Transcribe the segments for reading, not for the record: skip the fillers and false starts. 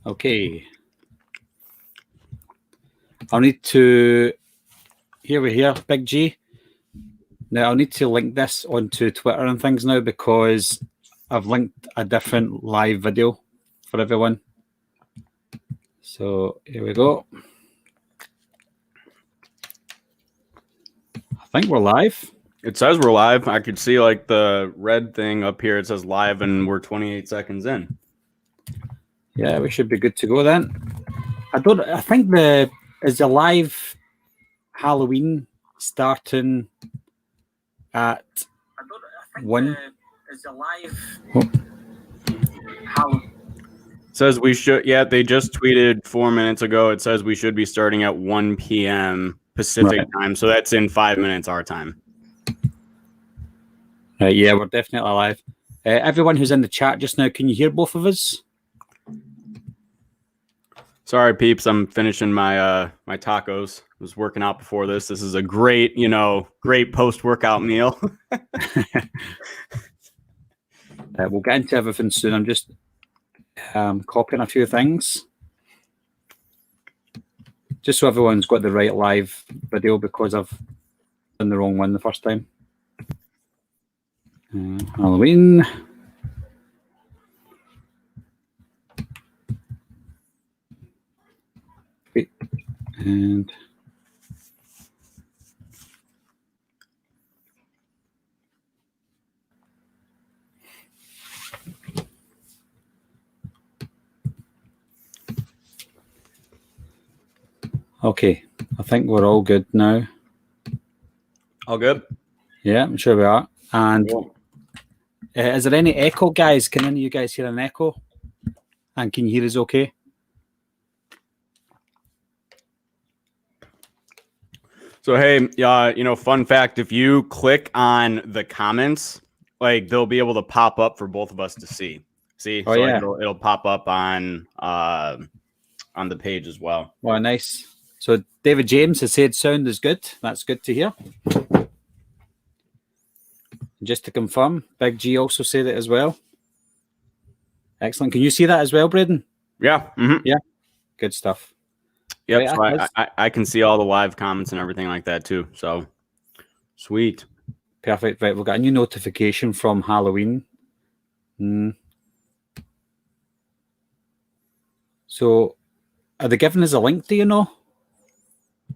Okay. I'll need to. Here we here, Big G. Now I'll need to link this onto Twitter and things now because I've linked a different live video for everyone. So here we go. I think we're live. It says we're live. I could see like the red thing up here. It says live and we're 28 seconds in. Yeah, we should be good to go then. I think is the live Halloween starting at 1? Is the live Halloween? Says we should. Yeah, they just tweeted 4 minutes ago. It says we should be starting at 1 p.m. Pacific time. So that's in 5 minutes our time. Yeah, we're definitely live. Everyone who's in the chat just now, can you hear both of us? Sorry, peeps. I'm finishing my my tacos. I was working out before this. This is a great, great post-workout meal. We'll get into everything soon. I'm just copying a few things. Just so everyone's got the right live video because I've done the wrong one the first time. Halloween. Wait. And okay, I think we're all good now. All good? Yeah, I'm sure we are. And is there any echo, guys? Can any of you guys hear an echo? And can you hear us okay? So, hey, fun fact, if you click on the comments, like they'll be able to pop up for both of us to see. Oh, so yeah. like, it'll pop up on the page as well. Well, nice. So David James has said sound is good. That's good to hear. Just to confirm, Big G also said it as well. Excellent. Can you see that as well, Braden? Yeah. Mm-hmm. Yeah. Good stuff. Yep. Right, so I can see all the live comments and everything like that too. So sweet. Perfect. Right. We've got a new notification from Halloween. So are they giving us a link? Do you know?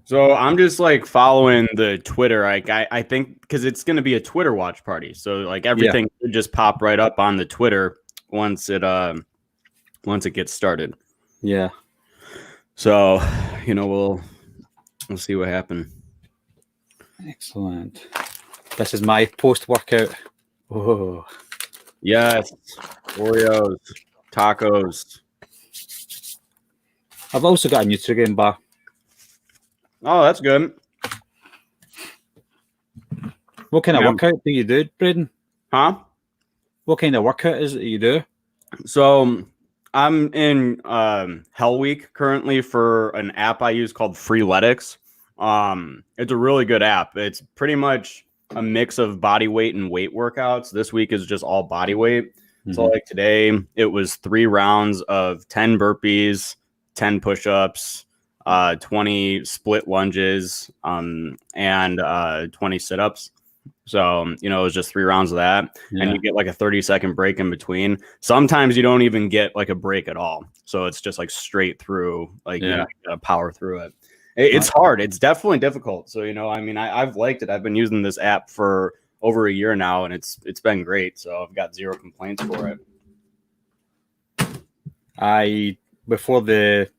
So I'm just like following the Twitter. Like I think because it's going to be a Twitter watch party. So like everything should just pop right up on the Twitter once it gets started. Yeah. So, we'll see what happens. Excellent. This is my post-workout. Oh. Yes. Oreos, tacos. I've also got a Nutrigrain bar. Oh, that's good. What kind of workout do you do, Braden? Huh? What kind of workout is it you do? So I'm in Hell Week currently for an app I use called Freeletics. It's a really good app. It's pretty much a mix of body weight and weight workouts. This week is just all body weight. Mm-hmm. So like today, it was 3 rounds of 10 burpees, 10 push-ups, 20 split lunges, and 20 sit-ups. So, it was just 3 rounds of that. Yeah. And you get like a 30-second break in between. Sometimes you don't even get like a break at all. So it's just like straight through, like, you gotta power through it. It's hard. It's definitely difficult. So, I've liked it. I've been using this app for over a year now, and it's been great. So I've got 0 complaints for it. Before the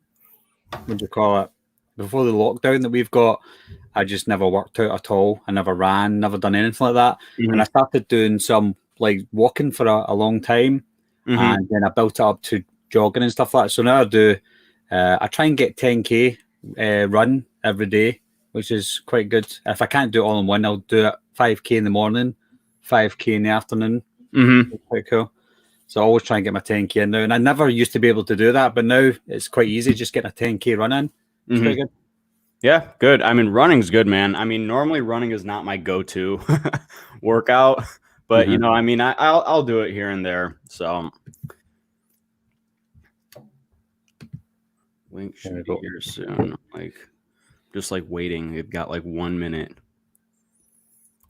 lockdown that we've got, I just never worked out at all. I never ran, never done anything like that. Mm-hmm. And I started doing some like walking for a long time. Mm-hmm. And then I built it up to jogging and stuff like that. So now I try and get 10K run every day, which is quite good. If I can't do it all in one, I'll do it 5K in the morning, 5K in the afternoon. Mm-hmm. It's quite cool. So I always try and get my 10K in now. And I never used to be able to do that, but now it's quite easy just getting a 10K run in. It's quite good. Yeah, good. I mean, running's good, man. I mean, normally running is not my go-to workout, but I'll do it here and there. So Link should be here soon. Like, just like waiting. They've got like 1 minute.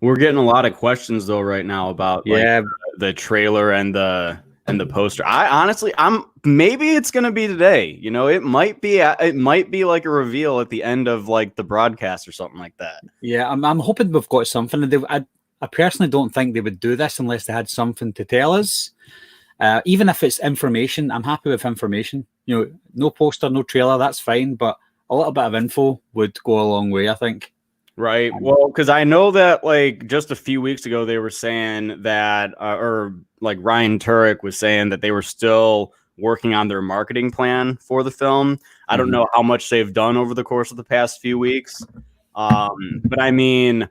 We're getting a lot of questions though right now about like the trailer and the poster. I honestly, maybe it's gonna be today. You know, it might be like a reveal at the end of like the broadcast or something like that. Yeah, I'm hoping we've got something. I personally don't think they would do this unless they had something to tell us. Even if it's information, I'm happy with information. You know, no poster, no trailer, that's fine. But a little bit of info would go a long way, I think. Right. Well, because I know that like just a few weeks ago they were saying that, or like Ryan Turek was saying that they were still working on their marketing plan for the film. I don't know how much they've done over the course of the past few weeks, but I mean,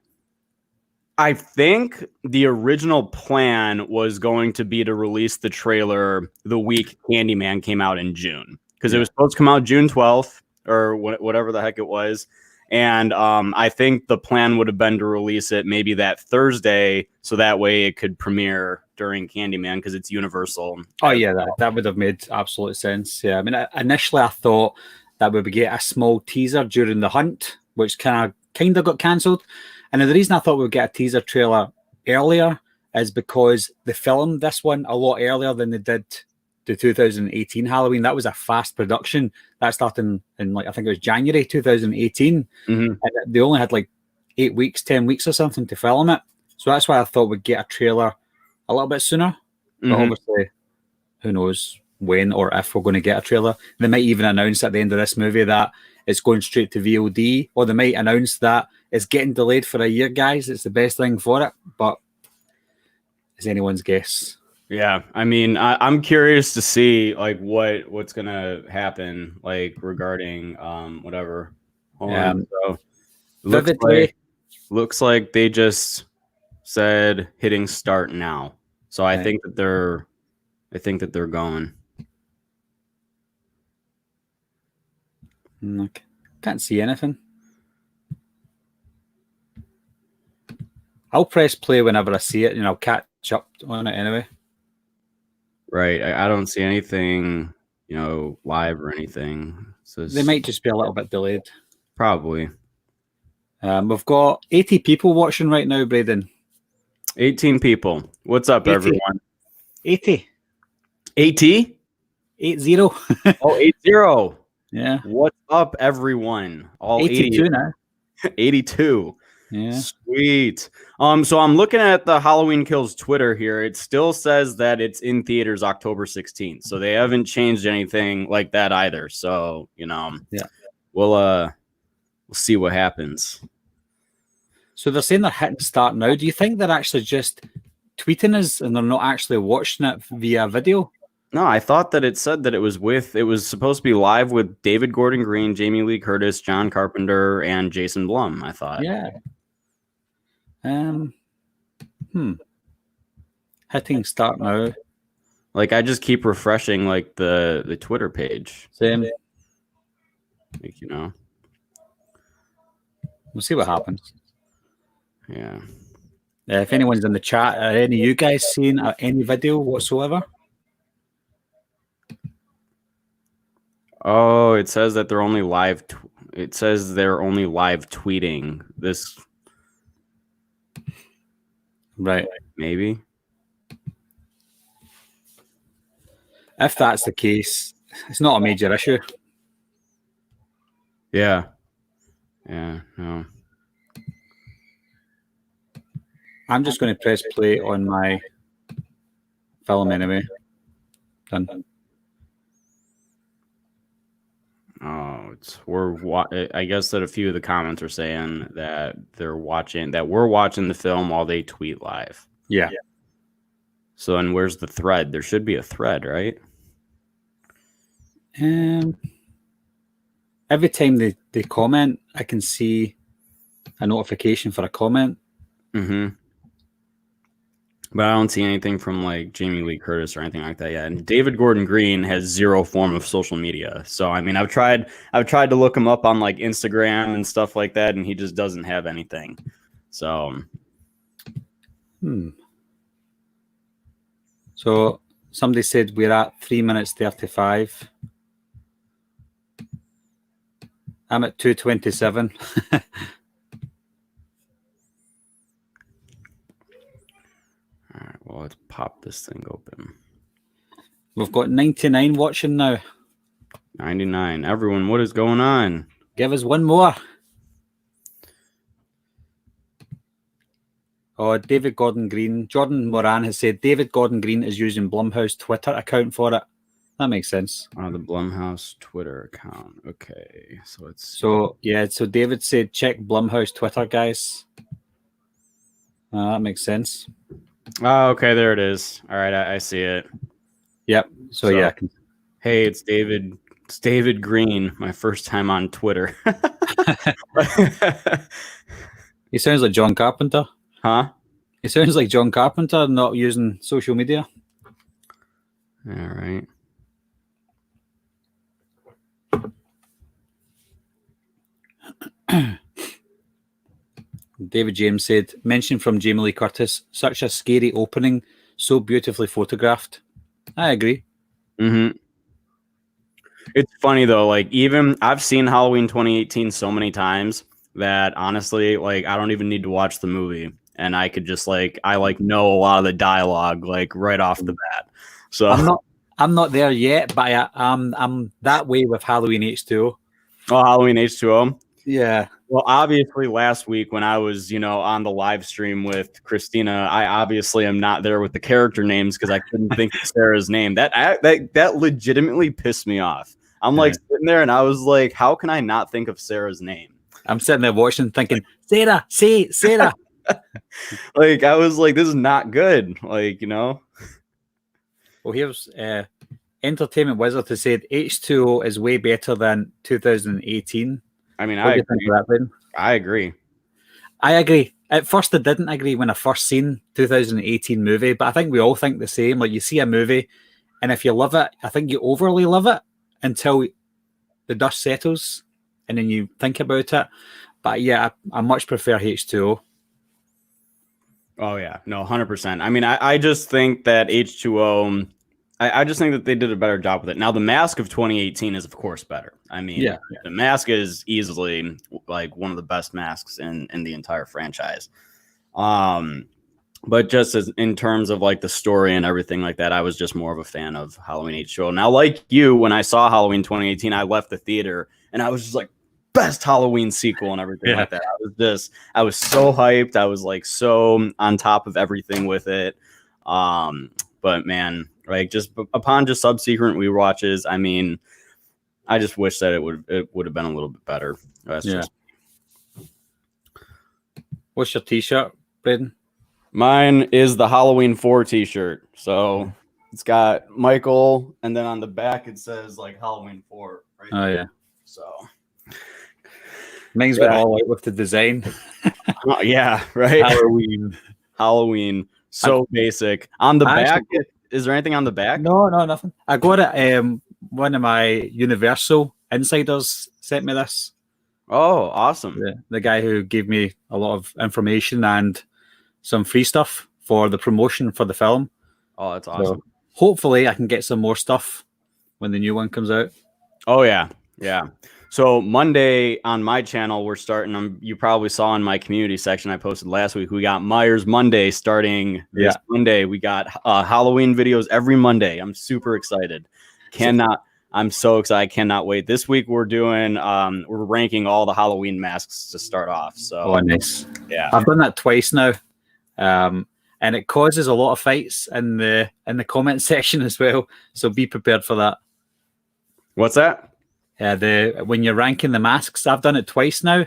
I think the original plan was going to be to release the trailer the week Candyman came out in June, because it was supposed to come out June 12th or whatever the heck it was. And I think the plan would have been to release it maybe that Thursday, so that way it could premiere during Candyman because it's Universal. Oh yeah, that would have made absolute sense. Yeah, I mean, initially I thought that we would get a small teaser during the hunt, which kind of got cancelled. And the reason I thought we would get a teaser trailer earlier is because they filmed this one a lot earlier than they did the 2018 Halloween. That was a fast production. That started in like, I think it was January 2018. And they only had like 8 weeks, 10 weeks or something to film it. So that's why I thought we'd get a trailer a little bit sooner. But obviously, who knows when or if we're going to get a trailer. They might even announce at the end of this movie that it's going straight to VOD, or they might announce that it's getting delayed for a year, guys. It's the best thing for it, but it's anyone's guess. Yeah, I mean, I'm curious to see like what's gonna happen, like regarding whatever. Hold on. So looks like they just said hitting start now. So I think that they're going. Look, can't see anything. I'll press play whenever I see it, and I'll catch up on it anyway. Right. I don't see anything, you know, live or anything. So they might just be a little bit delayed. Probably. We've got 80 people watching right now, Braden. 18 people. What's up, 80. everyone? 80. 80? 80. Oh, 80. Yeah. What's up, everyone? All 82 80. now. 82. Yeah. Sweet. So I'm looking at the Halloween Kills Twitter here. It still says that it's in theaters October 16th. So they haven't changed anything like that either. So, you know, we'll see what happens. So they're saying they're hitting start now. Do you think they're actually just tweeting us and they're not actually watching it via video? No, I thought that it said that it was supposed to be live with David Gordon Green, Jamie Lee Curtis, John Carpenter, and Jason Blum, I thought. Yeah. Hitting start now. Like, I just keep refreshing like the Twitter page. Same. Like, you know. We'll see what happens. Yeah. If anyone's in the chat, are any of you guys seen any video whatsoever? Oh, it says that they're only live. It says they're only live tweeting this. Right. Maybe. If that's the case, it's not a major issue. Yeah. Yeah. No. I'm just going to press play on my film anyway. Done. Oh, I guess that a few of the comments are saying that we're watching the film while they tweet live. Yeah. So, and where's the thread? There should be a thread, right? Every time they comment, I can see a notification for a comment. But I don't see anything from like Jamie Lee Curtis or anything like that yet. And David Gordon Green has zero form of social media. So I mean, I've tried to look him up on like Instagram and stuff like that, and he just doesn't have anything. So So somebody said we're at 3 minutes 35. I'm at 227. All right, well, let's pop this thing open. We've got 99 watching now. 99. Everyone, what is going on? Give us one more. Oh, David Gordon Green. Jordan Moran has said David Gordon Green is using Blumhouse Twitter account for it. That makes sense. The Blumhouse Twitter account. Okay, so it's so David said check Blumhouse Twitter, guys. That makes sense. Oh, okay, there it is. All right, I see it. Yep. So yeah. Hey, it's David. It's David Green. My first time on Twitter. He sounds like John Carpenter. Huh? He sounds like John Carpenter, not using social media. All right. David James said, mention from Jamie Lee Curtis, such a scary opening, so beautifully photographed. I agree. Mm-hmm. It's funny though, like even I've seen Halloween 2018 so many times that honestly, like I don't even need to watch the movie, and I could just I know a lot of the dialogue like right off the bat. So I'm not there yet, but I'm that way with Halloween H2O. Oh, Halloween H2O. Yeah. Well, obviously last week when I was, on the live stream with Christina, I obviously am not there with the character names because I couldn't think of Sarah's name. That legitimately pissed me off. I'm sitting there and I was like, how can I not think of Sarah's name? I'm sitting there watching thinking, Sarah, say Sarah. I was like, this is not good. Well, here's Entertainment Wizard who said H2O is way better than 2018. I mean, I agree. I agree. At first, I didn't agree when I first seen 2018 movie, but I think we all think the same. Like you see a movie, and if you love it, I think you overly love it until the dust settles, and then you think about it. But yeah, I much prefer H2O. Oh yeah, no, 100%. I mean, I just think that H2O. I just think that they did a better job with it. Now, The Mask of 2018 is, of course, better. I mean, The Mask is easily one of the best masks in the entire franchise. But just as in terms of the story and everything like that, I was just more of a fan of Halloween H2O. Now, like you, when I saw Halloween 2018, I left the theater and I was just like, best Halloween sequel and everything like that. I was so hyped. I was so on top of everything with it. But man, just upon subsequent rewatches, I mean, I just wish that it would have been a little bit better. What's your T-shirt, Braden? Mine is the Halloween 4 T-shirt. So it's got Michael, and then on the back it says Halloween 4. Right there. Yeah. So mine's been all out with the design. Yeah, right. Halloween. So basic. On the back. Is there anything on the back? No, nothing. I got it. One of my Universal insiders sent me this. Oh, awesome. The guy who gave me a lot of information and some free stuff for the promotion for the film. Oh, that's awesome. So hopefully I can get some more stuff when the new one comes out. Oh, yeah. Yeah. So Monday on my channel, we're starting. You probably saw in my community section I posted last week. We got Myers Monday starting this Monday. We got Halloween videos every Monday. I'm super excited. I'm so excited. I cannot wait. This week we're doing. We're ranking all the Halloween masks to start off. So nice. Yeah, I've done that twice now, and it causes a lot of fights in the comment section as well. So be prepared for that. What's that? When you're ranking the masks, I've done it twice now.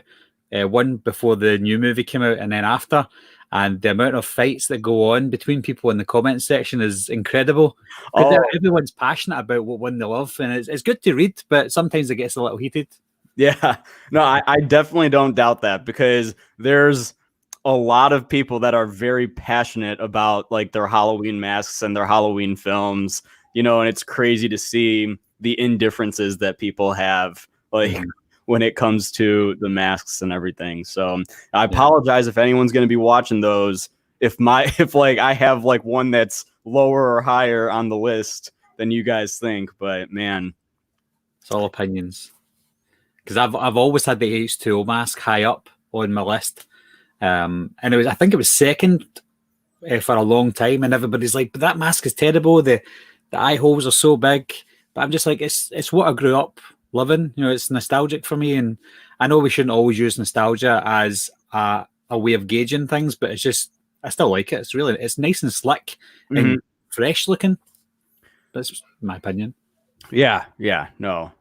One before the new movie came out, and then after. And the amount of fights that go on between people in the comment section is incredible. Everyone's passionate about what one they love, and it's good to read, but sometimes it gets a little heated. Yeah, no, I definitely don't doubt that, because there's a lot of people that are very passionate about their Halloween masks and their Halloween films, and it's crazy to see the indifferences that people have when it comes to the masks and everything. So I apologize if anyone's going to be watching those. If I have one that's lower or higher on the list than you guys think, but man, it's all opinions. because I've always had the H2O mask high up on my list, and I think it was second for a long time, and everybody's like, but that mask is terrible. The eye holes are so big. But I'm just like, it's what I grew up loving. You know, it's nostalgic for me, and I know we shouldn't always use nostalgia as a way of gauging things, but it's just I still like it. It's nice and slick and fresh looking. That's my opinion. Yeah, no.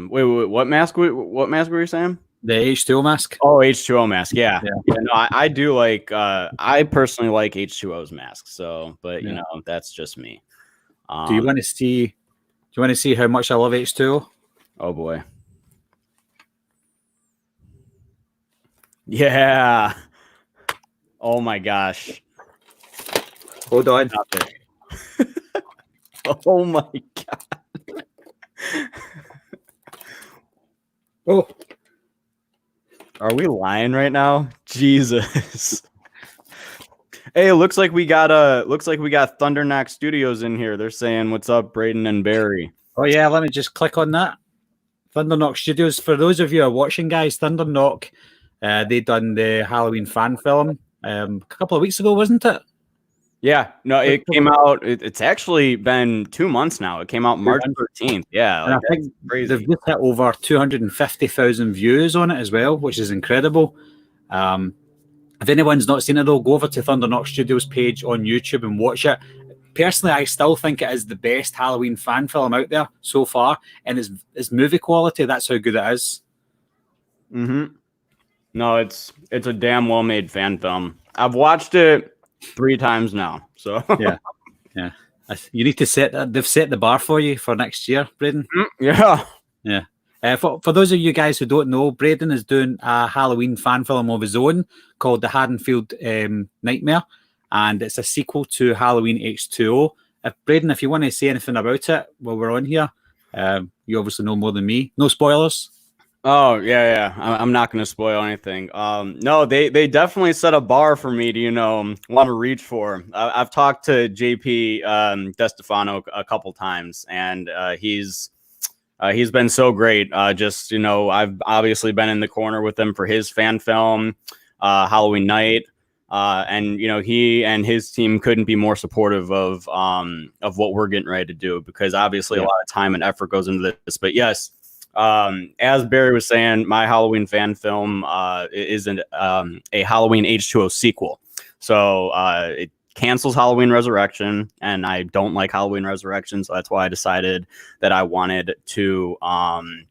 Wait, what mask? What mask were you saying? The H2O mask. Oh, H2O mask. Yeah. No, I do like. I personally like H2O's mask. So, but you know, that's just me. Do you want to see? Do you want to see how much I love H2O? Oh boy. Yeah. Oh my gosh. Hold on. Oh my god. Oh. Are we lying right now? Jesus. Hey, it looks like we got Thunder Knock Studios in here. They're saying, "What's up, Braden and Barry?" Oh yeah, let me just click on that. Thunder Knock Studios. For those of you who are watching, guys, Thunder Knock, they done the Halloween fan film a couple of weeks ago, wasn't it? Yeah, no, it came out. It's actually been 2 months now. It came out March 13th. Yeah, like, I think crazy. They've just hit over 250,000 views on it as well, which is incredible. If anyone's not seen it, though, go over to Thunder Knock Studios page on YouTube and watch it. Personally, I still think it is the best Halloween fan film out there so far, and its movie quality. That's how good it is. No, it's a damn well made fan film. I've watched it 3 times now. So yeah. You need to set that. They've set the bar for you for next year, Braden. Yeah. For those of you guys who don't know, Braden is doing a Halloween fan film of his own called The Haddonfield Nightmare, and it's a sequel to Halloween H2O. Braden, if you want to say anything about it while we're on here, you obviously know more than me. No spoilers. Oh yeah. I'm not going to spoil anything. No, they definitely set a bar for me to want to reach for. I've talked to JP DeStefano a couple times, and he's been so great. I've obviously been in the corner with him for his fan film, Halloween Night, and he and his team couldn't be more supportive of what we're getting ready to do, because obviously a lot of time and effort goes into this. But yes. As Barry was saying, my Halloween fan film is a Halloween H2O sequel. So it cancels Halloween Resurrection, and I don't like Halloween Resurrection, so that's why I decided that I wanted to kind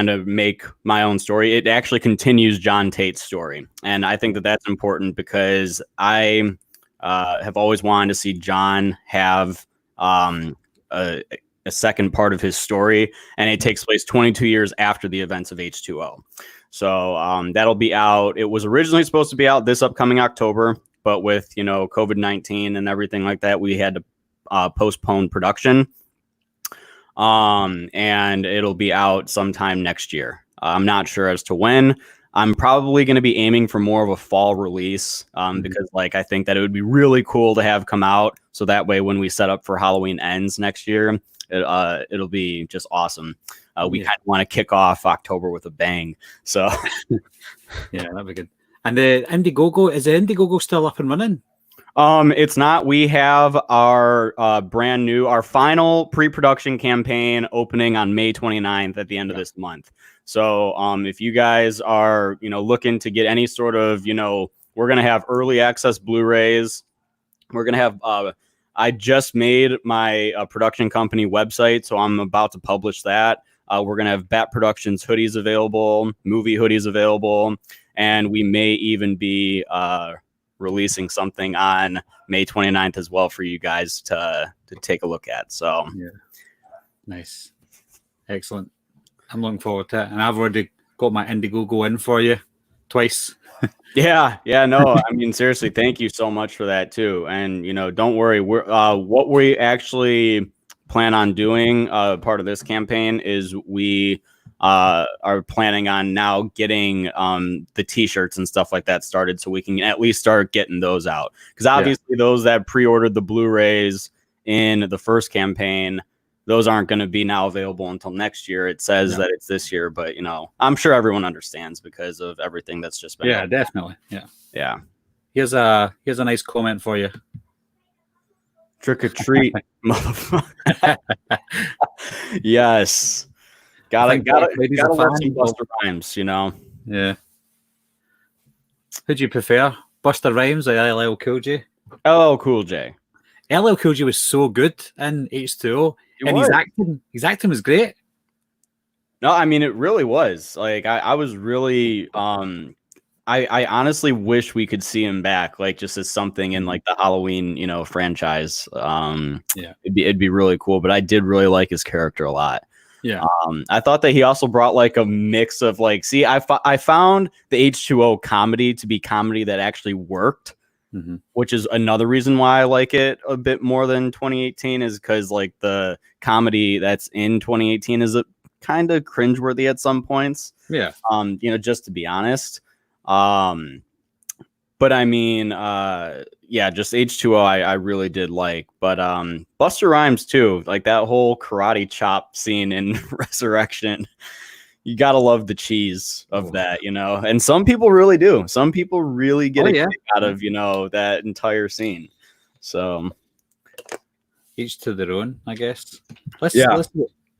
of make my own story. It actually continues John Tate's story, and I think that that's important because I have always wanted to see John have a second part of his story, and it takes place 22 years after the events of H2O. So that'll be out. It was originally supposed to be out this upcoming October, but with COVID-19 and everything like that, we had to postpone production. And it'll be out sometime next year. I'm not sure as to when. I'm probably going to be aiming for more of a fall release because I think that it would be really cool to have come out. So that way, when we set up for Halloween Ends next year, it'll be just awesome. We kind of want to kick off October with a bang. So yeah, that'd be good. And the Indiegogo, is the Indiegogo still up and running? It's not. We have our our final pre-production campaign opening on May 29th at the end of this month. So if you guys are looking to get any sort of we're gonna have early access Blu-rays. We're gonna have I just made my production company website, so I'm about to publish that. We're going to have Bat Productions hoodies available, movie hoodies available, and we may even be releasing something on May 29th as well for you guys to take a look at. So, yeah. Nice. Excellent. I'm looking forward to it. And I've already got my Indiegogo in for you twice. Yeah, no, I mean, seriously, thank you so much for that too. And don't worry, we're what we actually plan on doing part of this campaign is we are planning on now getting the t-shirts and stuff like that started, so we can at least start getting those out, because obviously those that pre-ordered the Blu-rays in the first campaign those aren't going to be now available until next year. It says that it's this year, but you know, I'm sure everyone understands because of everything that's just been. Yeah, definitely. Yeah. Here's a nice comment for you. Trick or treat, motherfucker. Yes. Gotta love some Busta Rhymes, you know. Yeah. Who do you prefer, Busta Rhymes or LL Cool J? LL Cool J. LL Cool J was so good in H2O, and his acting was great. No, I mean it really was. Like I was really I honestly wish we could see him back, like just as something in like the Halloween, you know, franchise. It'd be really cool. But I did really like his character a lot. Yeah. I thought that he also brought like a mix of like, see, I found the H2O comedy to be comedy that actually worked, which is another reason why I like it a bit more than 2018 is because like the comedy that's in 2018 is a kind of cringeworthy at some points. Yeah. You know, just to be honest. But I mean, yeah, just H2O I really did like, but Busta Rhymes too, like that whole karate chop scene in Resurrection. You gotta love the cheese of that, you know, and some people really do. Some people really get a kick out of, you know, that entire scene. So each to their own, I guess. Let's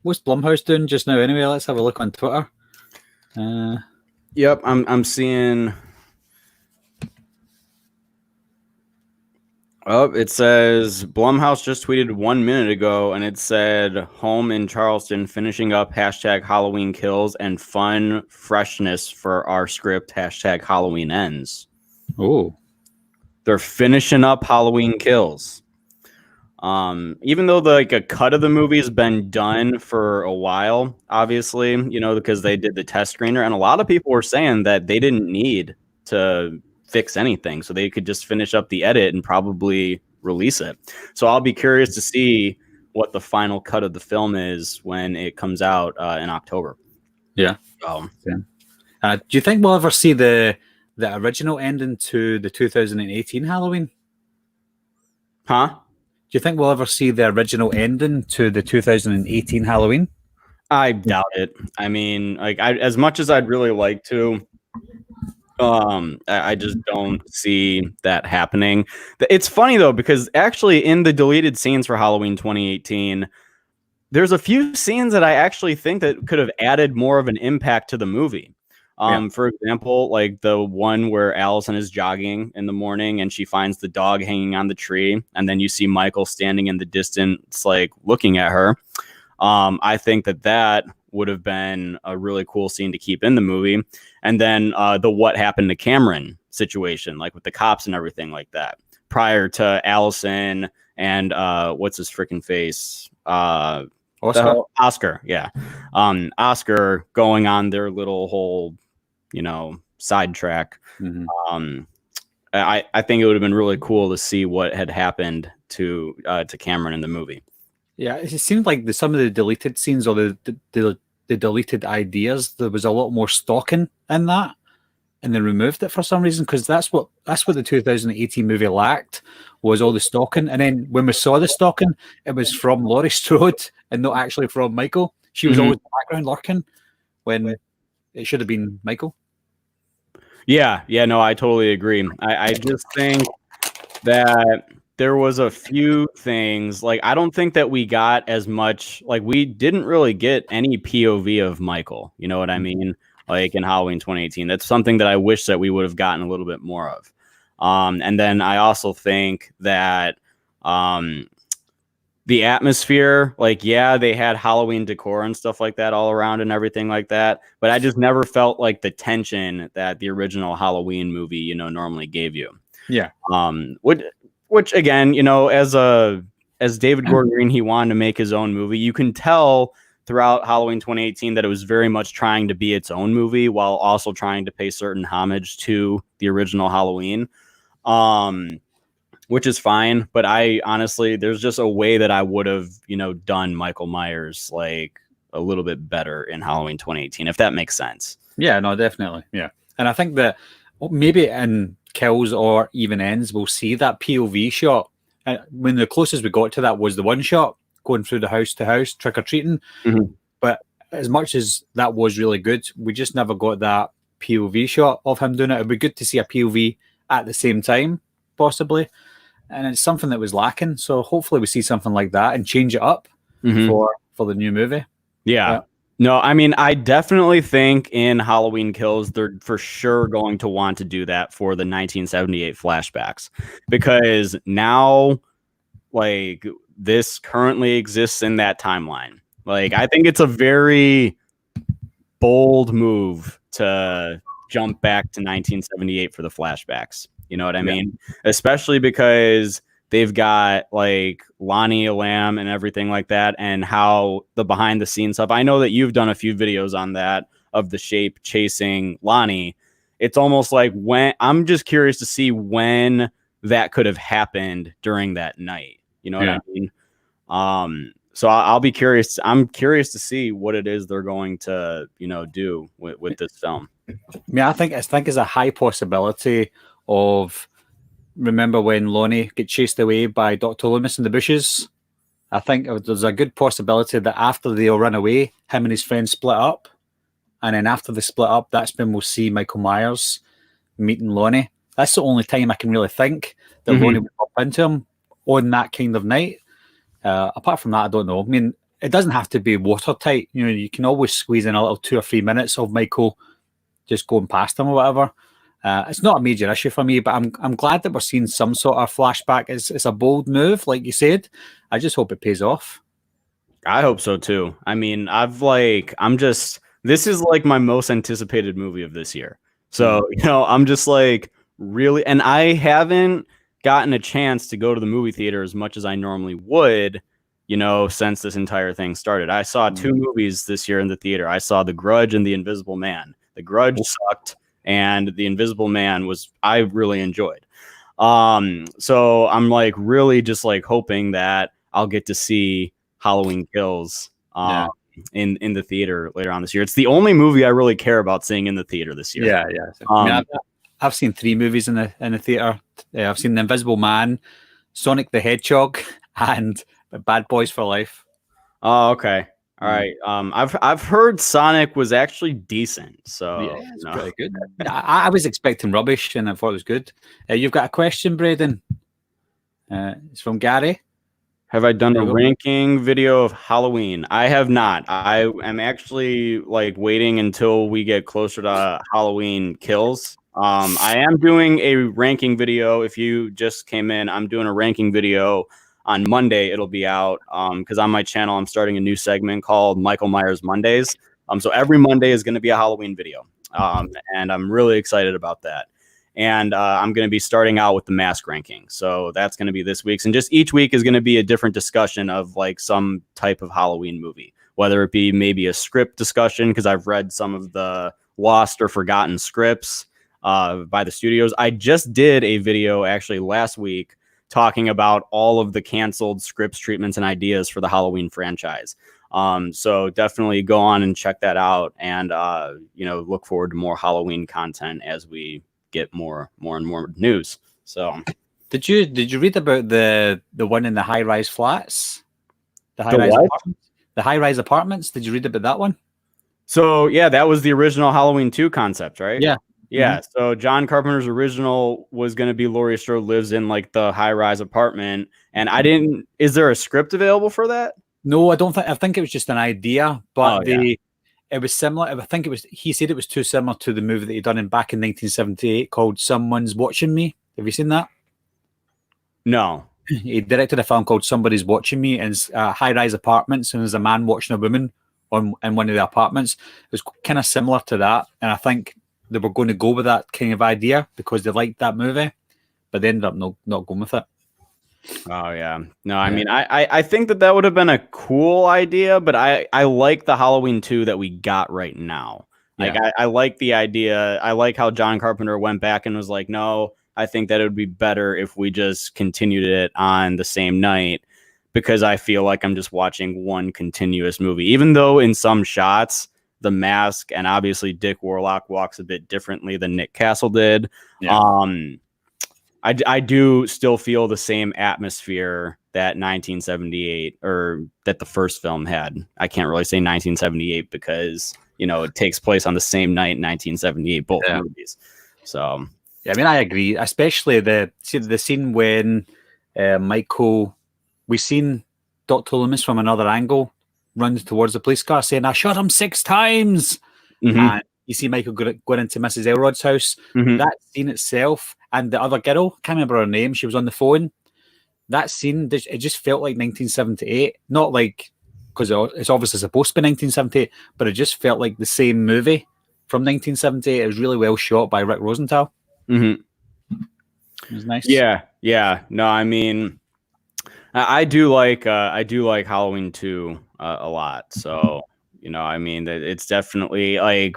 what's Blumhouse doing just now anyway? Let's have a look on Twitter. Yep, I'm seeing. Oh, it says Blumhouse just tweeted 1 minute ago, and it said home in Charleston finishing up hashtag Halloween kills and fun freshness for our script hashtag Halloween ends. Oh, they're finishing up Halloween kills. Even though like a cut of the movie has been done for a while, obviously, you know, because they did the test screener, and a lot of people were saying that they didn't need to fix anything, so they could just finish up the edit and probably release it. So I'll be curious to see what the final cut of the film is when it comes out in October. Yeah. Do you think we'll ever see the original ending to the 2018 Halloween? Huh? Do you think we'll ever see the original ending to the 2018 Halloween? I doubt it. I mean, like, as much as I'd really like to, I just don't see that happening. It's funny though, because actually in the deleted scenes for Halloween 2018, there's a few scenes that I actually think that could have added more of an impact to the movie. For example, like the one where Allison is jogging in the morning and she finds the dog hanging on the tree, and then you see Michael standing in the distance, like looking at her. I think that would have been a really cool scene to keep in the movie. And then the what happened to Cameron situation, like with the cops and everything like that, prior to Allison and what's his freaking face? Oscar. Yeah. Oscar going on their little whole, you know, sidetrack. I think it would have been really cool to see what had happened to Cameron in the movie. Yeah, it seemed like some of the deleted scenes or the deleted ideas, there was a lot more stalking in that, and they removed it for some reason, because that's what the 2018 movie lacked, was all the stalking. And then when we saw the stalking, it was from Laurie Strode and not actually from Michael. She was always in the background lurking when it should have been Michael. Yeah, no, I totally agree. I just think that there was a few things, like I don't think that we got as much, like we didn't really get any POV of Michael, you know what I mean? Like in Halloween 2018, that's something that I wish that we would have gotten a little bit more of. And then I also think that the atmosphere, like, yeah, they had Halloween decor and stuff like that all around and everything like that, but I just never felt like the tension that the original Halloween movie, you know, normally gave you. Yeah. Which again, you know, as David Gordon Green, he wanted to make his own movie. You can tell throughout Halloween 2018 that it was very much trying to be its own movie while also trying to pay certain homage to the original Halloween, which is fine. But I honestly, there's just a way that I would have, you know, done Michael Myers like a little bit better in Halloween 2018, if that makes sense. Yeah, no, definitely. Yeah. And I think that maybe in kills or even ends, we'll see that POV shot. When the closest we got to that was the one shot going through the house to house trick or treating. But as much as that was really good, we just never got that POV shot of him doing it. It'd be good to see a POV at the same time, possibly. And it's something that was lacking. So hopefully we see something like that and change it up for the new movie. Yeah. No, I mean, I definitely think in Halloween Kills, they're for sure going to want to do that for the 1978 flashbacks, because now, like, this currently exists in that timeline. Like, I think it's a very bold move to jump back to 1978 for the flashbacks. You know what I mean? Especially because they've got like Lonnie Lamb and everything like that, and how the behind the scenes stuff. I know that you've done a few videos on that of the Shape chasing Lonnie. It's almost like when I'm just curious to see when that could have happened during that night. You know what I mean? So I'll be curious. I'm curious to see what it is they're going to, do with this film. I mean, I think it's a high possibility of. Remember when Lonnie get chased away by Dr. Loomis in the bushes? I think there's a good possibility that after they all run away, him and his friends split up. And then after they split up, that's when we'll see Michael Myers meeting Lonnie. That's the only time I can really think that Lonnie would bump into him on that kind of night. Apart from that, I don't know. I mean, it doesn't have to be watertight. You can always squeeze in a little 2 or 3 minutes of Michael just going past him or whatever. It's not a major issue for me, but I'm glad that we're seeing some sort of flashback. It's a bold move, like you said. I just hope it pays off. I hope so too. I mean, this is like my most anticipated movie of this year. So, I'm just like really, and I haven't gotten a chance to go to the movie theater as much as I normally would, since this entire thing started. I saw 2 movies this year in the theater. I saw The Grudge and The Invisible Man. The Grudge sucked. And The Invisible Man I really enjoyed. So I'm like really just like hoping that I'll get to see Halloween Kills in the theater later on this year. It's the only movie I really care about seeing in the theater this year. Yeah. I've seen 3 movies in the theater. I've seen The Invisible Man, Sonic the Hedgehog, and Bad Boys for Life. Oh, okay. All right. I've heard Sonic was actually decent, so it's pretty good. I was expecting rubbish, and I thought it was good. You've got a question, Braden? It's from Gary. Have I done a ranking video of Halloween? I have not. I am actually like waiting until we get closer to Halloween Kills. I am doing a ranking video. If you just came in, I'm doing a ranking video. On Monday, it'll be out because on my channel, I'm starting a new segment called Michael Myers Mondays. So every Monday is going to be a Halloween video, and I'm really excited about that. And I'm going to be starting out with the mask ranking. So that's going to be this week's. And just each week is going to be a different discussion of like some type of Halloween movie, whether it be maybe a script discussion, because I've read some of the lost or forgotten scripts by the studios. I just did a video actually last week talking about all of the canceled scripts, treatments, and ideas for the Halloween franchise. So definitely go on and check that out, and look forward to more Halloween content as we get more and more news. So did you read about the one in the high-rise flats? The high-rise apartments? Did you read about that one? So yeah, that was the original Halloween 2 concept, right? Yeah. Yeah, so John Carpenter's original was going to be Laurie Strode lives in like the high-rise apartment, and is there a script available for that? No, I don't think. I think it was just an idea, but it was similar. I think he said it was too similar to the movie that he'd done back in 1978 called Someone's Watching Me. Have you seen that? No. He directed a film called Somebody's Watching Me, and it's high-rise apartments, and there's a man watching a woman in one of the apartments. It was kind of similar to that, and I think they were going to go with that kind of idea because they liked that movie, but they ended up not going with it. Oh yeah, no, I mean, I think that would have been a cool idea, but I like the Halloween 2 that we got right now. Like I like the idea. I like how John Carpenter went back and was like, no, I think that it would be better if we just continued it on the same night, because I feel like I'm just watching one continuous movie, even though in some shots the mask and obviously Dick Warlock walks a bit differently than Nick Castle did. I do still feel the same atmosphere that 1978 or that the first film had. I can't really say 1978 because, it takes place on the same night in 1978, both movies. So, yeah, I mean, I agree, especially the scene when Michael, we seen Dr. Loomis from another angle runs towards the police car saying, I shot him 6 times. And you see Michael going into Mrs. Elrod's house. That scene itself, and the other girl, can't remember her name, she was on the phone. That scene, it just felt like 1978. Not like, because it's obviously supposed to be 1978, but it just felt like the same movie from 1978. It was really well shot by Rick Rosenthal. It was nice. Yeah. No, I mean, I do like Halloween 2 a lot. So, I mean, it's definitely like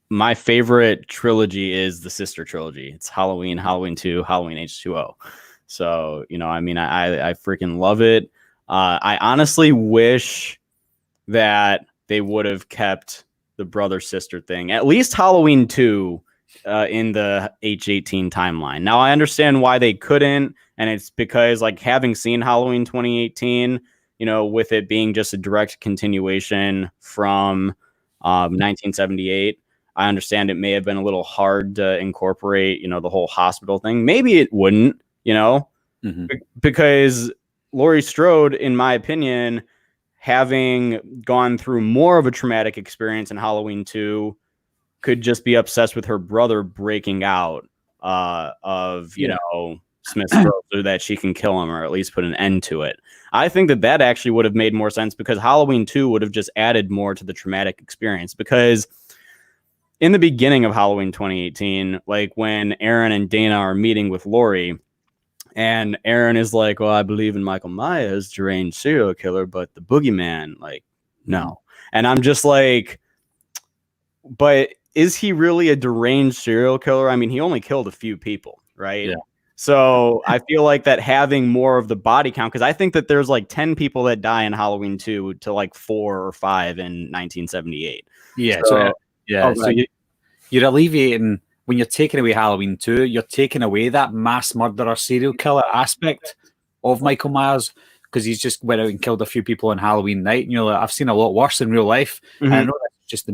my favorite trilogy is the sister trilogy. It's Halloween, Halloween 2, Halloween H2O. So, I mean, I freaking love it. I honestly wish that they would have kept the brother sister thing, at least Halloween 2, in the H18 timeline. Now, I understand why they couldn't, and it's because, like, having seen Halloween 2018, with it being just a direct continuation from 1978, I understand it may have been a little hard to incorporate, the whole hospital thing. Maybe it wouldn't, because Laurie Strode, in my opinion, having gone through more of a traumatic experience in Halloween 2, could just be obsessed with her brother breaking out of, Smith's throat so that she can kill him or at least put an end to it. I think that actually would have made more sense because Halloween 2 would have just added more to the traumatic experience. Because in the beginning of Halloween 2018, like when Aaron and Dana are meeting with Laurie, and Aaron is like, well, I believe in Michael Myers, deranged serial killer, but the boogeyman, like, no. And I'm just like, but is he really a deranged serial killer? I mean, he only killed a few people, right? Yeah. So I feel like that having more of the body count, because I think that there's like 10 people that die in Halloween 2 to like 4 or 5 in 1978. Yeah. So you're alleviating, when you're taking away Halloween 2, you're taking away that mass murderer serial killer aspect of Michael Myers, because he's just went out and killed a few people on Halloween night. And you're like, I've seen a lot worse in real life. And I know that's just the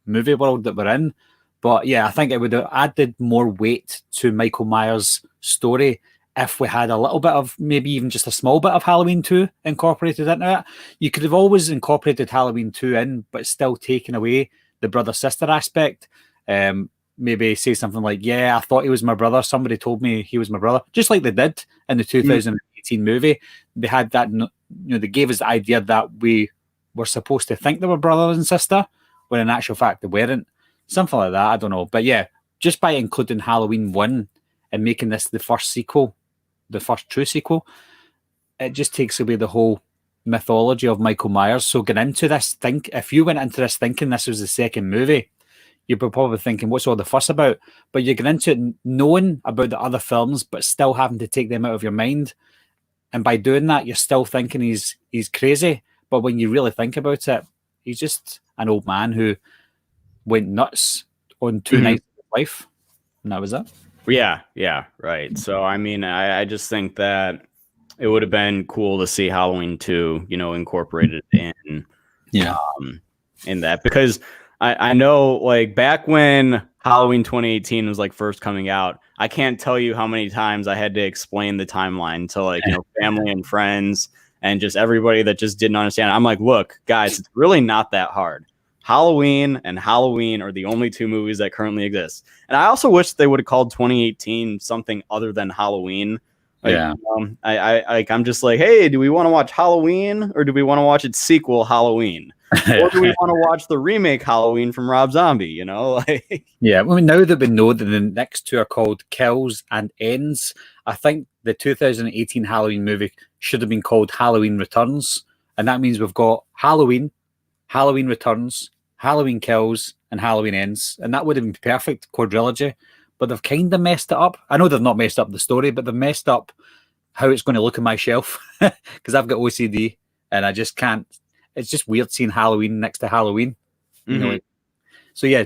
movie world that we're in. But yeah, I think it would have added more weight to Michael Myers' story if we had a little bit of, maybe even just a small bit of Halloween 2 incorporated into it. You could have always incorporated Halloween 2 in, but still taken away the brother-sister aspect. Maybe say something like, yeah, I thought he was my brother. Somebody told me he was my brother. Just like they did in the 2018 movie. They had that, they gave us the idea that we were supposed to think they were brother and sister, when in actual fact they weren't. Something like that, I don't know. But yeah, just by including Halloween 1 and making this the first sequel, the first true sequel, it just takes away the whole mythology of Michael Myers. So getting into this, if you went into this thinking this was the second movie, you'd be probably thinking, what's all the fuss about? But you get into it knowing about the other films, but still having to take them out of your mind. And by doing that, you're still thinking he's crazy. But when you really think about it, he's just an old man who went nuts on 2 nights of his life. And that was it. Yeah, right. So, I mean, I just think that it would have been cool to see Halloween 2, incorporated in that. Because I know, like, back when Halloween 2018 was, like, first coming out, I can't tell you how many times I had to explain the timeline to, like, family and friends and just everybody that just didn't understand. I'm like, look, guys, it's really not that hard. Halloween and Halloween are the only 2 movies that currently exist. And I also wish they would have called 2018 something other than Halloween. Like, I'm just like, hey, do we want to watch Halloween or do we want to watch its sequel, Halloween? Or do we want to watch the remake Halloween from Rob Zombie, Yeah, well, now that we know that the next 2 are called Kills and Ends, I think the 2018 Halloween movie should have been called Halloween Returns. And that means we've got Halloween, Halloween Returns, Halloween Kills, and Halloween Ends. And that would have been perfect quadrilogy. But they've kind of messed it up. I know they've not messed up the story, but they've messed up how it's going to look on my shelf. Because I've got OCD and I just can't. It's just weird seeing Halloween next to Halloween. So yeah,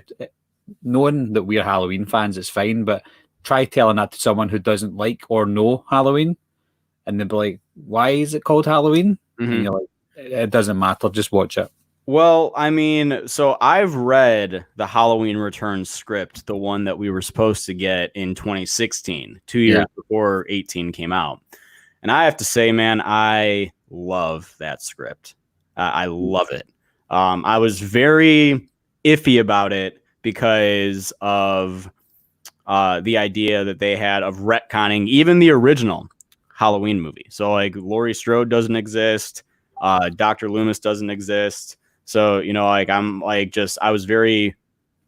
knowing that we're Halloween fans is fine, but try telling that to someone who doesn't like or know Halloween, and they'll be like, why is it called Halloween? And you're like, it doesn't matter, just watch it. Well, I mean, so I've read the Halloween Returns script, the one that we were supposed to get in 2016, 2 years before 18 came out. And I have to say, man, I love that script. I love it. I was very iffy about it because of the idea that they had of retconning even the original Halloween movie. So like Laurie Strode doesn't exist. Dr. Loomis doesn't exist. So, you know, like I was very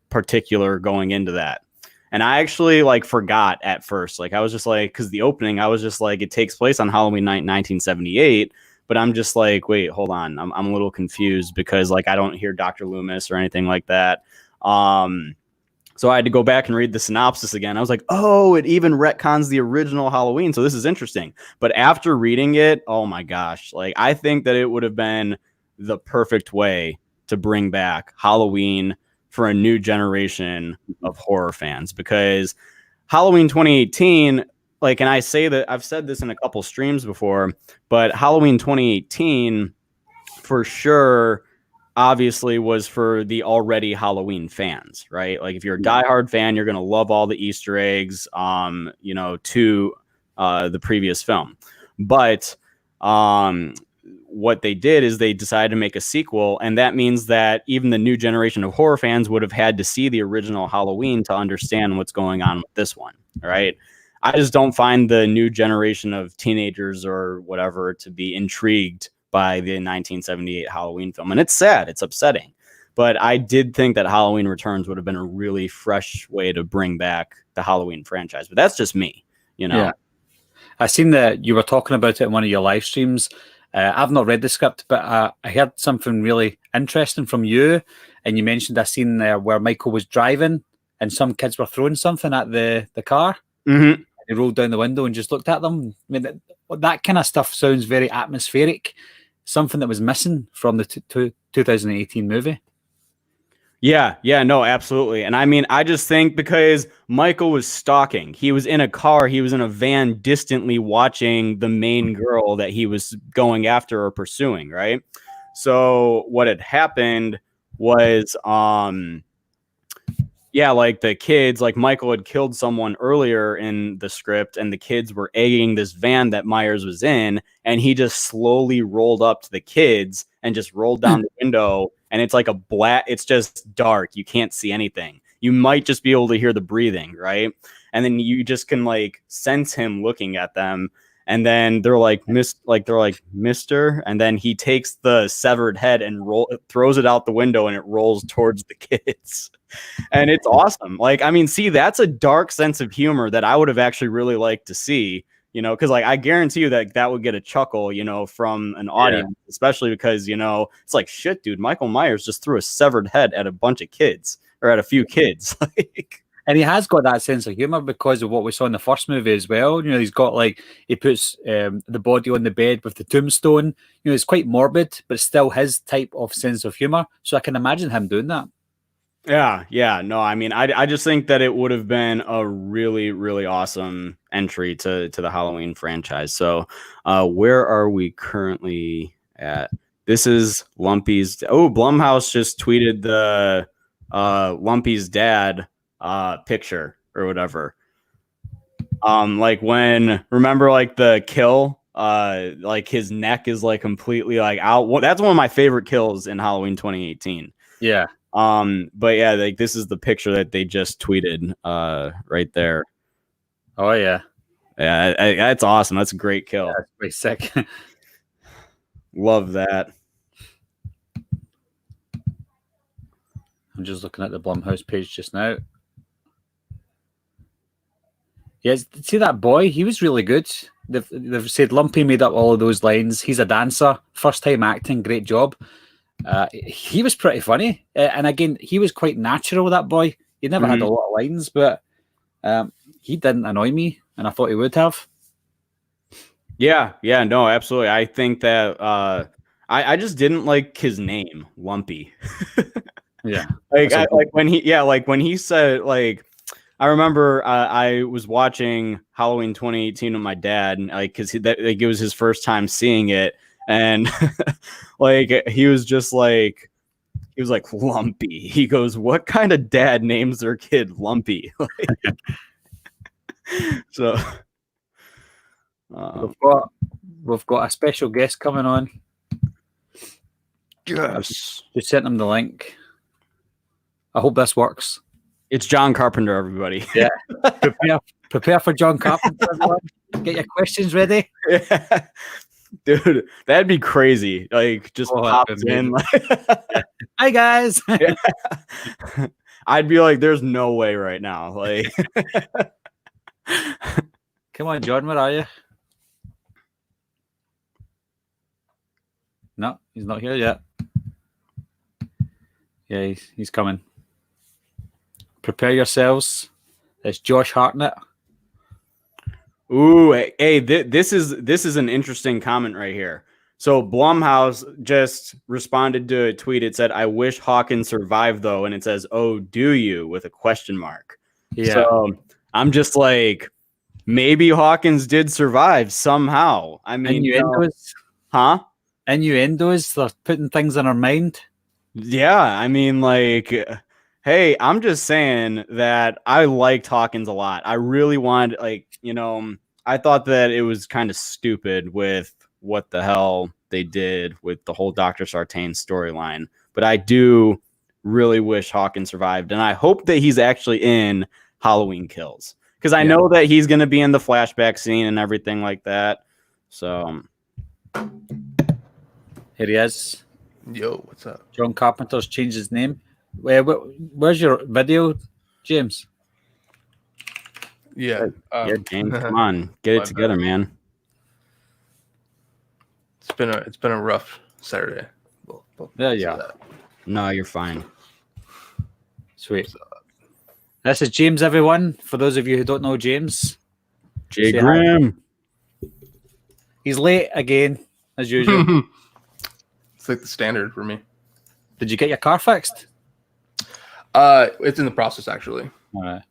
particular going into that. And I actually like forgot at first. Like I was just like, because the opening, I was just like, it takes place on Halloween night 1978. But I'm just like, wait, hold on. I'm a little confused because like I don't hear Dr. Loomis or anything like that. So I had to go back and read the synopsis again. I was like, oh, it even retcons the original Halloween. So this is interesting. But after reading it, oh my gosh, like I think that it would have been the perfect way to bring back Halloween for a new generation of horror fans, because Halloween 2018, like, and I say that I've said this in a couple streams before, but Halloween 2018 for sure obviously was for the already Halloween fans, right? Like if you're a diehard fan, you're going to love all the Easter eggs, you know, to the previous film. But what they did is they decided to make a sequel, and that means that even the new generation of horror fans would have had to see the original Halloween to understand what's going on with this one, right? I just don't find the new generation of teenagers or whatever to be intrigued by the 1978 Halloween film. And it's sad, it's upsetting. But I did think that Halloween Returns would have been a really fresh way to bring back the Halloween franchise. But that's just me, you know? Yeah. I seen that you were talking about it in one of your live streams. I've not read the script, but I heard something really interesting from you. And you mentioned a scene there where Michael was driving and some kids were throwing something at the car. Mm-hmm. He rolled down the window and just looked at them. I mean, that kind of stuff sounds very atmospheric. Something that was missing from the 2018 movie. Yeah, no, absolutely. And I mean, I just think because Michael was stalking, he was in a car, he was in a van distantly watching the main girl that he was going after or pursuing, right? So what had happened was, yeah, like the kids, like Michael had killed someone earlier in the script, and the kids were egging this van that Myers was in, and he just slowly rolled up to the kids and just rolled down the window, and it's like it's just dark. You can't see anything. You might just be able to hear the breathing, right? And then you just can like sense him looking at them, and then they're like, Mister, and then he takes the severed head and throws it out the window, and it rolls towards the kids. And it's awesome. Like, I mean, see, that's a dark sense of humor that I would have actually really liked to see, you know, because like I guarantee you that would get a chuckle, you know, from an audience, especially because, you know, it's like, shit, dude, Michael Myers just threw a severed head at a bunch of kids, or at a few kids. Like, and he has got that sense of humor because of what we saw in the first movie as well. You know, he's got like, he puts the body on the bed with the tombstone. You know, it's quite morbid, but still his type of sense of humor. So I can imagine him doing that. Yeah. No, I mean, I just think that it would have been a really, really awesome entry to the Halloween franchise. So where are we currently at? This is Lumpy's. Oh, Blumhouse just tweeted the Lumpy's dad picture or whatever. Like remember like the kill, like his neck is like completely like out. Well, that's one of my favorite kills in Halloween 2018. Yeah. But yeah, like this is the picture that they just tweeted right there. Oh yeah. Yeah, that's awesome. That's a great kill. Yeah, that's pretty sick. Love that. I'm just looking at the Blumhouse page just now. Yeah, see that boy? He was really good. They've said Lumpy made up all of those lines. He's a dancer, first time acting, great job. He was pretty funny, and again, he was quite natural. That boy, he never had a lot of lines, but he didn't annoy me, and I thought he would have. Yeah, no, absolutely. I think that I just didn't like his name, Lumpy. Yeah, like when he said like I remember I was watching Halloween 2018 with my dad, and like, cause it was his first time seeing it, and like he was like Lumpy. He goes, "What kind of dad names their kid Lumpy?" So we've got a special guest coming on. Yes, just sent him the link. I hope this works. It's John Carpenter, everybody. Yeah. Prepare for John Carpenter, everyone. Get your questions ready. Yeah. Dude, that'd be crazy. Like, just pops in. Hi, guys. Yeah. I'd be like, there's no way right now. Like, come on, John, where are you? No, he's not here yet. Yeah, he's coming. Prepare yourselves. It's Josh Hartnett. Ooh, hey, this is an interesting comment right here. So Blumhouse just responded to a tweet. It said, "I wish Hawkins survived though," and it says, "Oh, do you?" with a question mark. Yeah. So I'm just like, maybe Hawkins did survive somehow. I mean, innuendos, huh? Innuendos. They're putting things in our mind. Yeah, I mean, like, hey, I'm just saying that I liked Hawkins a lot. I really wanted, like, I thought that it was kind of stupid with what the hell they did with the whole Dr. Sartain storyline. But I do really wish Hawkins survived. And I hope that he's actually in Halloween Kills. Because I know that he's going to be in the flashback scene and everything like that. So. Here he is. Yo, what's up? John Carpenter's changed his name. Where's your video, James? Yeah. James, come on, get it together, man. It's been a rough Saturday. Yeah. No, you're fine. Sweet. This is James, everyone. For those of you who don't know James, Jay Grimm. He's late again, as usual. It's like the standard for me. Did you get your car fixed? It's in the process, actually. All right.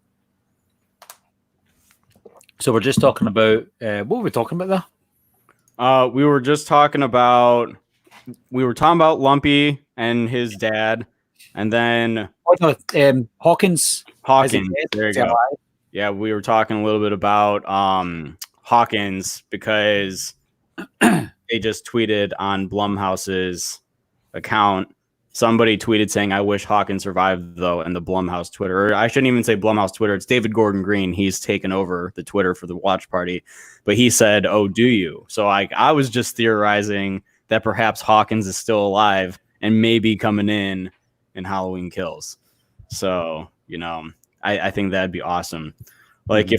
So we're just talking about what were we talking about there? We were talking about Lumpy and his dad, and then Hawkins. There you go. Yeah, we were talking a little bit about Hawkins because they just tweeted on Blumhouse's account. Somebody tweeted saying, "I wish Hawkins survived though," and the Blumhouse Twitter, or I shouldn't even say Blumhouse Twitter. It's David Gordon Green. He's taken over the Twitter for the watch party, but he said, "Oh, do you?" So I was just theorizing that perhaps Hawkins is still alive and maybe coming in Halloween Kills. So, I think that'd be awesome. Like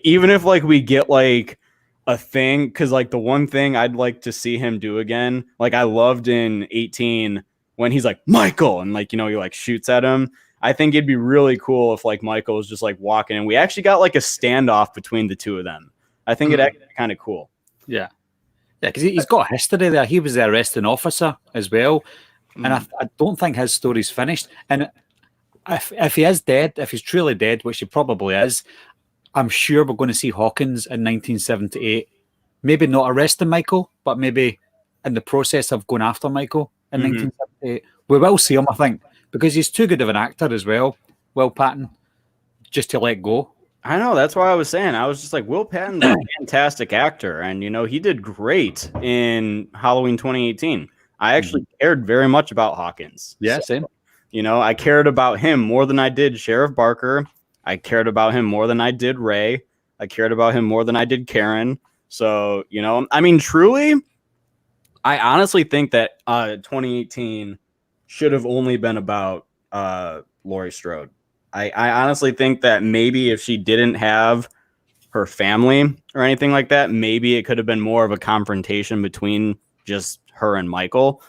even if we get like a thing, because like the one thing I'd like to see him do again, like I loved in 18 when he's like Michael and he like shoots at him. I think it'd be really cool if like Michael was just like walking and we actually got like a standoff between the two of them. I think it'd actually be kind of cool. Yeah, because he's got a history there. He was the arresting officer as well, and I don't think his story's finished. And if he is dead, if he's truly dead, which he probably is, I'm sure we're going to see Hawkins in 1978. Maybe not arresting Michael, but maybe in the process of going after Michael in 1978. We will see him, I think, because he's too good of an actor as well, Will Patton, just to let go. I know, that's why I was saying. I was just like, Will Patton's a fantastic actor, and he did great in Halloween 2018. I actually cared very much about Hawkins. Yeah, same. I cared about him more than I did Sheriff Barker. I cared about him more than I did Ray. I cared about him more than I did Karen. So, I mean, truly, I honestly think that 2018 should have only been about Laurie Strode. I honestly think that maybe if she didn't have her family or anything like that, maybe it could have been more of a confrontation between just her and Michael.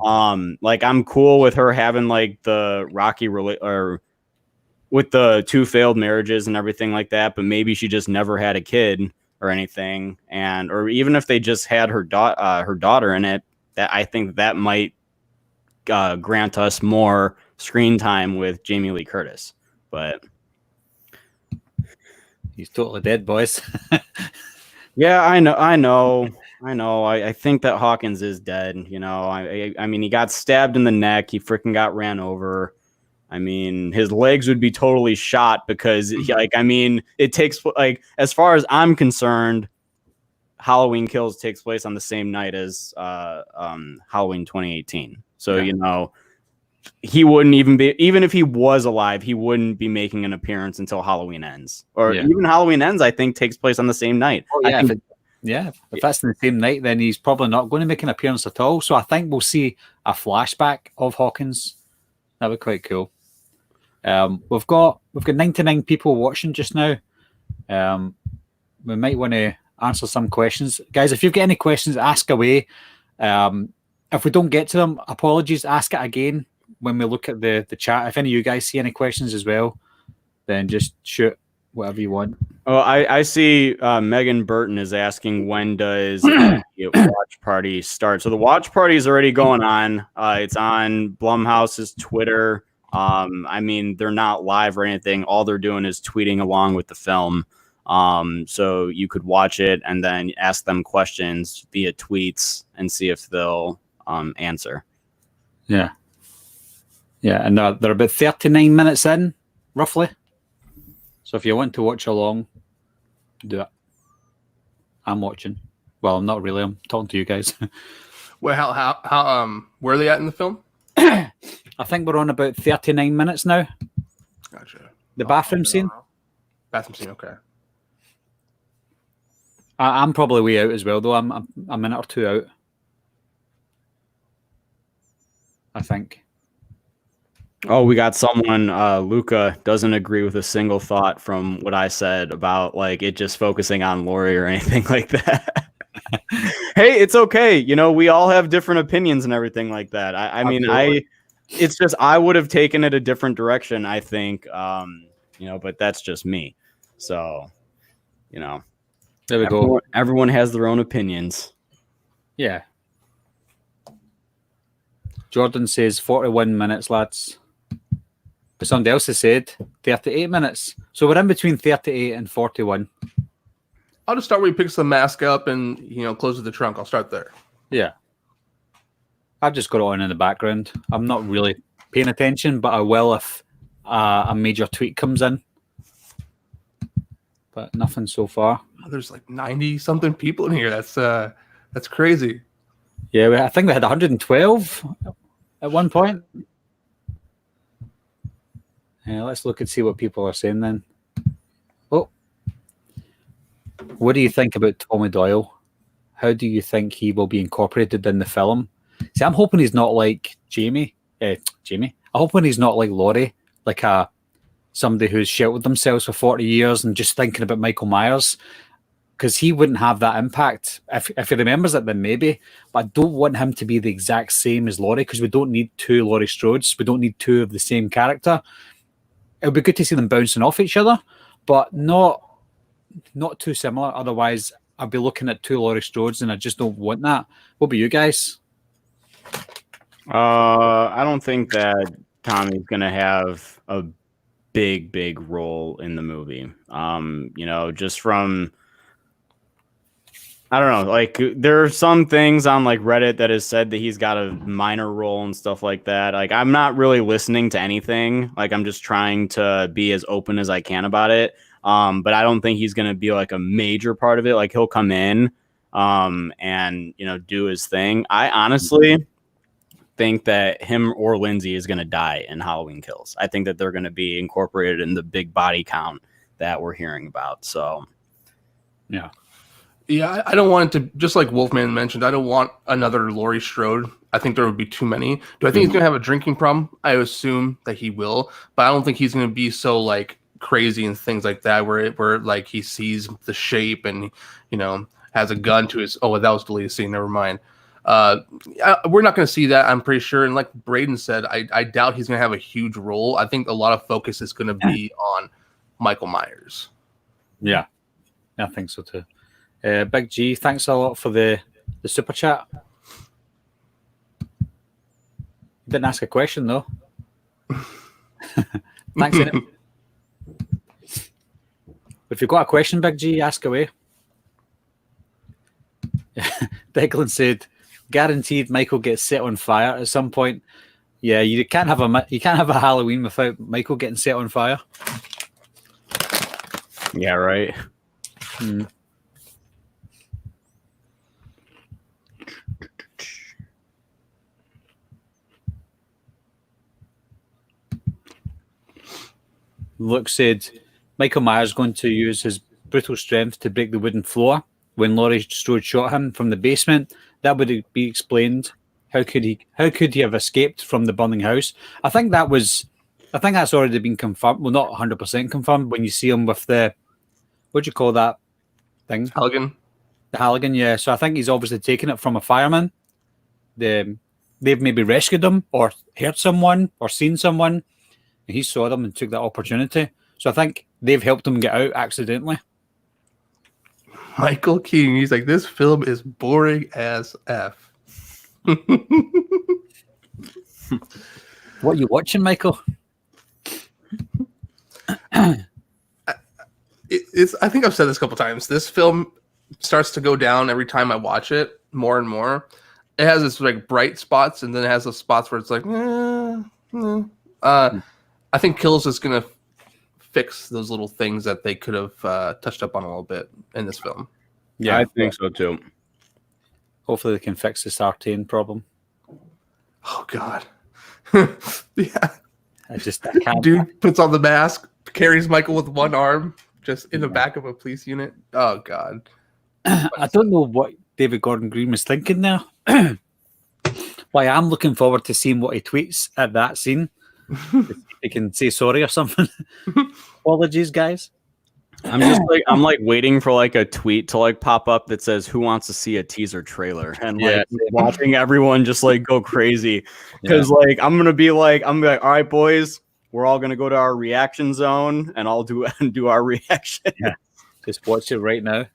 I'm cool with her having like the rocky or with the 2 failed marriages and everything like that, but maybe she just never had a kid or anything, or even if they just had her daughter in it, that I think that might grant us more screen time with Jamie Lee Curtis. But He's totally dead, boys. Yeah, I know. I think that Hawkins is dead. You know, I mean, he got stabbed in the neck. He freaking got ran over. I mean, his legs would be totally shot because, it takes, like, as far as I'm concerned, Halloween Kills takes place on the same night as Halloween 2018. So, you know, he wouldn't even if he was alive, he wouldn't be making an appearance until Halloween ends. Or even Halloween Ends, I think, takes place on the same night. Oh, yeah. If that's the same night, then he's probably not going to make an appearance at all. So I think we'll see a flashback of Hawkins. That would be quite cool. We've got 99 people watching just now. We might want to answer some questions, guys. If you've got any questions, ask away. If we don't get to them, apologies. Ask it again when we look at the chat. If any of you guys see any questions as well, then just shoot whatever you want. Oh, I see Megan Burton is asking, when does the watch party start? So the watch party is already going on. It's on Blumhouse's Twitter. I mean, they're not live or anything. All they're doing is tweeting along with the film. So you could watch it and then ask them questions via tweets and see if they'll answer. Yeah. And they're about 39 minutes in, roughly. So if you want to watch along, do it. I'm watching. Well, I'm not really. I'm talking to you guys. Well, how where are they at in the film? I think we're on about 39 minutes now. Gotcha. The bathroom scene? Bathroom scene, okay. I'm probably way out as well, though. I'm a minute or two out, I think. Oh, we got someone, Luca doesn't agree with a single thought from what I said about, like, it just focusing on Laurie or anything like that. Hey, it's okay. You know, we all have different opinions and everything like that. It's just, I would have taken it a different direction, I think, but that's just me. So, there we go. Everyone has their own opinions. Yeah. Jordan says 41 minutes, lads. But somebody else has said 38 minutes. So we're in between 38 and 41. I'll just start where he picks the mask up and, closes the trunk. I'll start there. Yeah. I've just got it on in the background. I'm not really paying attention, but I will if a major tweet comes in. But nothing so far. There's like 90-something people in here. That's crazy. Yeah, I think we had 112 at one point. Let's look and see what people are saying then. Oh. What do you think about Tommy Doyle? How do you think he will be incorporated in the film? See, I'm hoping he's not like Jamie. I'm hoping he's not like Laurie, like somebody who's sheltered themselves for 40 years and just thinking about Michael Myers, because he wouldn't have that impact. If he remembers it, then maybe. But I don't want him to be the exact same as Laurie, because we don't need two Laurie Strodes. We don't need two of the same character. It would be good to see them bouncing off each other, but not too similar. Otherwise, I'll be looking at two Laurie Strodes, and I just don't want that. What about you guys? I don't think that Tommy's going to have a big role in the movie. Just from, I don't know, like, there are some things on like Reddit that has said that he's got a minor role and stuff like that. Like, I'm not really listening to anything. Like, I'm just trying to be as open as I can about it. But I don't think he's going to be like a major part of it. Like, he'll come in, and, do his thing. I honestly think that him or Lindsay is going to die in Halloween Kills. I think that they're going to be incorporated in the big body count that we're hearing about. So, yeah. Yeah, I don't want it to, just like Wolfman mentioned, I don't want another Laurie Strode. I think there would be too many. Do I think he's going to have a drinking problem? I assume that he will, but I don't think he's going to be so like crazy and things like that, where like he sees the shape and, has a gun to his, that was deleted scene. Never mind. We're not going to see that, I'm pretty sure. And like Braden said, I doubt he's going to have a huge role. I think a lot of focus is going to be on Michael Myers. Yeah, I think so too. Big G, thanks a lot for the super chat. Didn't ask a question though. Thanks. What If you've got a question, Big G, ask away. Declan said, guaranteed Michael gets set on fire at some point. Yeah, you can't have a Halloween without Michael getting set on fire. Yeah, right. Luke said, Michael Myers going to use his brutal strength to break the wooden floor when Laurie Strode shot him from the basement. That would be explained. How could he have escaped from the burning house? I think that's already been confirmed. Well, not 100% confirmed when you see him with the, what do you call that thing? Halligan. The Halligan, yeah. So I think he's obviously taken it from a fireman. They've maybe rescued him or heard someone or seen someone. And he saw them and took that opportunity. So I think they've helped him get out accidentally. Michael Keaton, he's like, this film is boring as F. What are you watching, Michael? I think I've said this a couple times. This film starts to go down every time I watch it more and more. It has this like bright spots, and then it has those spots where it's like, I think Kills is going to fix those little things that they could have touched up on a little bit in this film. Yeah, I think so too. Hopefully they can fix the Sartain problem. Oh, God. Yeah. I can't. Dude puts on the mask, carries Michael with one arm, just in the back of a police unit. Oh, God. I don't know what David Gordon Green was thinking there. Why, I'm looking forward to seeing what he tweets at that scene. He can say sorry or something. Apologies, guys. I'm like waiting for like a tweet to like pop up that says who wants to see a teaser trailer, and like watching everyone just like go crazy because like I'm gonna be like, all right, boys, we're all gonna go to our reaction zone and I'll do our reaction. Yeah. Just watch it right now.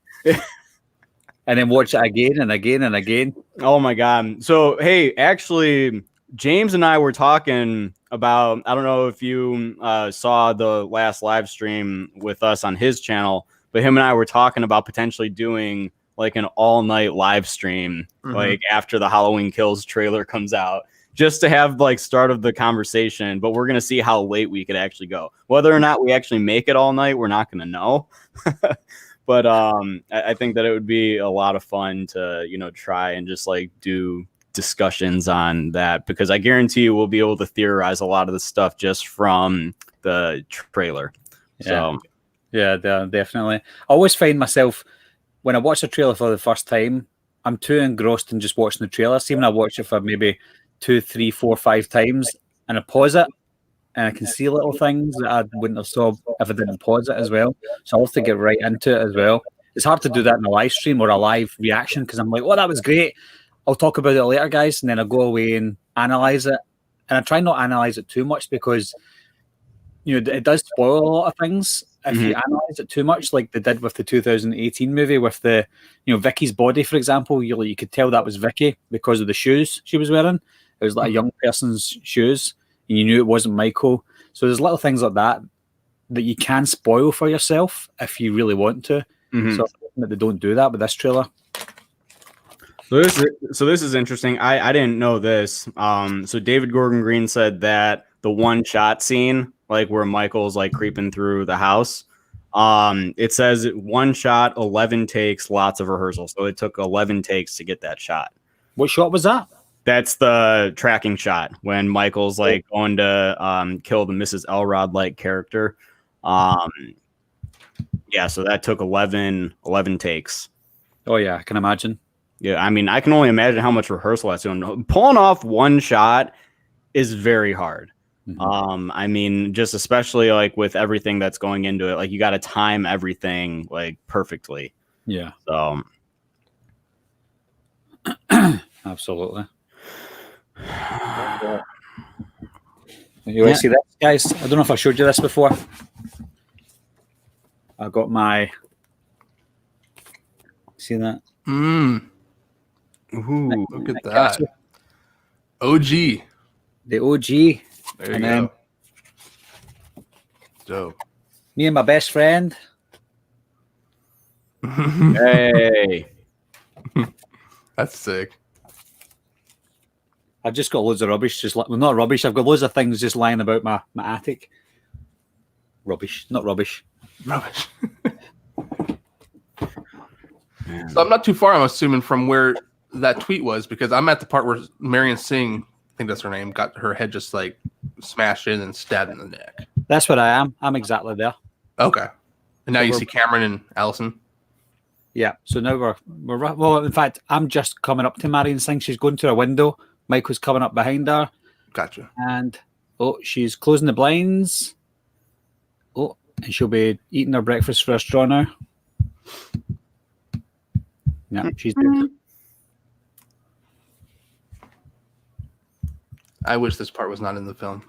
And then watch it again and again and again. Oh my God. So hey, actually James and I were talking about, I don't know if you saw the last live stream with us on his channel, but him and I were talking about potentially doing like an all night live stream, like after the Halloween Kills trailer comes out, just to have like start of the conversation. But we're going to see how late we could actually go. Whether or not we actually make it all night, we're not going to know. But I think that it would be a lot of fun to, try and just like do discussions on that, because I guarantee you we'll be able to theorize a lot of the stuff just from the trailer. Yeah. So yeah, definitely. I always find myself when I watch a trailer for the first time, I'm too engrossed in just watching the trailer. See, when I watch it for maybe 2, 3, 4, 5 times and I pause it and I can see little things that I wouldn't have saw if I didn't pause it as well. So I have to get right into it as well. It's hard to do that in a live stream or a live reaction because I'm like, oh, that was great. I'll talk about it later, guys, and then I'll go away and analyze it. And I try not to analyze it too much because, it does spoil a lot of things if you analyze it too much, like they did with the 2018 movie with the, Vicky's body, for example. You could tell that was Vicky because of the shoes she was wearing. It was like a young person's shoes, and you knew it wasn't Michael. So there's little things like that you can spoil for yourself if you really want to. So that they don't do that with this trailer. So this is interesting. I didn't know this. So David Gordon Green said that the one shot scene, like where Michael's like creeping through the house, it says one shot, 11 takes, lots of rehearsal. So it took 11 takes to get that shot. What shot was that? That's the tracking shot when Michael's like going to kill the Mrs. Elrod like character. Yeah, so that took 11 takes. Oh yeah, I can imagine. Yeah, I mean, I can only imagine how much rehearsal that's doing. Pulling off one shot is very hard. I mean, just especially like with everything that's going into it, like you got to time everything like perfectly. Yeah. So absolutely. You want to see that, guys? I don't know if I showed you this before. I got my. See that? Ooh, look at that. OG. The OG. There you go. Dope. Me and my best friend Hey, That's sick. I've just got loads of rubbish. Not rubbish. I've got loads of things just lying about my attic. Rubbish, not rubbish. Rubbish. So I'm not too far, I'm assuming, from where that tweet was, because I'm at the part where Marion Singh, I think that's her name, got her head just like smashed in and stabbed in the neck. That's where I am. I'm exactly there. Okay. And now So you see Cameron and Allison. Yeah. So now we're well. In fact, I'm just coming up to Marion Singh. She's going to a window. Michael's coming up behind her. Gotcha. And she's closing the blinds. Oh, and she'll be eating her breakfast for a straw now. Yeah, she's dead. I wish this part was not in the film.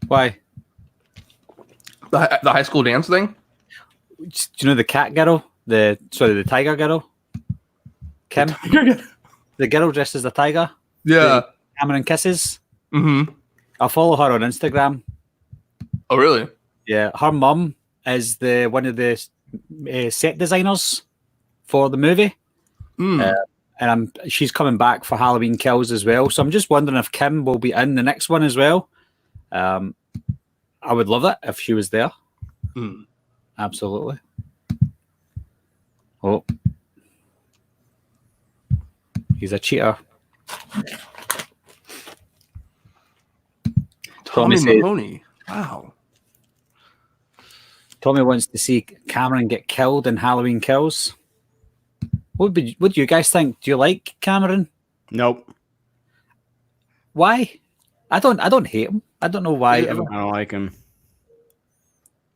Why? The high school dance thing? Do you know the cat girl? The tiger girl? Kim? The girl dressed as a tiger? Yeah. Cameron kisses? Mm-hmm. I follow her on Instagram. Oh, really? Yeah. Her mum is one of the set designers for the movie. And she's coming back for Halloween Kills as well. So I'm just wondering if Kim will be in the next one as well. I would love it if she was there. Absolutely. Oh. He's a cheater. Tommy Mahoney. Wow. Tommy wants to see Cameron get killed in Halloween Kills. What do you guys think? Do you like Cameron? nope. Why? I don't hate him. I don't know why. I don't like him.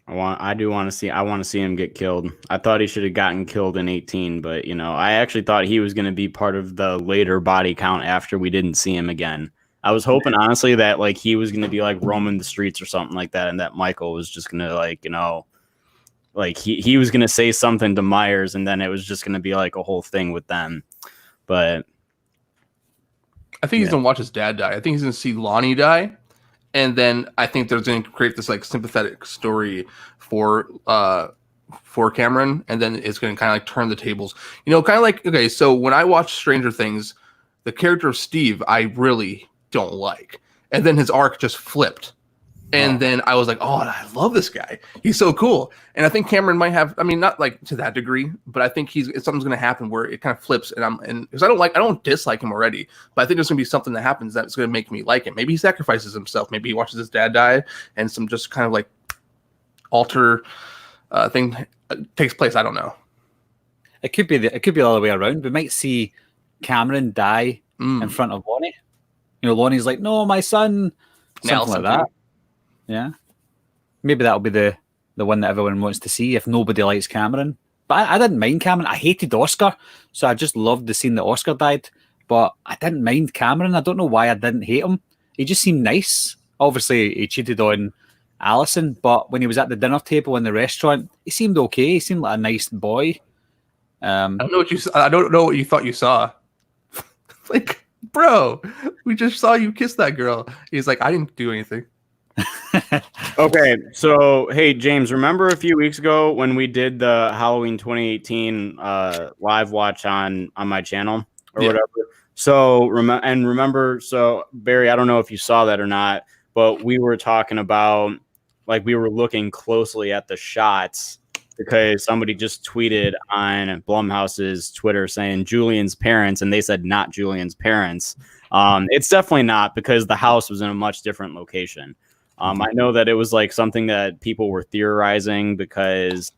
I want to see him get killed. I thought he should have gotten killed in 18, but I actually thought he was going to be part of the later body count after we didn't see him again. I was hoping honestly that like he was going to be like roaming the streets or something like that, and that Michael was just going to like he was going to say something to Myers, and then it was just going to be like a whole thing with them. But I think he's going to watch his dad die. I think he's going to see Lonnie die. And then I think they're going to create this like sympathetic story for Cameron, and then it's going to kind of like turn the tables. Kind of like, okay, so when I watch Stranger Things, the character of Steve I really don't like, and then his arc just flipped, and then I was like, oh, I love this guy. He's so cool. And I think Cameron might have, I mean, not like to that degree, but I think something's going to happen where it kind of flips, and because I don't dislike him already, but I think there's going to be something that happens that's going to make me like him. Maybe he sacrifices himself. Maybe he watches his dad die, and some just kind of like alter thing takes place. I don't know. It could be the other way around. We might see Cameron die in front of Lonnie. Lonnie's like, "No, my son," something like that. Yeah, maybe that'll be the one that everyone wants to see if nobody likes Cameron. But I didn't mind Cameron. I hated Oscar, so I just loved the scene that Oscar died. But I didn't mind Cameron. I don't know why I didn't hate him. He just seemed nice. Obviously, he cheated on Allison, but when he was at the dinner table in the restaurant, he seemed okay. He seemed like a nice boy. I don't know what you thought you saw. Like, bro, we just saw you kiss that girl. He's like, I didn't do anything. Okay, so hey James, remember a few weeks ago when we did the Halloween 2018 live watch on my channel or whatever? So remember, so Barry, I don't know if you saw that or not, but we were talking about like we were looking closely at the shots because somebody just tweeted on Blumhouse's Twitter saying Julian's parents, and they said not Julian's parents. It's definitely not, because the house was in a much different location. I know that it was like something that people were theorizing because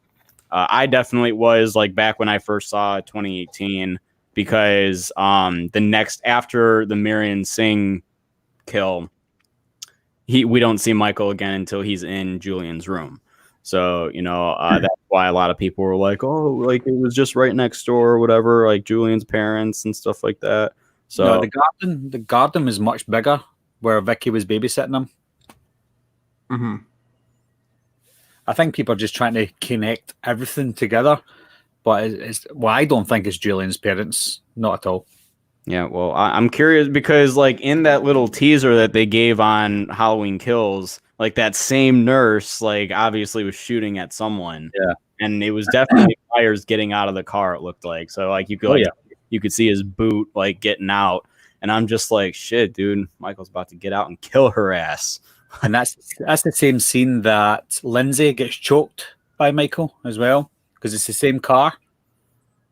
I definitely was like back when I first saw 2018, because the next after the Marion Singh kill, we don't see Michael again until he's in Julian's room. So, that's why a lot of people were like, oh, like it was just right next door or whatever, like Julian's parents and stuff like that. So no, the garden was much bigger where Vicky was babysitting him. Mm-hmm. I think people are just trying to connect everything together, but I don't think it's Julian's parents, not at all. Yeah, well, I'm curious because like in that little teaser that they gave on Halloween Kills, like that same nurse, like obviously was shooting at someone. Yeah. And it was definitely Myers getting out of the car, it looked like. So like you could you could see his boot like getting out. And I'm just like, shit, dude, Michael's about to get out and kill her ass. And that's the same scene that Lindsay gets choked by Michael as well, because it's the same car.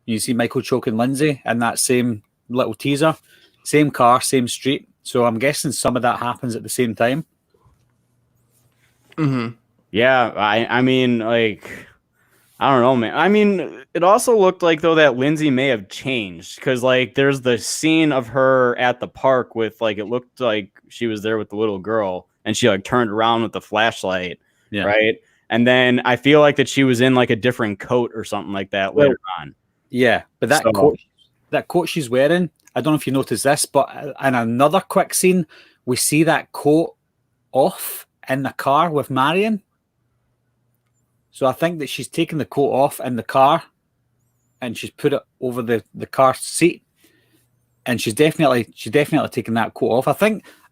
You see Michael choking Lindsay in that same little teaser, same car, same street. So I'm guessing some of that happens at the same time. Mm-hmm. Yeah, I mean, like, I don't know, man. I mean, it also looked like, though, that Lindsay may have changed because, like, there's the scene of her at the park with, like, it looked like she was there with the little girl and she, like, turned around with the flashlight, right? And then I feel like that she was in, like, a different coat or something like that later on. Yeah, but that coat she's wearing, I don't know if you noticed this, but in another quick scene, we see that coat off in the car with Marion. So I think that she's taken the coat off in the car and she's put it over the car seat. And she's definitely taken that coat off. I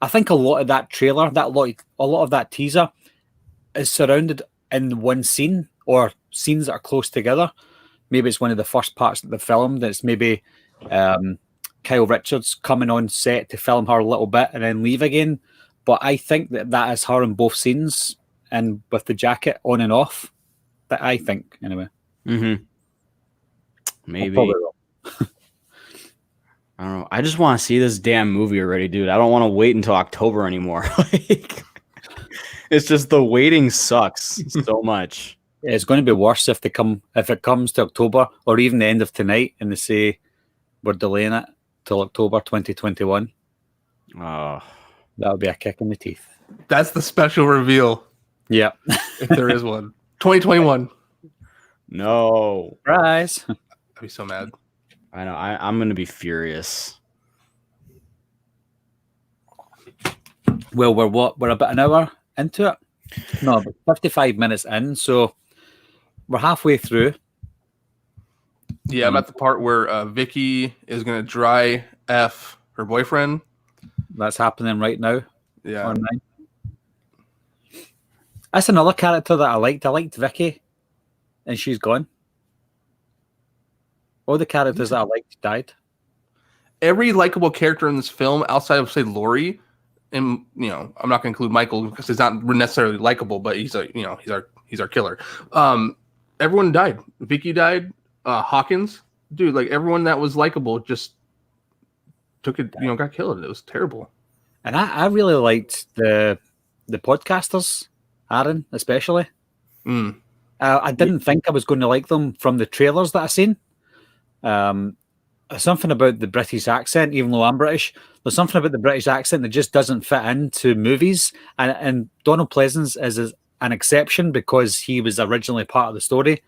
think a lot of that trailer, a lot of that teaser is surrounded in one scene or scenes that are close together. Maybe it's one of the first parts of the film that's maybe Kyle Richards coming on set to film her a little bit and then leave again. But I think that is her in both scenes and with the jacket on and off. That I think, anyway. Mm-hmm. Maybe. I don't know. I just want to see this damn movie already, dude. I don't want to wait until October anymore. Like, it's just the waiting sucks so much. It's going to be worse if it comes to October or even the end of tonight and they say we're delaying it till October 2021. Oh, that would be a kick in the teeth. That's the special reveal. Yeah. If there is one. 2021. No. Surprise. I'd be so mad. I know. I'm going to be furious. Well, we're about an hour into it. No, about 55 minutes in. So we're halfway through. Yeah, I'm at the part where Vicky is going to dry F her boyfriend. That's happening right now. Yeah. Online. That's another character that I liked. I liked Vicky, and she's gone. All the characters that I liked died. Every likable character in this film, outside of say Laurie, and I'm not going to include Michael because he's not necessarily likable, but he's our killer. Everyone died. Vicky died. Hawkins, dude, like everyone that was likable just took it. Got killed. It was terrible. And I really liked the podcasters. Aaron, especially. I didn't think I was going to like them from the trailers that I seen. Something about the British accent, even though I'm British, there's something about the British accent that just doesn't fit into movies. And Donald Pleasance is an exception because he was originally part of the story,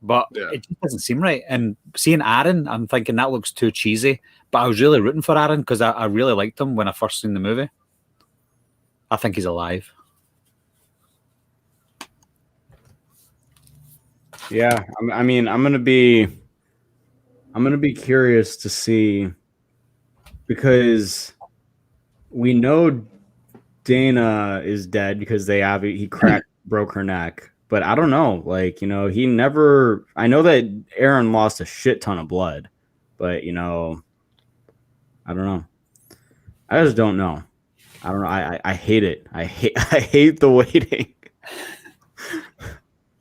but it just doesn't seem right. And seeing Aaron, I'm thinking that looks too cheesy. But I was really rooting for Aaron because I really liked him when I first seen the movie. I think he's alive. Yeah, I mean, I'm gonna be curious to see because we know Dana is dead because he broke her neck, but I don't know. Like, he never. I know that Aaron lost a shit ton of blood, but I don't know. I just don't know. I don't know. I hate it. I hate the waiting.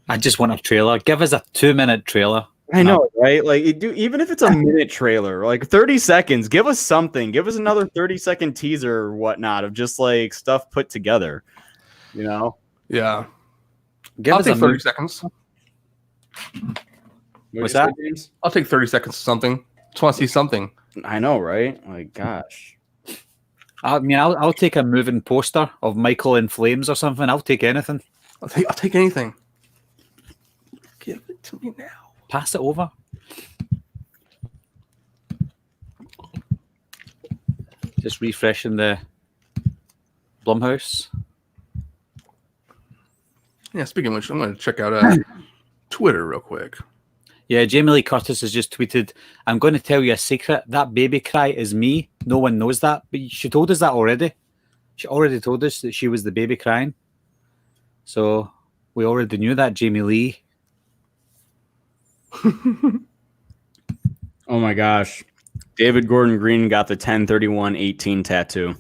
I just want a trailer. Give us a 2-minute trailer. I know, right? Like, even if it's a minute trailer, like 30 seconds, give us something. Give us another 30-second teaser or whatnot of just like stuff put together. Yeah. Give us 30 seconds. What's that? I'll take 30 seconds of something. Just want to see something. I know, right? Like, gosh. I mean, I'll take a moving poster of Michael in flames or something. I'll take anything. I'll take anything. Give it to me now. Pass it over. Just refreshing the Blumhouse. Yeah, speaking of which, I'm going to check out Twitter real quick. Yeah, Jamie Lee Curtis has just tweeted, I'm going to tell you a secret. That baby cry is me. No one knows that. But she told us that already. She already told us that she was the baby crying. So we already knew that, Jamie Lee. Oh my gosh. David Gordon Green got the 10/31/18 tattoo.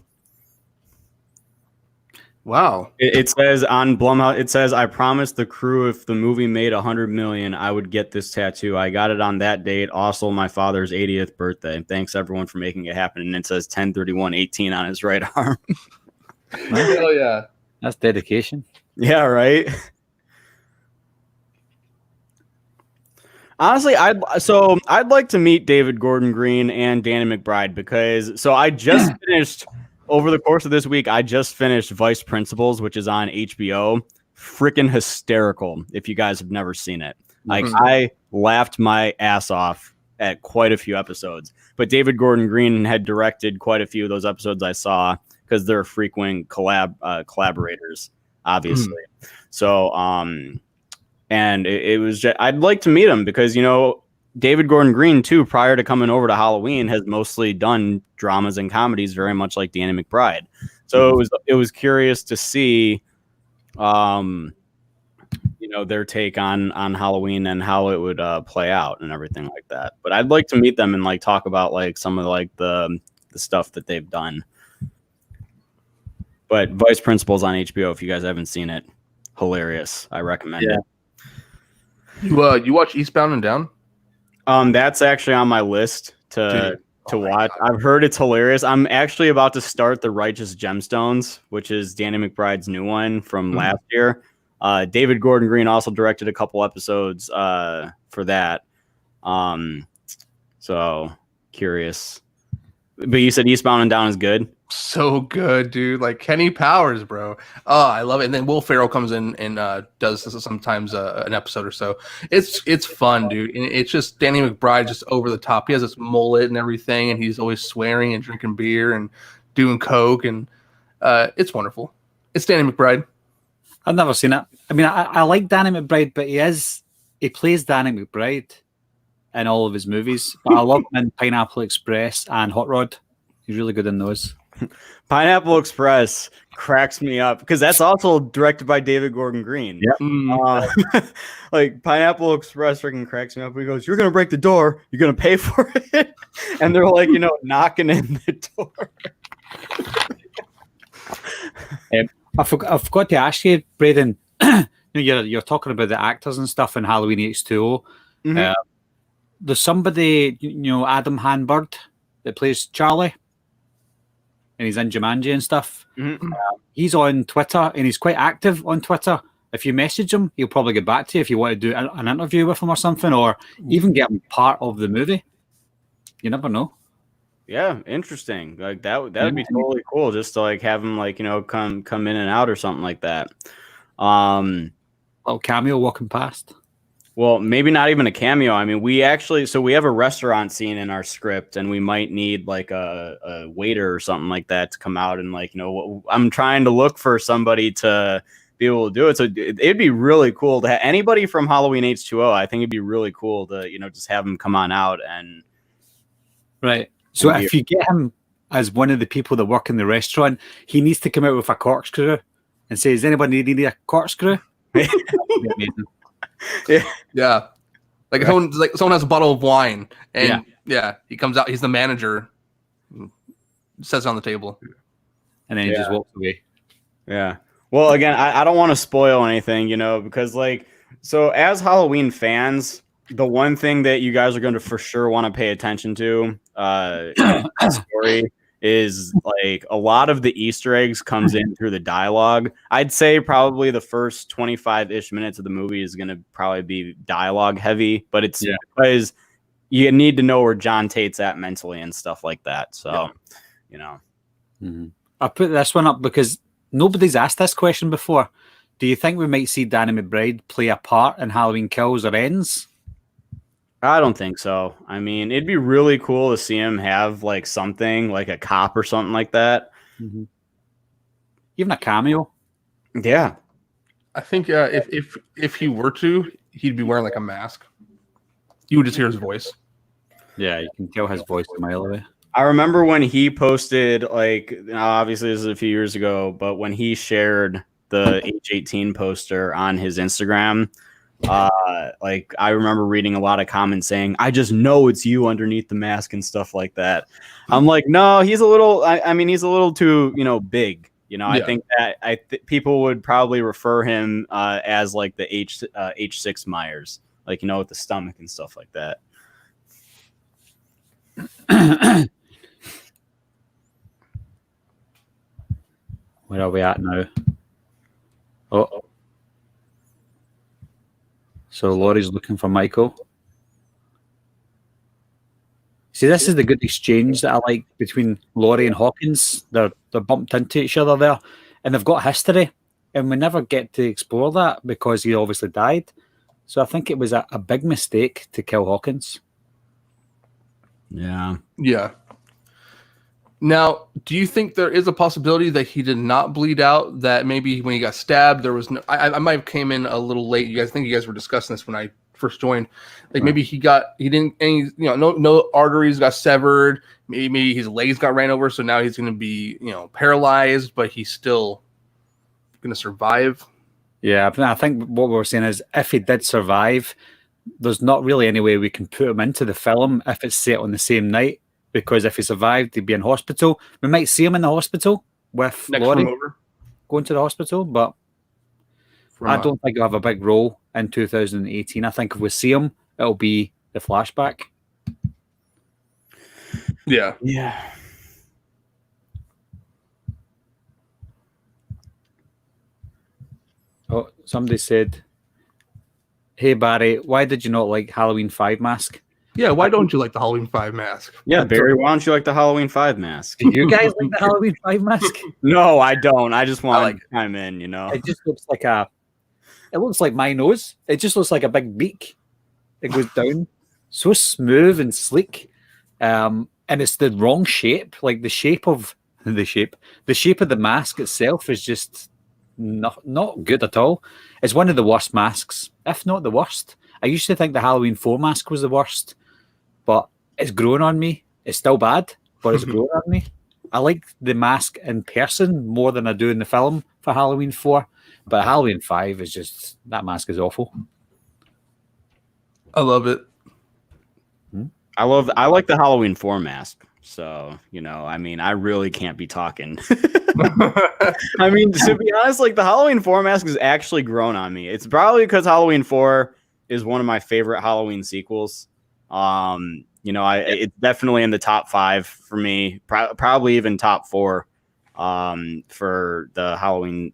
Wow. It says on Blumhouse, it says, I promised the crew if the movie made 100 million, I would get this tattoo. I got it on that date. Also, my father's 80th birthday. Thanks everyone for making it happen. And it says 10/31/18 on his right arm. Hell yeah. That's dedication. Yeah, right. Honestly, I'd like to meet David Gordon Green and Danny McBride because I just finished over the course of this week. I just finished Vice Principals, which is on HBO. Freaking hysterical! If you guys have never seen it, like I laughed my ass off at quite a few episodes. But David Gordon Green had directed quite a few of those episodes I saw because they're frequent collaborators, obviously. So, and it was just, I'd like to meet him because, David Gordon Green, too, prior to coming over to Halloween, has mostly done dramas and comedies very much like Danny McBride. So it was curious to see, their take on Halloween and how it would play out and everything like that. But I'd like to meet them and like talk about like some of like the stuff that they've done. But Vice Principals on HBO, if you guys haven't seen it, hilarious. I recommend it. You watch Eastbound and Down? That's actually on my list to watch. I've heard it's hilarious. I'm actually about to start The Righteous Gemstones, which is Danny McBride's new one from last year. David Gordon Green also directed a couple episodes for that. So curious. But you said Eastbound and Down is good? So good, dude. Like Kenny Powers, bro. Oh, I love it. And then Will Ferrell comes in and does this sometimes an episode or so. It's fun, dude. And it's just Danny McBride just over the top. He has this mullet and everything, and he's always swearing and drinking beer and doing coke, and it's wonderful. It's Danny McBride. I've never seen it. I mean, I like Danny McBride, but he plays Danny McBride in all of his movies. But I love him in Pineapple Express and Hot Rod. He's really good in those. Pineapple Express cracks me up because that's also directed by David Gordon Green. Yep. Like Pineapple Express freaking cracks me up. He goes, "You're gonna break the door. You're gonna pay for it," and they're like, knocking in the door. I forgot to ask you, Braden. You're talking about the actors and stuff in Halloween H2O. There's somebody, Adam Hanbird, that plays Charlie, and he's in Jumanji and stuff. He's on Twitter, and he's quite active on Twitter. If you message him, he'll probably get back to you if you want to do an interview with him or something, or even get him part of the movie. You never know. Yeah, interesting. Like that would be totally cool just to like have him like come in and out or something like that. Little cameo walking past. Well, maybe not even a cameo. I mean, we have a restaurant scene in our script, and we might need like a waiter or something like that to come out and like, I'm trying to look for somebody to be able to do it. So it'd be really cool to have anybody from Halloween H2O. I think it'd be really cool to, just have them come on out and. Right. So if you get him as one of the people that work in the restaurant, he needs to come out with a corkscrew and say, "Does anybody need a corkscrew?" That would be amazing. Yeah. Like if someone has a bottle of wine and he comes out, he's the manager, sets it on the table, and then he just walks away. Yeah. Well, again, I don't want to spoil anything, because as Halloween fans, the one thing that you guys are going to for sure want to pay attention to story is like a lot of the Easter eggs comes in through the dialogue. I'd say probably the first 25-ish minutes of the movie is going to probably be dialogue heavy, but it's because you need to know where John Tate's at mentally and stuff like that. So, I put this one up because nobody's asked this question before. Do you think we might see Danny McBride play a part in Halloween Kills or Ends? I don't think so. I mean, it'd be really cool to see him have like something like a cop or something like that. Even a cameo. Yeah. I think if he were to, he'd be wearing like a mask. You would just hear his voice. Yeah, you can tell his voice a mile away. I remember when he posted, like, obviously this is a few years ago, but when he shared the H18 poster on his Instagram, like I remember reading a lot of comments saying, "I just know it's you underneath the mask" and stuff like that. I'm like, no, he's a little. I mean, he's a little too, big. I think that people would probably refer him as like the H6 Myers, like with the stomach and stuff like that. Where are we at now? Oh. So Laurie's looking for Michael. See, this is the good exchange that I like between Laurie and Hawkins. They're bumped into each other there, and they've got history, and we never get to explore that because he obviously died. So I think it was a big mistake to kill Hawkins. Yeah. Yeah. Now, do you think there is a possibility that he did not bleed out? That maybe when he got stabbed, there was no. I might have came in a little late. I think you guys were discussing this when I first joined. Like maybe he didn't any. No arteries got severed. Maybe his legs got ran over, so now he's going to be paralyzed, but he's still going to survive. Yeah, I think what we're saying is if he did survive, there's not really any way we can put him into the film if it's set on the same night. Because if he survived, he'd be in hospital. We might see him in the hospital with Laurie going to the hospital, but I don't think he'll have a big role in 2018. I think if we see him, it'll be the flashback. Yeah. Yeah. Oh, somebody said, "Hey Barry, why did you not like Halloween 5 mask?" Yeah, why don't you like the Halloween 5 mask? Yeah, Barry, why don't you like the Halloween 5 mask? Do you guys like the Halloween 5 mask? No, I don't. I just want to chime in, It just looks like it looks like my nose. It just looks like a big beak. It goes down. So smooth and sleek. And it's the wrong shape. Like the shape of the mask itself is just not good at all. It's one of the worst masks, if not the worst. I used to think the Halloween 4 mask was the worst. But it's grown on me. It's still bad, but it's grown on me. I like the mask in person more than I do in the film for Halloween 4. But Halloween 5 is just, that mask is awful. I love it. I like the Halloween 4 mask. So, I really can't be talking. I mean, to be honest, like the Halloween 4 mask has actually grown on me. It's probably because Halloween 4 is one of my favorite Halloween sequels. It's definitely in the top 5 for me, probably even top 4 for the Halloween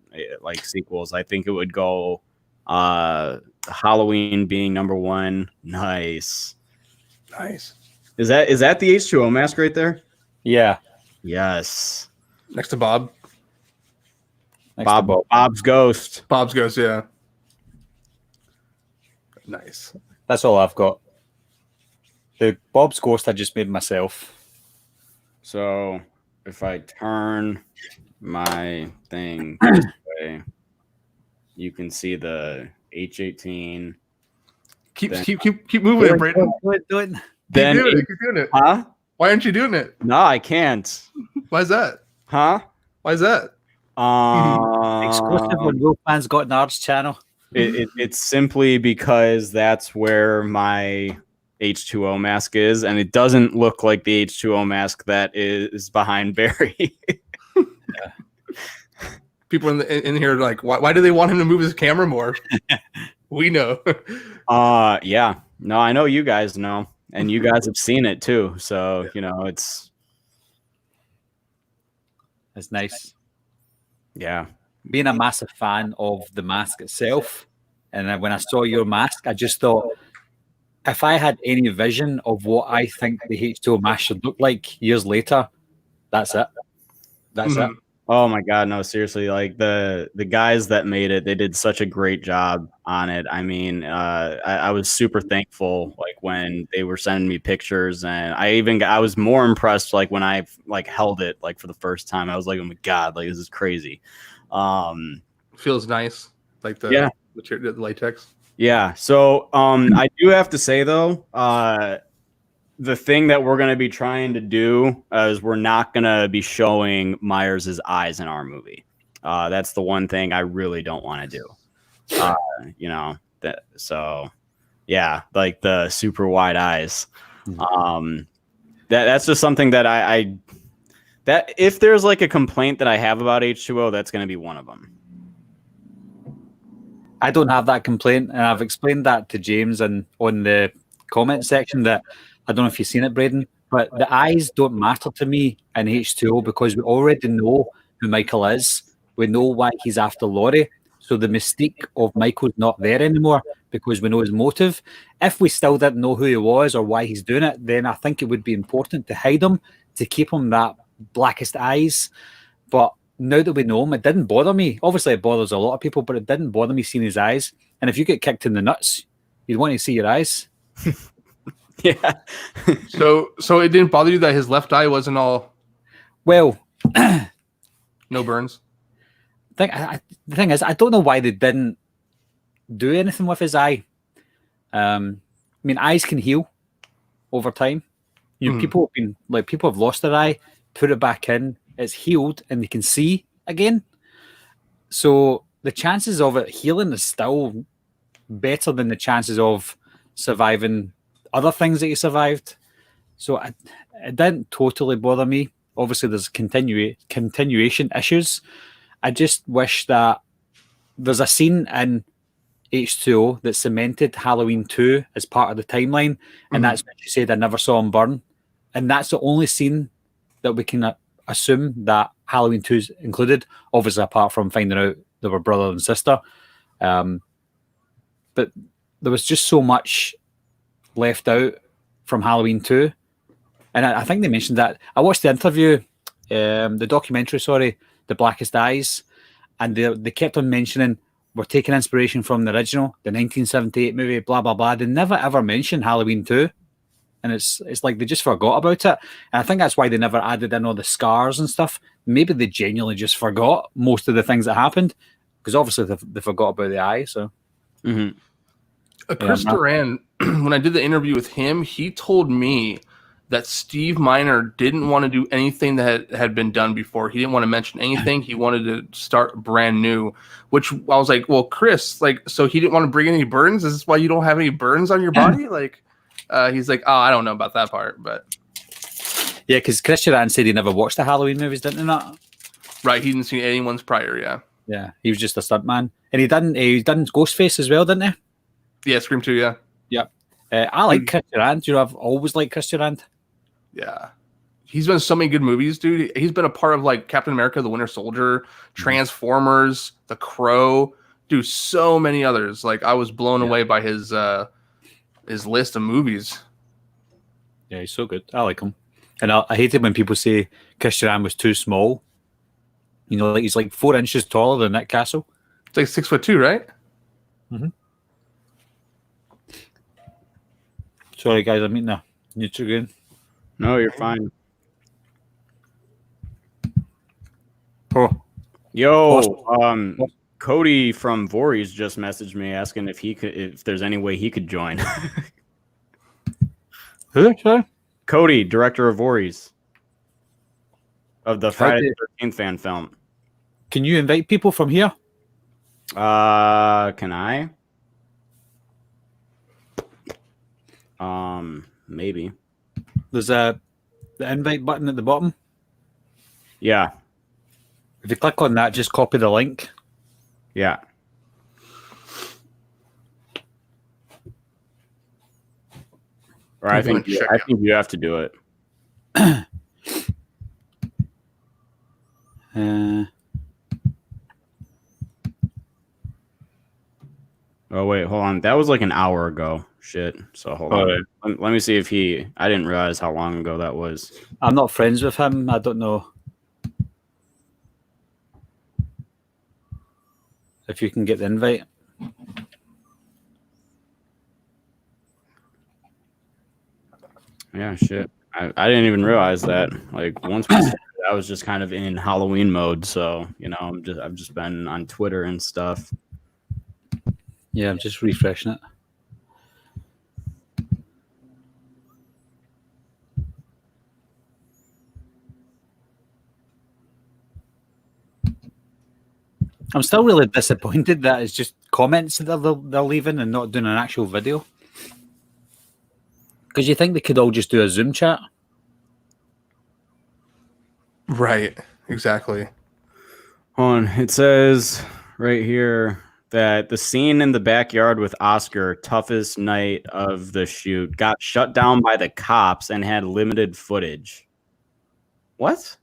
sequels. I think it would go Halloween being number 1. Nice. Is that the H2O mask right there? Yeah. Yes. Next to Bob. Bob's ghost. Bob's ghost, yeah. Nice. That's all I've got. The Bob's ghost I just made myself. So if I turn my thing this way, you can see the H18. Keep moving it, Braden. Do it. Keep doing it. Huh? Why aren't you doing it? No, I can't. Why is that? Huh? Why is that? Exclusive on Wolfman's Got Nards channel. It's simply because that's where my H2O mask is, and it doesn't look like the H2O mask that is behind Barry. People in here are like, why do they want him to move his camera more? We know. Yeah. No, I know you guys know, and you guys have seen it too. So it's nice. Yeah. Being a massive fan of the mask itself, and when I saw your mask, I just thought, if I had any vision of what I think the H2O mask should look like years later, that's it. That's it. Oh my God, no, seriously, like the guys that made it, they did such a great job on it. I mean, I was super thankful, like when they were sending me pictures, and I was more impressed, like when I held it, like for the first time. I was like, oh my God, like this is crazy. Feels nice, like the latex. Yeah. So I do have to say though, the thing that we're going to be trying to do is we're not going to be showing Myers' eyes in our movie. That's the one thing I really don't want to do. So yeah, like the super wide eyes. That's just something that I that if there's like a complaint that I have about H2O, that's going to be one of them. I don't have that complaint, and I've explained that to James and on the comment section that I don't know if you've seen it, Braden, but the eyes don't matter to me in H2O because we already know who Michael is. We know why he's after Laurie. So the mystique of Michael's not there anymore because we know his motive. If we still didn't know who he was or why he's doing it, then I think it would be important to hide him, to keep him that blackest eyes. But now that we know him, it didn't bother me. Obviously, it bothers a lot of people, but it didn't bother me seeing his eyes. And if you get kicked in the nuts, you'd want to see your eyes. Yeah. So it didn't bother you that his left eye wasn't all well, no burns? The thing is, I don't know why they didn't do anything with his eye. I mean, eyes can heal over time. People have lost their eye, put it back in, it's healed, and they can see again. So the chances of it healing is still better than the chances of surviving other things that you survived. So it didn't totally bother me. Obviously, there's continuation issues. I just wish that there's a scene in H2O that cemented Halloween 2 as part of the timeline, and that's when you said I never saw him burn. And that's the only scene that we can assume that Halloween 2 is included, obviously apart from finding out they were brother and sister. But there was just so much left out from Halloween 2. And I think they mentioned that. I watched the interview, the documentary, The Blackest Eyes, and they kept on mentioning we're taking inspiration from the original, the 1978 movie, blah, blah, blah. They never ever mentioned Halloween 2. And it's like they just forgot about it. And I think that's why they never added in all the scars and stuff. Maybe they genuinely just forgot most of the things that happened, because obviously they forgot about the eye. So, Chris Duran, when I did the interview with him, he told me that Steve Miner didn't want to do anything that had been done before. He didn't want to mention anything. He wanted to start brand new, which I was like, well, Chris, so he didn't want to bring any burns? Is this why you don't have any burns on your body? He's like, oh, I don't know about that part, but yeah, because Chris Duran said he never watched the Halloween movies, didn't he? Not right. He didn't see anyone's prior. Yeah, he was just a stuntman, and he done Ghostface as well, didn't he? Yeah, Scream 2. Yeah. I like Chris Duran. Do you know, I've always liked Chris Duran. Yeah, he's been in so many good movies, dude. He's been a part of Captain America, The Winter Soldier, Transformers, The Crow, dude. So many others. I was blown away by his list of movies. Yeah, he's so good. I like him, and I hate it when people say Chris Duran was too small. You know, he's 4 inches taller than Nick Castle. It's 6'2", right? Sorry, guys, I'm eating a Nutrigrain. No, you're fine. Oh. Yo, Cody from Voorhees just messaged me asking if there's any way he could join. Who? Sorry? Cody, director of Voorhees of the Friday the 13th fan film. Can you invite people from here? Can I? Maybe. There's the invite button at the bottom. Yeah. If you click on that, just copy the link. Yeah. Or I think you have to do it. Oh wait, hold on. That was an hour ago. Shit. So hold on. Let me see if I didn't realize how long ago that was. I'm not friends with him. I don't know if you can get the invite. Yeah, shit. I didn't even realize that. Once we started, I was just kind of in Halloween mode, so I've just been on Twitter and stuff. Yeah, I'm just refreshing it. I'm still really disappointed that it's just comments that they're leaving and not doing an actual video. Because you think they could all just do a Zoom chat. Right. Exactly. It says right here that the scene in the backyard with Oscar, toughest night of the shoot, got shut down by the cops and had limited footage. What?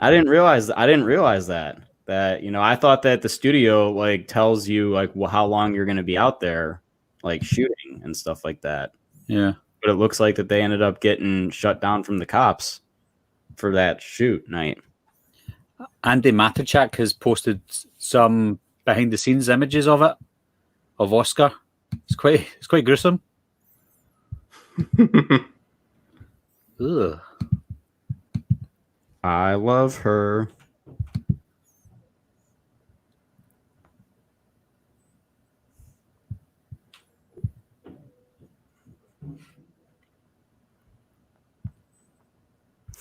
I didn't realize that. That, you know, I thought that the studio like tells you like how long you're going to be out there like shooting and stuff like that. Yeah. But it looks like that they ended up getting shut down from the cops for that shoot night. Andy Matichak has posted some behind the scenes images of it, of Oscar. It's quite gruesome. Ugh. I love her.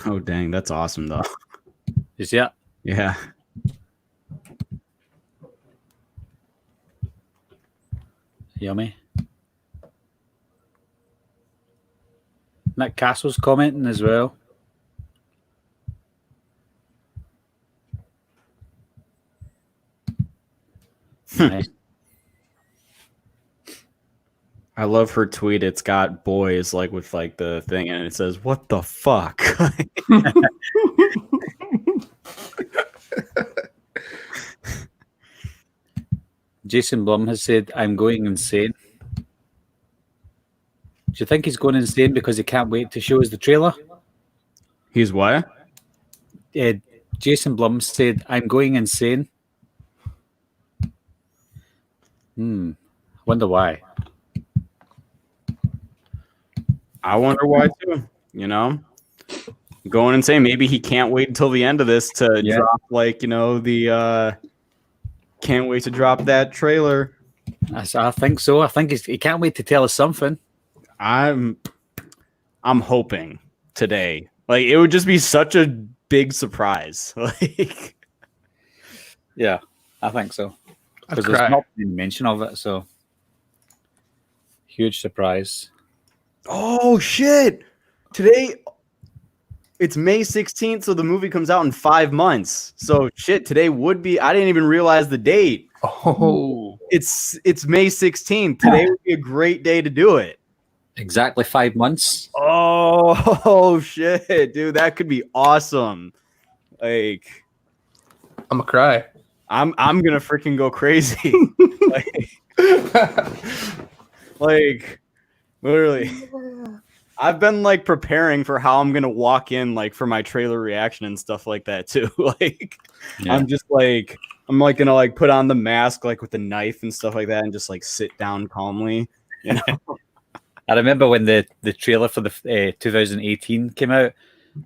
Oh dang, that's awesome though. Is that? Yeah. Yummy. Nick Castle's commenting as well. Nice. I love her tweet. It's got boys like with like the thing and it says, "What the fuck?" Jason Blum has said, "I'm going insane." Do you think he's going insane because he can't wait to show us the trailer? He's what? Jason Blum said, "I'm going insane." Wonder why. I wonder why too. You know, going insane. Maybe he can't wait until the end of this to drop like, you know, the can't wait to drop that trailer. I think so. I think he can't wait to tell us something. I'm hoping today. Like it would just be such a big surprise. Like, yeah, I think so. Because there's not been mention of it, so huge surprise. Oh shit! Today it's May 16th, so the movie comes out in 5 months. So shit, today would be. I didn't even realize the date. Oh, it's May 16th. Today would be a great day to do it. Exactly 5 months. Oh shit, dude, that could be awesome. Like, I'm gonna cry. I'm gonna freaking go crazy. like literally. I've been like preparing for how I'm gonna walk in, like for my trailer reaction and stuff like that too. Like, I'm like gonna like put on the mask like with the knife and stuff like that, and just like sit down calmly. You know. I remember when the trailer for the 2018 came out,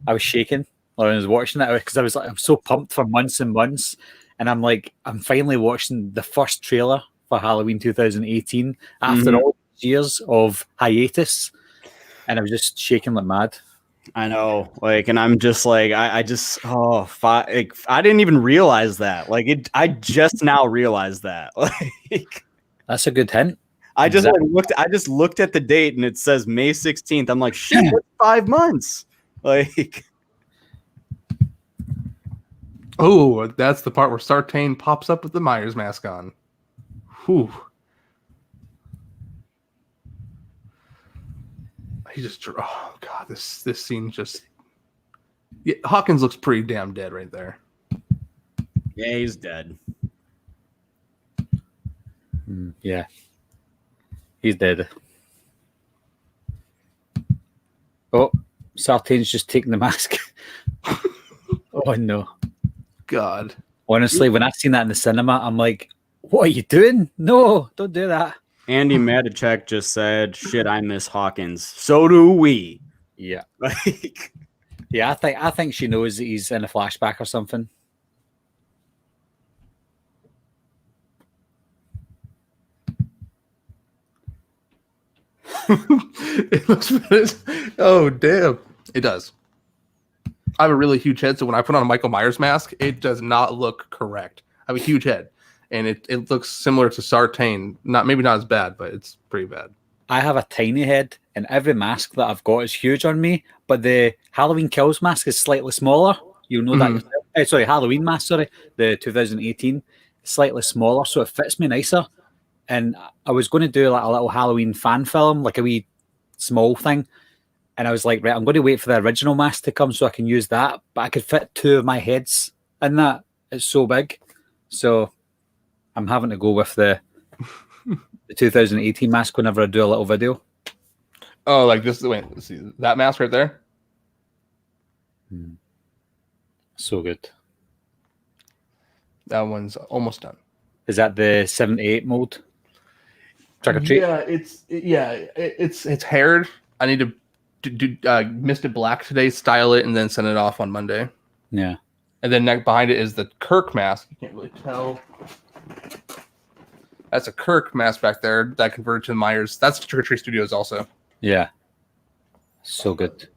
I was shaking when I was watching it because I was like, I'm so pumped for months and months, and I'm like, I'm finally watching the first trailer for Halloween 2018 after all these years of hiatus. And I was just shaking like mad. I know, like, and I'm just like, I didn't even realize that. Like, I just now realized that. Like, that's a good hint. I just looked at the date and it says May 16th. I'm like, shit, that's 5 months. Like, oh, that's the part where Sartain pops up with the Myers mask on. Whew. Oh god, this scene just. Yeah, Hawkins looks pretty damn dead right there. Yeah, he's dead. Yeah, he's dead. Oh, Sartain's just taking the mask. Oh no, God. Honestly, when I seen that in the cinema, I'm like, "What are you doing? No, don't do that." Andy Matichak just said, "Shit, I miss Hawkins." So do we. Yeah, like, yeah. I think she knows that he's in a flashback or something. It looks. Oh damn! It does. I have a really huge head, so when I put on a Michael Myers mask, it does not look correct. I have a huge head, and it looks similar to Sartain. Maybe not as bad, but it's pretty bad. I have a tiny head, and every mask that I've got is huge on me. But the Halloween Kills mask is slightly smaller. You'll know that yourself. Sorry, Halloween mask. Sorry, the 2018, slightly smaller, so it fits me nicer. And I was going to do like a little Halloween fan film, like a wee small thing. And I was like, right, I'm going to wait for the original mask to come so I can use that. But I could fit 2 of my heads in that. It's so big. So I'm having to go with the 2018 mask whenever I do a little video. Oh, like this. Wait, let's see. That mask right there? So good. That one's almost done. Is that the 78 mold? Trick or treat? Yeah, it's haired. I need to do mist it black today, style it, and then send it off on Monday. Yeah. And then behind it is the Kirk mask. You can't really tell. That's a Kirk mask back there that converted to Myers. That's Trick or Treat Studios also. Yeah. So good.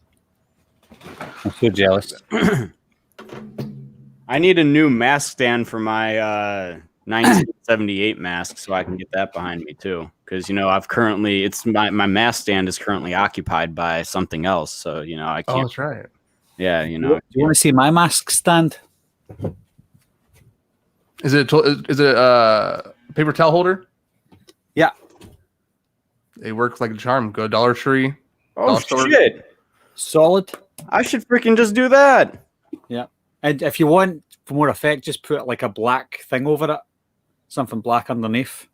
I'm so jealous. I need a new mask stand for my 1978 mask so I can get that behind me too. Because I've currently my mask stand is currently occupied by something else. So I can't. Oh, that's right. Yeah, Do you want to see my mask stand? Is it a paper towel holder? Yeah. It works like a charm. Go Dollar Tree. Oh shit! Solid. I should freaking just do that. Yeah. And if you want for more effect, just put like a black thing over it. Something black underneath.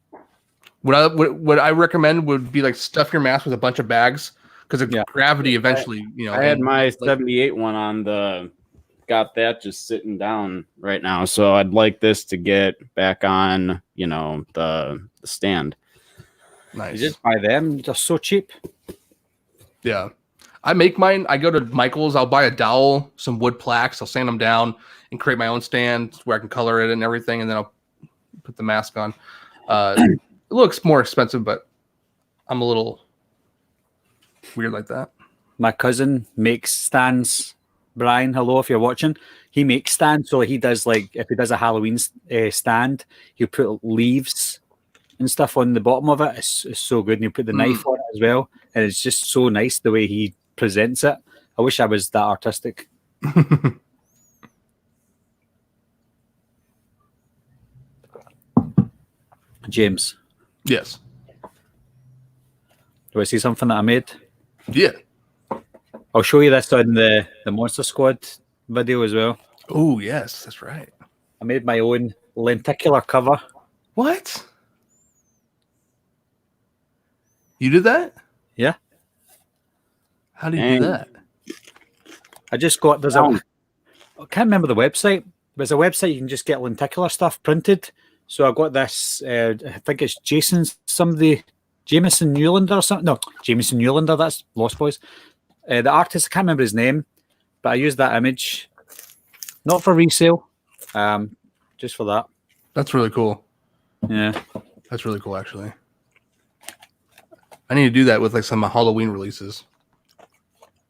What I recommend would be like stuff your mask with a bunch of bags because gravity eventually, I had my 78 one on got that just sitting down right now. So I'd like this to get back on, the stand. Nice. You just buy them. They're so cheap. Yeah. I make mine. I go to Michael's. I'll buy a dowel, some wood plaques. I'll sand them down and create my own stand where I can color it and everything. And then I'll put the mask on. It looks more expensive, but I'm a little weird like that. My cousin makes stands. Brian, hello, if you're watching. He makes stands. So he does if he does a Halloween stand, he'll put leaves and stuff on the bottom of it. It's so good. And he'll put the knife on it as well. And it's just so nice the way he presents it. I wish I was that artistic. James. Yes. Do I see something that I made? Yeah. I'll show you this on the Monster Squad video as well. Oh, yes, that's right. I made my own lenticular cover. What? You did that? Yeah. How do you do that? I just got, I can't remember the website. There's a website you can just get lenticular stuff printed. So I got this, I think it's Jameson Newlander or something. No, Jameson Newlander, that's Lost Boys. The artist, I can't remember his name, but I used that image. Not for resale, just for that. That's really cool. Yeah. That's really cool, actually. I need to do that with like some Halloween releases.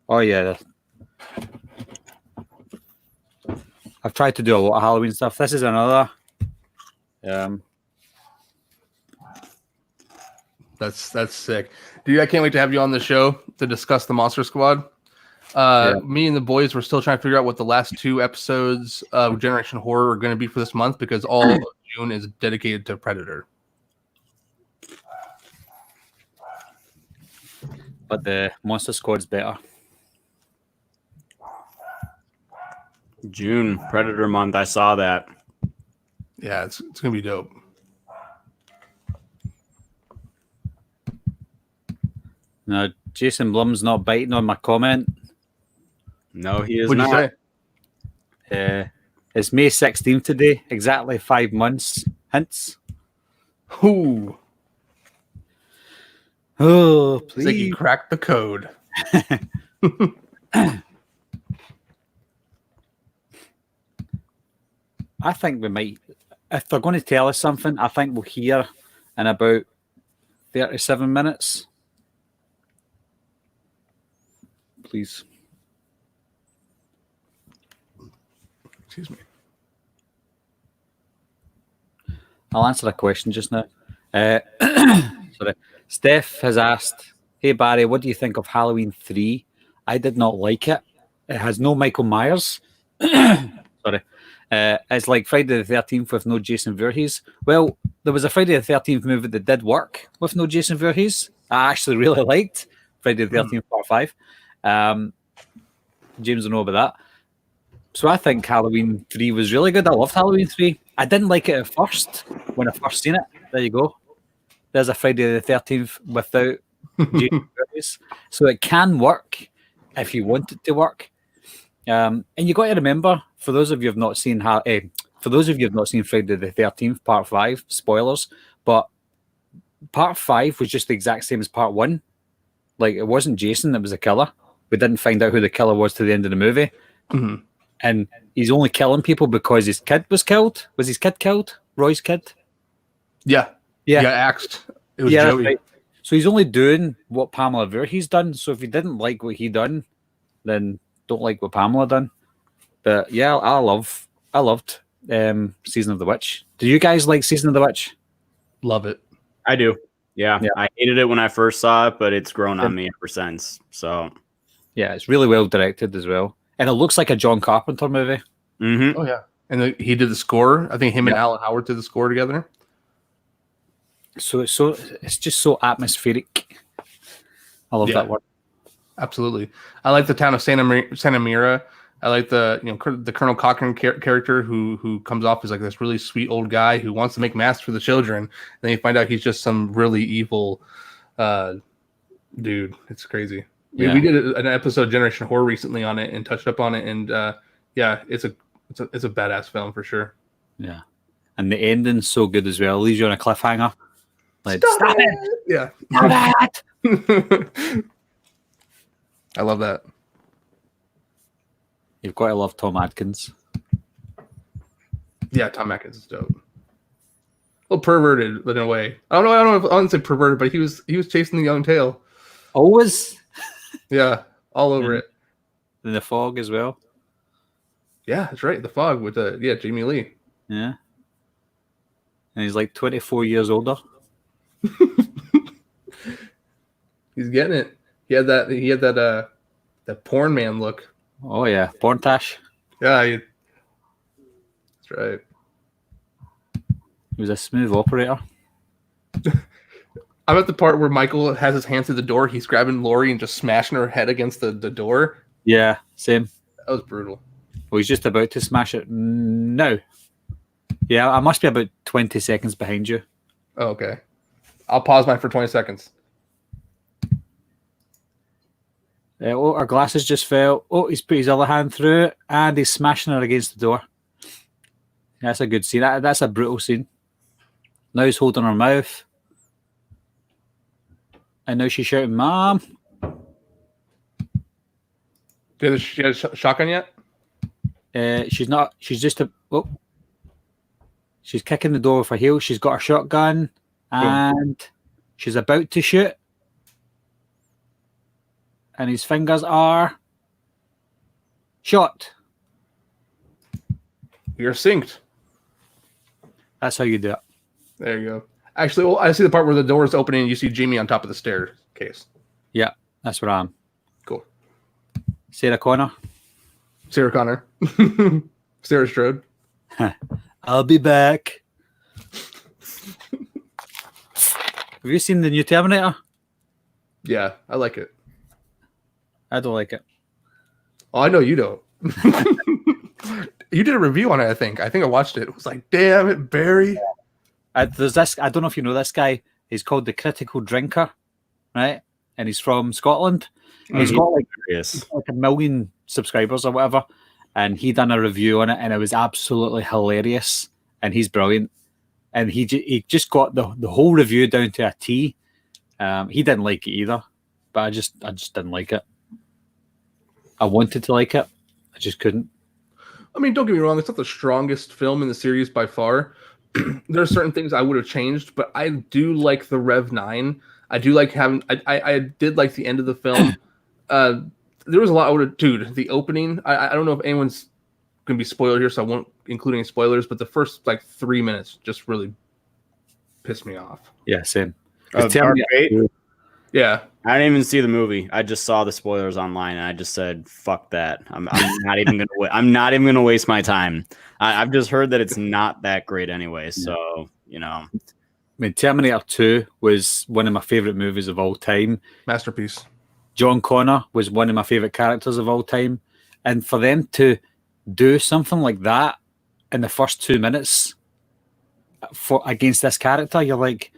Oh, yeah. I've tried to do a lot of Halloween stuff. This is another. That's sick. Dude, I can't wait to have you on the show to discuss the Monster Squad. Me and the boys were still trying to figure out what the last 2 episodes of Generation Horror are going to be for this month because all of June is dedicated to Predator. But the Monster Squad's better. June, Predator month. I saw that. Yeah, it's going to be dope. No, Jason Blum's not biting on my comment. No, he is What'd not. you say? It's May 16th today, exactly 5 months. Hints. Ooh. Oh, It's like you please. cracked the code. I think we might, if they're going to tell us something, I think we'll hear in about 37 minutes. Please. Excuse me. I'll answer a question just now. Sorry. Steph has asked, "Hey Barry, what do you think of Halloween 3? I did not like it. It has no Michael Myers. Sorry. It's like Friday the 13th with no Jason Voorhees. Well, there was a Friday the 13th movie that did work with no Jason Voorhees. I actually really liked Friday the 13th Part 5. James will know about that. So I think Halloween 3 was really good. I loved Halloween 3. I didn't like it at first when I first seen it. There you go. There's a Friday the 13th without Jason Voorhees. So it can work if you want it to work. And you got to remember, for those of you who have not seen Friday the 13th Part 5, spoilers, but Part 5 was just the exact same as Part 1. Like, it wasn't Jason that was the killer. We didn't find out who the killer was to the end of the movie. Mm-hmm. And he's only killing people because his kid was killed. Was his kid killed? Roy's kid? Yeah. He got axed. It was Joey. Right. So he's only doing what Pamela Voorhees done. So if he didn't like what he done, then don't like what Pamela done. But yeah, I loved Season of the Witch. Do you guys like Season of the Witch? Love it. I do. Yeah. I hated it when I first saw it, but it's grown on me ever since. So yeah, it's really well directed as well. And it looks like a John Carpenter movie. Mm-hmm. Oh, yeah. And he did the score. I think him and Alan Howard did the score together. So it's just so atmospheric. I love that word. Absolutely. I like the town of Santa Mira. I like the Colonel Cochran character who comes off as like this really sweet old guy who wants to make masks for the children. And then you find out he's just some really evil dude. It's crazy. Yeah. We did an episode of Generation Horror recently on it and touched up on it, and it's a badass film for sure. Yeah, and the ending's so good as well. It leaves you on a cliffhanger. Like, stop it! Yeah, stop it! I love that. You've got to love Tom Atkins. Yeah, Tom Atkins is dope. A little perverted, but in a way. I don't know if I wouldn't say perverted, but he was chasing the young tail. Always. Yeah, all over it. In The Fog as well. Yeah, that's right. The Fog with Jamie Lee. Yeah. And he's like 24 years older. He's getting it. He had that porn man look. Oh yeah, porn tash. Yeah, that's right. He was a smooth operator. I'm at the part where Michael has his hand through the door. He's grabbing Laurie and just smashing her head against the door. Yeah, same. That was brutal. Well, he's just about to smash it now. Yeah, I must be about 20 seconds behind you. Oh, okay. I'll pause mine for 20 seconds. Our glasses just fell. Oh, he's put his other hand through it, and he's smashing her against the door. That's a good scene. That's a brutal scene. Now he's holding her mouth. And now she's shouting, "Mom!" Did she have a shotgun yet? She's not. She's just she's kicking the door with her heel. She's got her shotgun, and she's about to shoot. And his fingers are shot. You're synced. That's how you do it. There you go. Actually, well, I see the part where the door is opening and you see Jamie on top of the staircase. Yeah, that's where I am. Cool. Sarah Connor. Sarah Connor. Sarah Strode. I'll be back. Have you seen the new Terminator? Yeah, I like it. I don't like it. Oh, I know you don't. You did a review on it, I think. I watched it. It was like, damn it, Barry. There's this. I don't know if you know this guy. He's called the Critical Drinker, right? And he's from Scotland. And he's got like 1 million subscribers or whatever. And he done a review on it, and it was absolutely hilarious. And he's brilliant. And he just got the whole review down to a T. He didn't like it either, but I just didn't like it. I wanted to like it, I just couldn't. I mean, don't get me wrong; it's not the strongest film in the series by far. There are certain things I would have changed, but I do like the Rev 9. I do like having. I did like the end of the film. There was a lot I would have. Dude, the opening. I don't know if anyone's going to be spoiled here, so I won't include any spoilers. But the first like 3 minutes just really pissed me off. Yeah, same. Dark Fate? Yeah. I didn't even see the movie. I just saw the spoilers online, and I just said, "Fuck that! I'm not even gonna. I'm not even gonna waste my time." I've just heard that it's not that great anyway. So I mean, Terminator 2 was one of my favorite movies of all time. Masterpiece. John Connor was one of my favorite characters of all time, and for them to do something like that in the first 2 minutes against this character, you're like,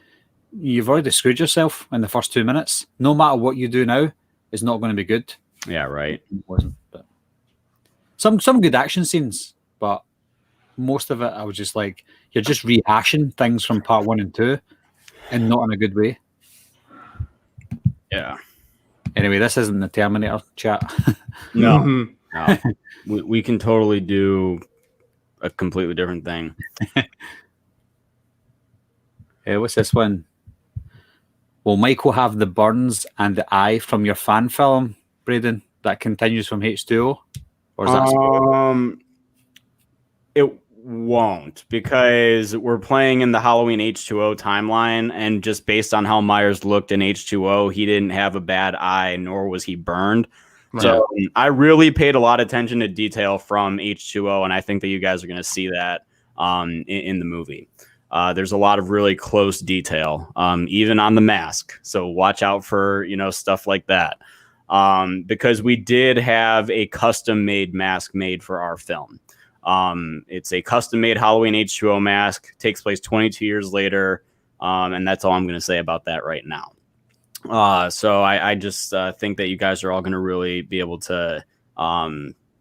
you've already screwed yourself in the first 2 minutes. No matter what you do now, it's not going to be good. yeah, right. It wasn't. But some good action scenes, but most of it, I was just like, you're just rehashing things from part 1 and 2, and not in a good way. Yeah. Anyway, this isn't the Terminator chat. No, no. We can totally do a completely different thing. What's this one? Will Michael have the burns and the eye from your fan film, Braden, that continues from H2O? Or is that it won't, because we're playing in the Halloween H2O timeline, and just based on how Myers looked in H2O, he didn't have a bad eye, nor was he burned. Right. So I really paid a lot of attention to detail from H2O, and I think that you guys are going to see that in the movie. There's a lot of really close detail, even on the mask. So watch out for, stuff like that. Because we did have a custom-made mask made for our film. It's a custom-made Halloween H2O mask. Takes place 22 years later, and that's all I'm going to say about that right now. So I just think that you guys are all going to really be able to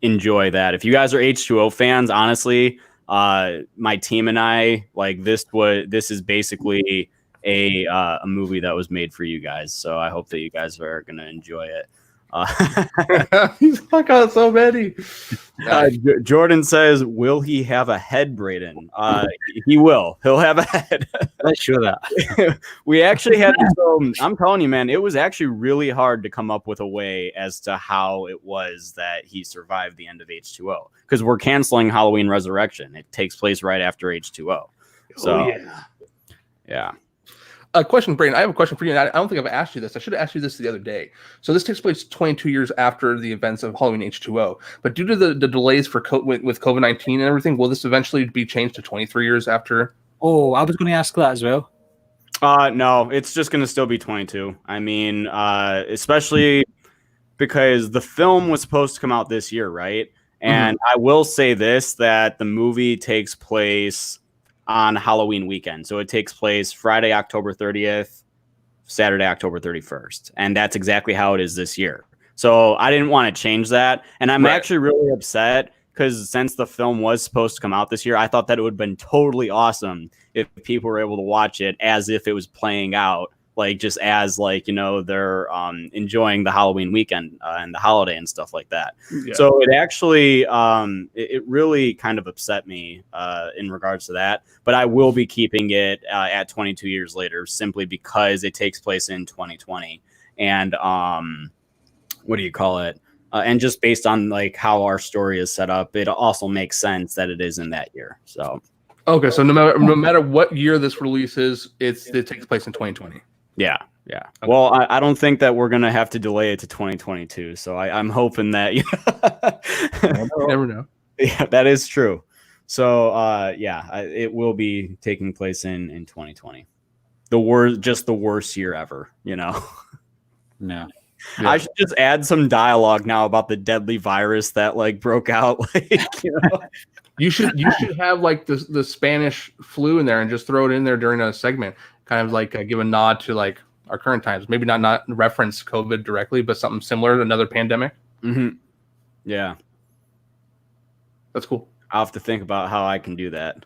enjoy that. If you guys are H2O fans, honestly, my team and I, like, this is basically a movie that was made for you guys. So I hope that you guys are going to enjoy it. He's like on so many. Jordan says, will he have a head, Braden? He will. He'll have a head. Let's show that. We actually had to, I'm telling you, man, it was actually really hard to come up with a way as to how it was that he survived the end of H2O, because we're canceling Halloween Resurrection. It takes place right after H2O. So, yeah. A question, Braden. I have a question for you. And I don't think I've asked you this. I should have asked you this the other day. So this takes place 22 years after the events of Halloween H2O. But due to the delays for with COVID-19 and everything, will this eventually be changed to 23 years after? Oh, I was going to ask that as well. No, it's just going to still be 22. I mean, especially because the film was supposed to come out this year, right? And I will say this, that the movie takes place on Halloween weekend. So it takes place Friday, October 30th, Saturday, October 31st. And that's exactly how it is this year. So I didn't want to change that. And I'm actually really upset, because since the film was supposed to come out this year, I thought that it would have been totally awesome if people were able to watch it as if it was playing out, like just as like, they're enjoying the Halloween weekend and the holiday and stuff like that. Yeah. So it actually, it really kind of upset me in regards to that. But I will be keeping it at 22 years later, simply because it takes place in 2020. And what do you call it? And just based on like how our story is set up, it also makes sense that it is in that year. So okay, so no matter what year this release is, it takes place in 2020. Yeah. Okay. Well, I don't think that we're gonna have to delay it to 2022. So I'm hoping that you never know. Yeah, that is true. So it will be taking place in 2020. The worst year ever. Yeah. I should just add some dialogue now about the deadly virus that like broke out. You should have like the Spanish flu in there and just throw it in there during a segment, kind of like give a nod to like our current times. Maybe not reference COVID directly, but something similar, another pandemic. Mm-hmm. Yeah, that's cool. I'll have to think about how I can do that.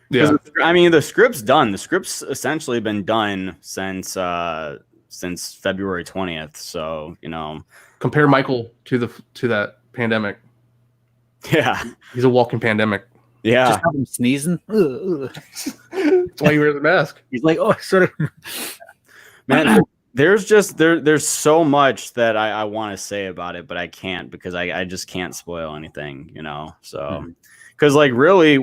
Yeah, I mean the script's done. The script's essentially been done since February 20th. So compare Michael to that pandemic. Yeah, he's a walking pandemic. Yeah, just have him sneezing. That's why you wear the mask. He's like, oh, sort of. Man, there's so much that I want to say about it, but I can't, because I just can't spoil anything, So, because like really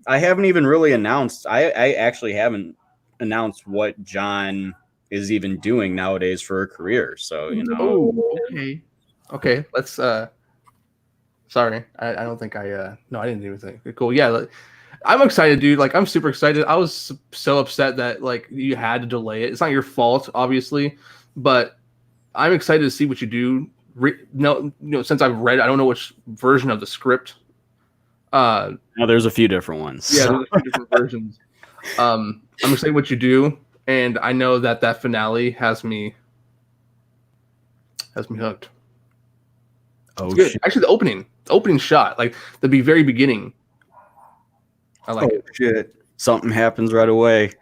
I haven't even really announced. I actually haven't announced what John is even doing nowadays for a career. So, you know. Oh, okay. Let's. Sorry, I don't think no, I didn't do anything. Cool. Yeah, I'm excited, dude. Like, I'm super excited. I was so upset that like you had to delay it. It's not your fault, obviously, but I'm excited to see what you do. Since I've read, I don't know which version of the script. No, there's a few different ones. Yeah, there's a few different versions. I'm excited what you do, and I know that finale has me hooked. Oh, good. shit. Actually, the opening shot, like the very beginning. I like it. Shit. Something happens right away.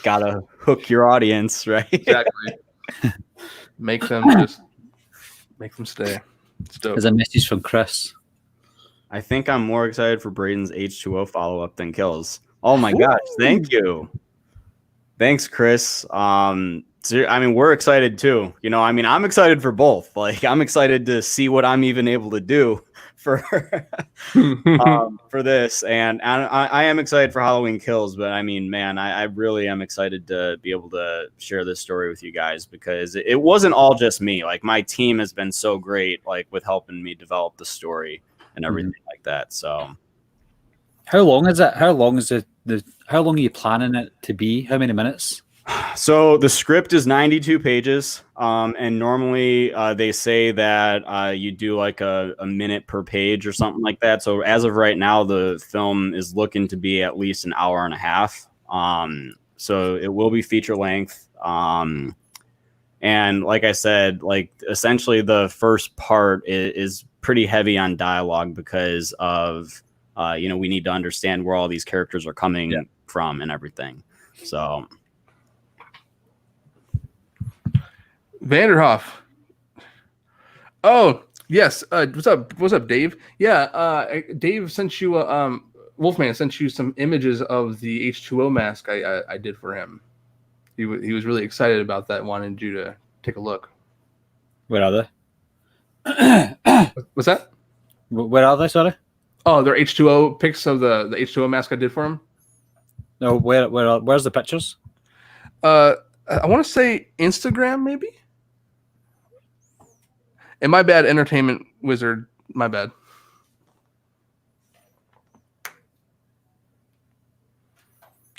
Gotta hook your audience, right? Exactly. Make them stay. It's dope. There's a message from Chris. I think I'm more excited for Braden's H2O follow-up than Kills. Oh my gosh, thank you. Thanks, Chris. I mean, we're excited too. You know, I mean, I'm excited for both. Like, I'm excited to see what I'm even able to do for for this, and I am excited for Halloween Kills. But I mean, man, I really am excited to be able to share this story with you guys, because it wasn't all just me. Like, my team has been so great, like, with helping me develop the story and everything like that. So, how long is it? How long are you planning it to be? How many minutes? So the script is 92 pages, and normally they say that you do like a minute per page or something like that. So as of right now, the film is looking to be at least an hour and a half. So it will be feature length. And like I said, like, essentially the first part is pretty heavy on dialogue because of, we need to understand where all these characters are coming from and everything. So... Vanderhoff. Oh, yes. What's up, Dave? Yeah, Dave sent you Wolfman sent you some images of the H2O mask I did for him. He was really excited about that, wanted you to take a look. Where are they? What's that? Where are they, sorry? Oh, they're H2O pics of the H2O mask I did for him. No, where's the pictures? I want to say Instagram, maybe. And my bad, Entertainment Wizard. My bad.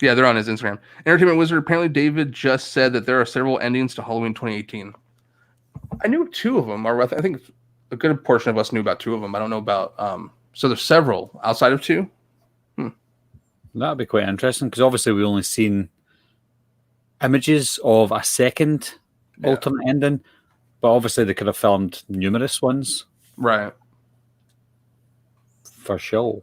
Yeah, they're on his Instagram. Entertainment Wizard. Apparently, David just said that there are several endings to Halloween 2018. I knew two of them, or I think a good portion of us knew about two of them. I don't know about. So there's several outside of two. That'd be quite interesting, because obviously we've only seen images of a second alternate ending, but obviously they could have filmed numerous ones. Right. For sure.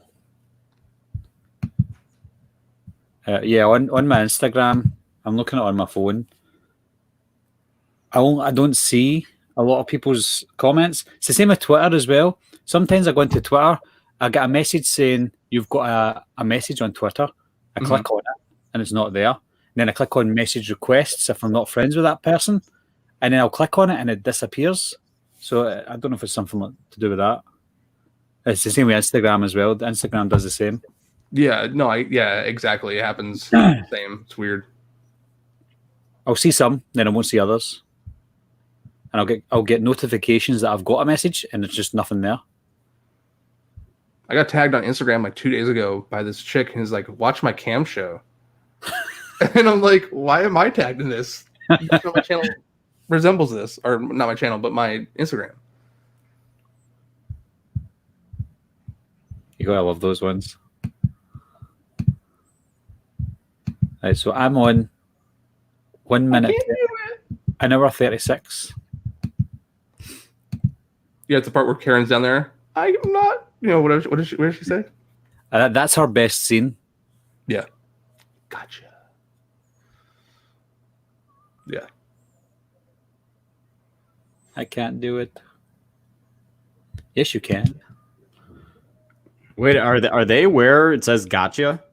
On my Instagram, I'm looking at it on my phone. I don't see a lot of people's comments. It's the same with Twitter as well. Sometimes I go into Twitter, I get a message saying you've got a message on Twitter. I click on it and it's not there. And then I click on message requests if I'm not friends with that person. And then I'll click on it and it disappears. So I don't know if it's something to do with that. It's the same with Instagram as well. Instagram does the same. Yeah, no, exactly. It happens the same. It's weird. I'll see some, then I won't see others. And I'll get notifications that I've got a message and it's just nothing there. I got tagged on Instagram like 2 days ago by this chick who's like, watch my cam show. And I'm like, why am I tagged in this? You know, my channel resembles this. Or not my channel, but my Instagram. You gotta love those ones. Right, so I'm on 1 minute, an hour 36. Yeah, it's the part where Karen's down there. I'm not, what did she say? That's her best scene. Yeah. Gotcha. Yeah. I can't do it. Yes, you can. Wait, are they where it says gotcha?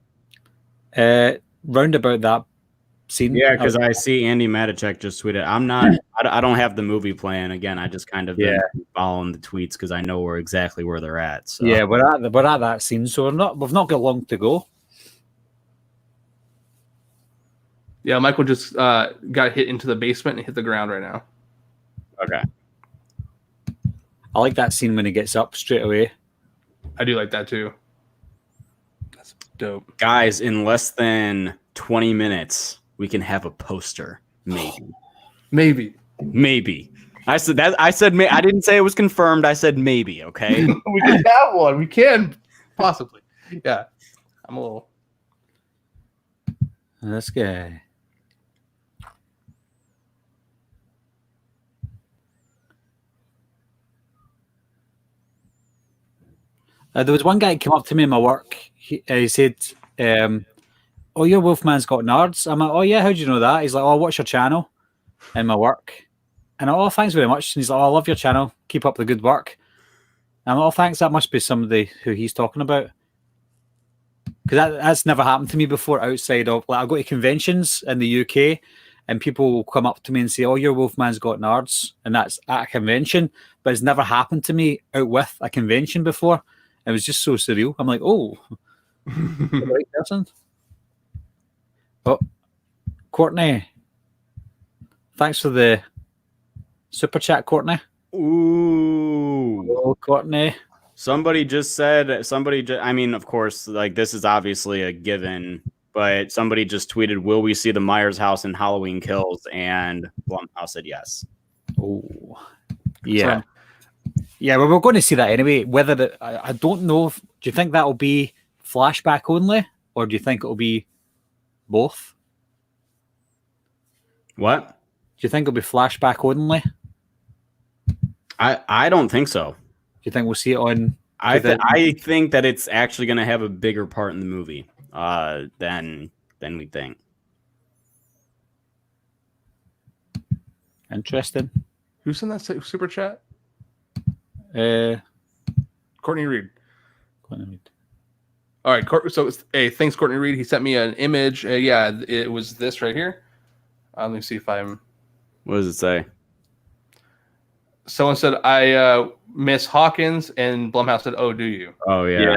Round about that scene. Yeah, because I see Andy Matichek just tweeted. I don't have the movie plan. Again, I just kind of been following the tweets because I know exactly where they're at. So. Yeah, we're at that scene, so we've not got long to go. Yeah, Michael just got hit into the basement and hit the ground right now. Okay. I like that scene when he gets up straight away. I do like that too. That's dope. Guys, in less than 20 minutes, we can have a poster. Maybe. I said that. I didn't say it was confirmed. I said maybe. Okay. We can have one. We can possibly. Yeah. I'm a little. This guy. There was one guy who came up to me in my work. He said, "Oh, your Wolfman's got nards." I'm like, "Oh yeah, how do you know that?" He's like, "Oh, what's your channel?" In my work, and oh, thanks very much. And he's like, "Oh, I love your channel. Keep up the good work." And I'm like, "Oh, thanks. That must be somebody who he's talking about." Because that's never happened to me before outside of, like, I go to conventions in the UK and people will come up to me and say, "Oh, your Wolfman's got nards." And that's at a convention, but it's never happened to me out with a convention before. It was just so surreal. I'm like, oh, the right person. Oh, Courtney. Thanks for the super chat, Courtney. Ooh. Oh, Courtney. Somebody just said, I mean, of course, like this is obviously a given, but somebody just tweeted, "Will we see the Myers house in Halloween Kills?" And Blumhouse said yes. Oh, yeah. Yeah, well, we're going to see that anyway. Whether I don't know. Do you think that will be flashback only, or do you think it will be both? What? Do you think it'll be flashback only? I don't think so. Do you think we'll see it on? I think that it's actually going to have a bigger part in the movie than we think. Interesting. Who sent that super chat? Courtney Reed. All right, so thanks, Courtney Reed. He sent me an image. Yeah, it was this right here. Let me see if I'm. What does it say? Someone said, "I miss Hawkins," and Blumhouse said, "Oh, do you?" Oh yeah.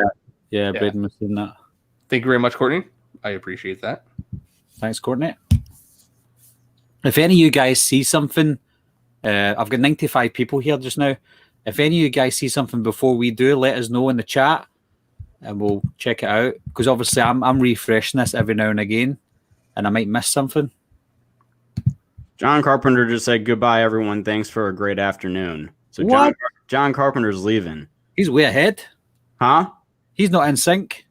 Braden was saying that. Thank you very much, Courtney. I appreciate that. Thanks, Courtney. If any of you guys see something, I've got 95 people here just now. If any of you guys see something before we do, let us know in the chat, and we'll check it out. Because obviously, I'm refreshing this every now and again, and I might miss something. John Carpenter just said, "Goodbye, everyone. Thanks for a great afternoon." So John Carpenter's leaving. He's way ahead. Huh? He's not in sync.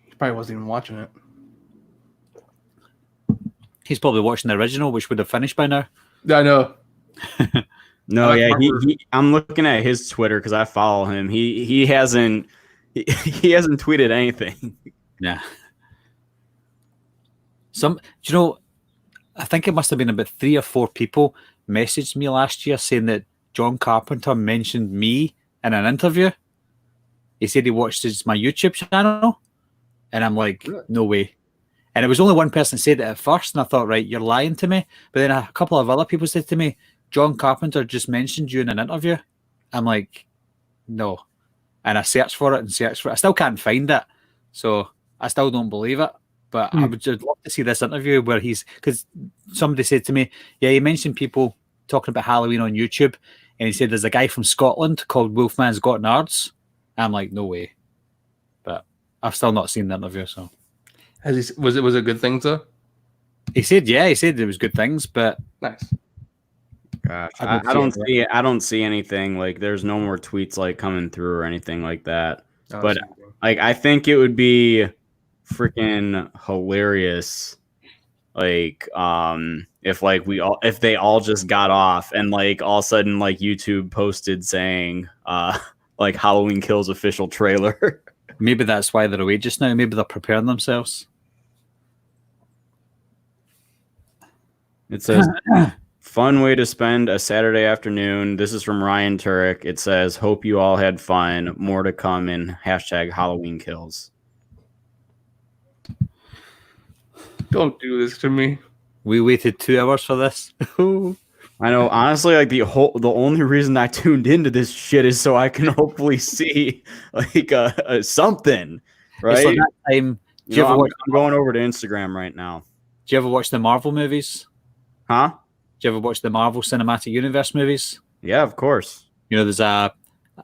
He probably wasn't even watching it. He's probably watching the original, which would have finished by now. I know. No, yeah, I'm looking at his Twitter because I follow him. He hasn't tweeted anything. Yeah. Do you know? I think it must have been about 3 or 4 people messaged me last year saying that John Carpenter mentioned me in an interview. He said he watched my YouTube channel, and I'm like, no way. And it was only one person said it at first, and I thought, right, you're lying to me. But then a couple of other people said to me, John Carpenter just mentioned you in an interview. I'm like, no. And I searched for it. I still can't find it. So I still don't believe it. But I would just love to see this interview where because somebody said to me, yeah, he mentioned people talking about Halloween on YouTube. And he said, there's a guy from Scotland called Wolfman's Got Nards. I'm like, no way. But I've still not seen the interview. So was it good things though? He said it was good things, but nice. Gosh, I don't see anything. Like there's no more tweets like coming through or anything like that. But like I think it would be freaking hilarious, like if they all just got off and like all of a sudden like YouTube posted saying like Halloween Kills official trailer. Maybe that's why they're away just now. Maybe they're preparing themselves. It says fun way to spend a Saturday afternoon. This is from Ryan Turek. It says, hope you all had fun. More to come in #Halloween Kills. Don't do this to me. We waited 2 hours for this. I know. Honestly, like the only reason I tuned into this shit is so I can hopefully see like something, right? It's like that time. I'm going over to Instagram right now. Do you ever watch the Marvel movies? Huh? Do you ever watch the Marvel Cinematic Universe movies? Yeah, of course. You know, there's a,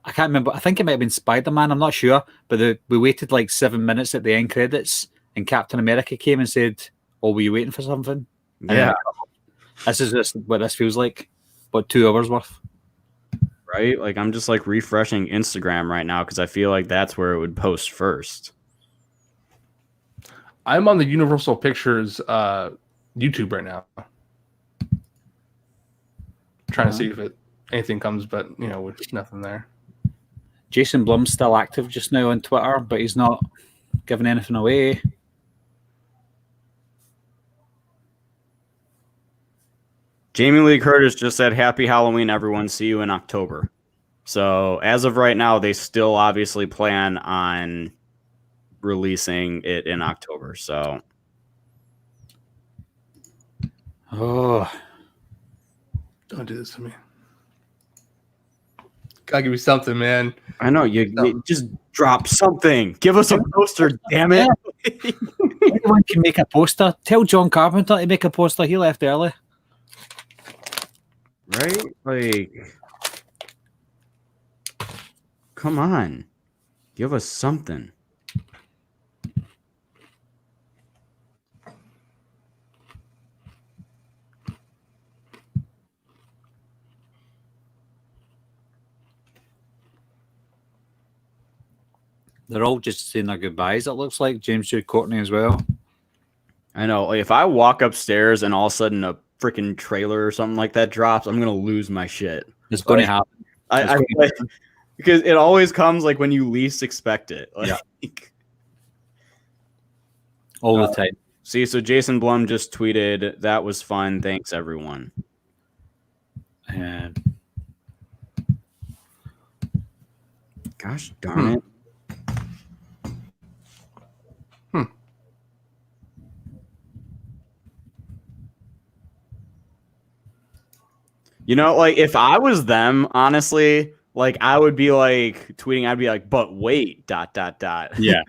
I can't remember, I think it might have been Spider-Man, I'm not sure, but we waited like 7 minutes at the end credits, and Captain America came and said, "Oh, were you waiting for something?" Yeah. This is just what this feels like, about 2 hours worth. Right? Like, I'm just like refreshing Instagram right now because I feel like that's where it would post first. I'm on the Universal Pictures YouTube right now. Trying to see if anything comes, but with nothing there. Jason Blum's still active just now on Twitter, but he's not giving anything away. Jamie Lee Curtis just said, "Happy Halloween, everyone. See you in October." So as of right now, they still obviously plan on releasing it in October. So, oh, don't do this to me. Gotta give me something, man. I know you just drop something. Give us a poster, damn it. Anyone can make a poster. Tell John Carpenter to make a poster. He left early. Right? Like, come on. Give us something. They're all just saying their goodbyes, it looks like. James Jude Courtney as well. I know. Like, if I walk upstairs and all of a sudden a freaking trailer or something like that drops, I'm going to lose my shit. It's going to happen. Because it always comes like when you least expect it. Like, yeah. All the time. See, so Jason Blum just tweeted, "That was fun. Thanks, everyone." Gosh darn it. Like, if I was them, honestly, like, I would be like tweeting, I'd be like, "But wait, ... Yeah.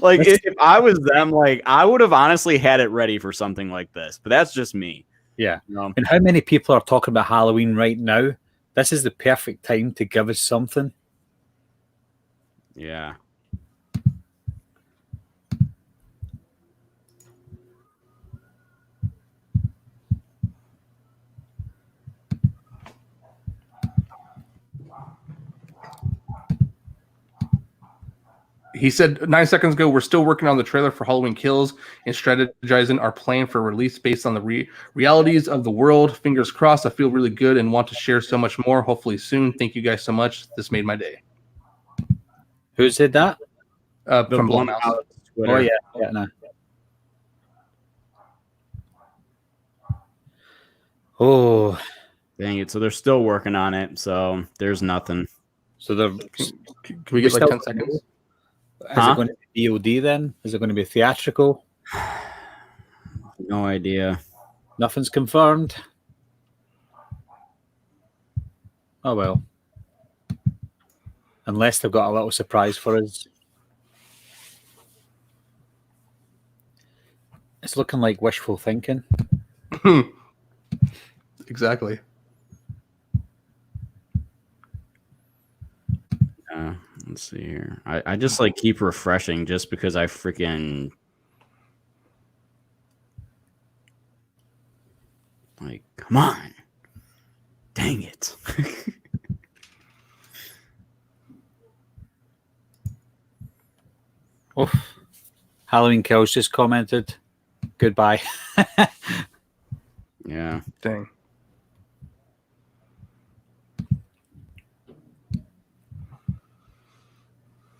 Like, if I was them, like, I would have honestly had it ready for something like this, but that's just me. Yeah. And how many people are talking about Halloween right now? This is the perfect time to give us something. Yeah. He said 9 seconds ago, "We're still working on the trailer for Halloween Kills and strategizing our plan for release based on the realities of the world. Fingers crossed. I feel really good and want to share so much more. Hopefully soon. Thank you guys so much. This made my day." Who said that? From Blumhouse. Oh, yeah. No. Oh. Dang it. So they're still working on it. So there's nothing. So they're... Can we get like 10 seconds? Is it going to be VOD then? Is it going to be theatrical? No idea. Nothing's confirmed. Oh, well. Unless they've got a little surprise for us. It's looking like wishful thinking. Exactly. Let's see here. I just like keep refreshing just because I freaking like, come on. Dang it. Oof. Halloween Kills just commented. Goodbye. Yeah. Dang.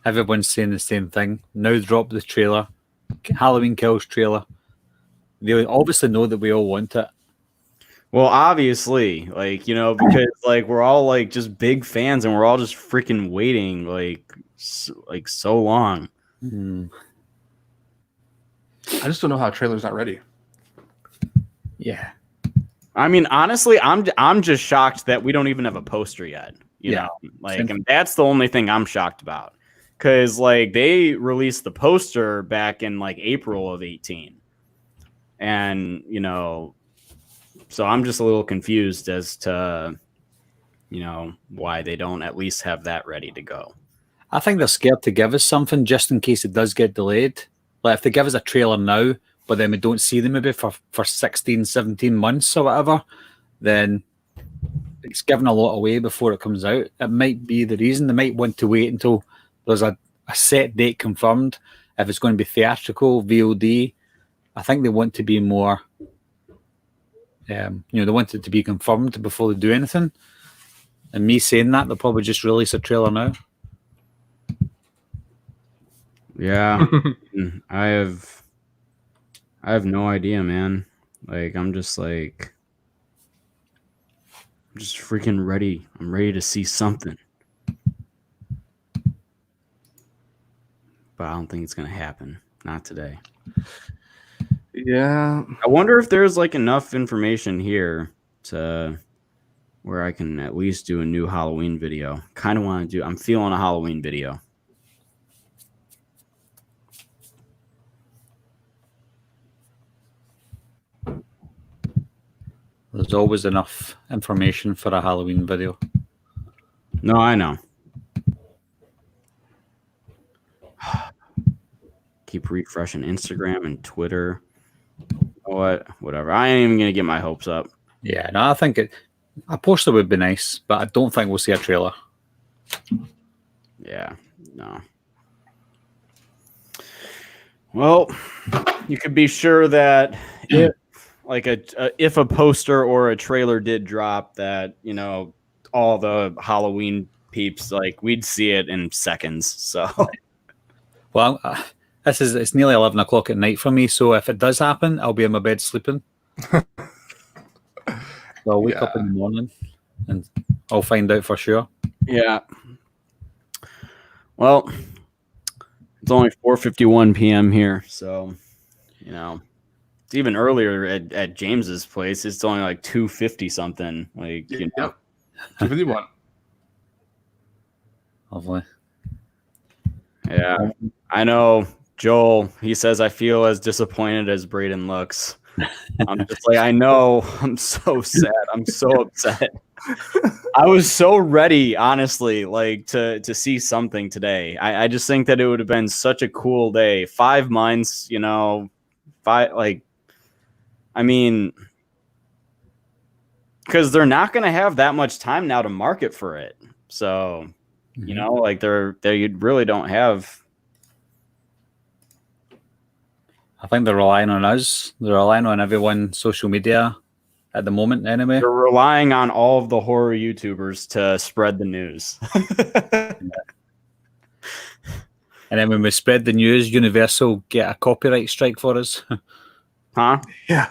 Everyone's saying the same thing. Now drop the trailer. Halloween Kills trailer. They obviously know that we all want it. Well, obviously, like, because like we're all like just big fans and we're all just freaking waiting like so long. Mm. I just don't know how a trailer's not ready. Yeah. I mean, honestly, I'm just shocked that we don't even have a poster yet. You know, like, and that's the only thing I'm shocked about. Because like they released the poster back in like April of 2018, And, you know, so I'm just a little confused as to, you know, why they don't at least have that ready to go. I think they're scared to give us something just in case it does get delayed. Like if they give us a trailer now, but then we don't see them maybe for 16, 17 months or whatever, then it's giving a lot away before it comes out. It might be the reason. They might want to wait until there's a set date confirmed. If it's going to be theatrical, VOD, I think they want to be more, you know, they want it to be confirmed before they do anything. And me saying that, they'll probably just release a trailer now. Yeah, I have no idea, man. Like, I'm just freaking ready. I'm ready to see something. But I don't think it's going to happen. Not today. Yeah. I wonder if there's like enough information here to where I can at least do a new Halloween video. Kind of want to do, I'm feeling a Halloween video. There's always enough information for a Halloween video. No, I know. Keep refreshing Instagram and Twitter. Whatever. I ain't even gonna get my hopes up. Yeah, no, I think a poster would be nice, but I don't think we'll see a trailer. Yeah, no. Well, you could be sure that if a poster or a trailer did drop, that, you know, all the Halloween peeps, like, we'd see it in seconds. So, well, it's nearly 11 o'clock at night for me, so if it does happen, I'll be in my bed sleeping. So I'll wake up in the morning and I'll find out for sure. Yeah. Well, it's only 4:51 p.m. here, so, you know, it's even earlier at James's place. It's only like 2:50 something. Like, you know. 2:51. Lovely. Yeah, I know. Joel, he says, I feel as disappointed as Braden looks. I'm just like, I know. I'm so sad. I'm so upset. I was so ready, honestly, like to see something today. I just think that it would have been such a cool day. 5 months, you know, I mean, because they're not going to have that much time now to market for it. So, you know, like they really don't have. I think they're relying on us. They're relying on everyone's social media at the moment, anyway. They're relying on all of the horror YouTubers to spread the news. And then when we spread the news, Universal get a copyright strike for us. Huh? Yeah.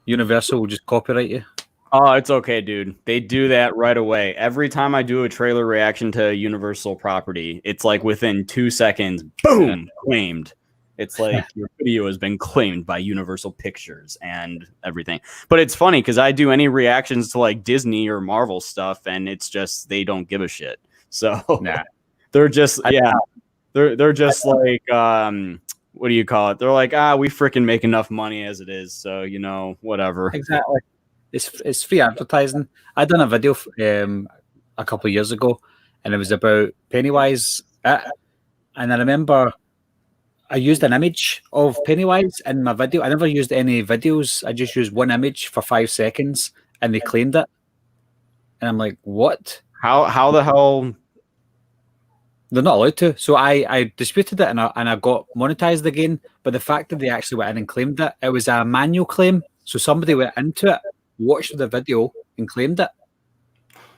Universal will just copyright you. Oh, it's okay, dude. They do that right away. Every time I do a trailer reaction to a Universal property, it's like within 2 seconds, boom, claimed. It's like your video has been claimed by Universal Pictures and everything. But it's funny because I do any reactions to like Disney or Marvel stuff, and it's just they don't give a shit. So they're just they're just like what do you call it? They're like, we freaking make enough money as it is, so you know, whatever. Exactly. It's free advertising. I done a video a couple of years ago, and it was about Pennywise, and I remember I used an image of Pennywise in my video. I never used any videos. I just used one image for 5 seconds, and they claimed it. And I'm like, what? How the hell? They're not allowed to. So I disputed it, and I got monetized again. But the fact that they actually went in and claimed it, it was a manual claim. So somebody went into it, watched the video, and claimed it.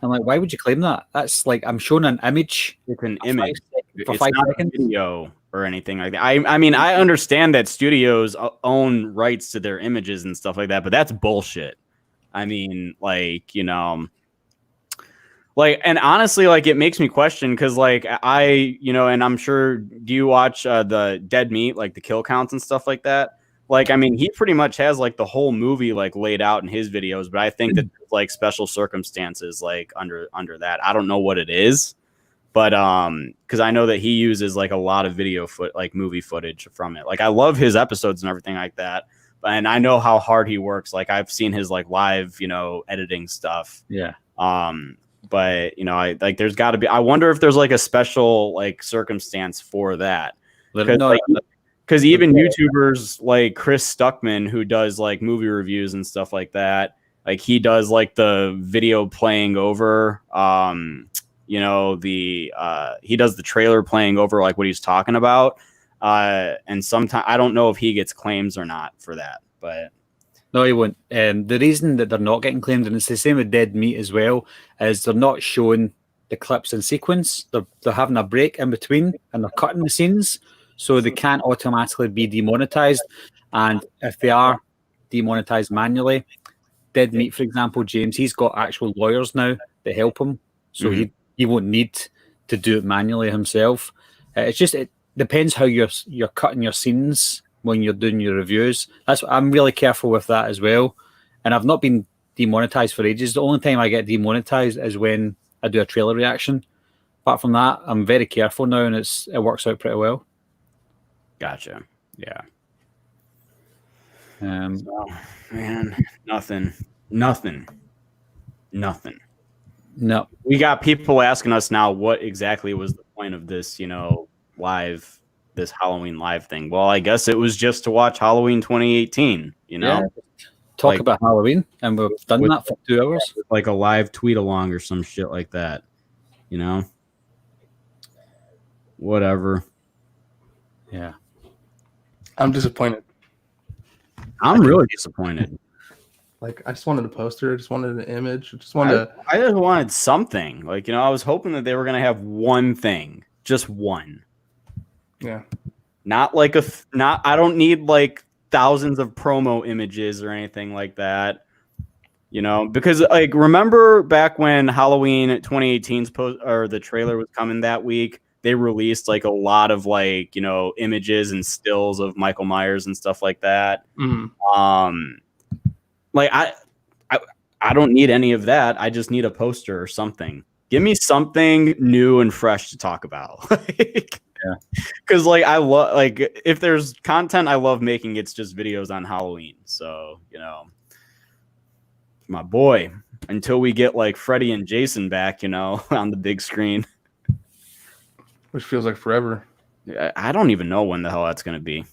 I'm like, why would you claim that? That's like, I'm showing an image. It's an image. For it's 5 not seconds. a video or anything like that. I mean, I understand that studios own rights to their images and stuff like that, but that's bullshit. I mean, like, you know, like, and honestly, like, it makes me question because, like, you know, and I'm sure, do you watch the Dead Meat, like the kill counts and stuff like that? Like, I mean, he pretty much has like the whole movie like laid out in his videos, but I think that there's like special circumstances like under that. I don't know what it is, but because I know that he uses like a lot of movie footage from it. Like, I love his episodes and everything like that. and I know how hard he works. Like I've seen his like live, editing stuff. Yeah. But there's got to be. I wonder if there's like a special like circumstance for that. Because even YouTubers like Chris Stuckman, who does like movie reviews and stuff like that, like he does like the video playing over. He does the trailer playing over like what he's talking about. And sometimes I don't know if he gets claims or not for that, but no, he won't. The reason that they're not getting claimed, and it's the same with Dead Meat as well, is they're not showing the clips in sequence. They're having a break in between, and they're cutting the scenes, so they can't automatically be demonetized. And if they are demonetized manually, Dead Meat, for example, James, he's got actual lawyers now that help him, so he won't need to do it manually himself. It depends how you're cutting your scenes when you're doing your reviews. I'm really careful with that as well. And I've not been demonetized for ages. The only time I get demonetized is when I do a trailer reaction. Apart from that, I'm very careful now, and it works out pretty well. Gotcha. Yeah. Man, nothing. No. We got people asking us now what exactly was the point of this, this Halloween live thing. Well, I guess it was just to watch Halloween 2018, Yeah. Talk about Halloween, and we've done that for 2 hours. Like a live tweet along or some shit like that. Whatever. Yeah. I'm disappointed. I'm really disappointed. Like, I just wanted a poster. I just wanted an image. I just wanted something. Like, I was hoping that they were going to have one thing. Just one. Yeah. Not like I don't need like thousands of promo images or anything like that. Because like, remember back when Halloween 2018's the trailer was coming that week, they released like a lot of like, images and stills of Michael Myers and stuff like that. Like I don't need any of that. I just need a poster or something. Give me something new and fresh to talk about. Because like I love, like, if there's content I love making, it's just videos on Halloween. So my boy, until we get like Freddy and Jason back, on the big screen, which feels like forever. I don't even know when the hell that's going to be.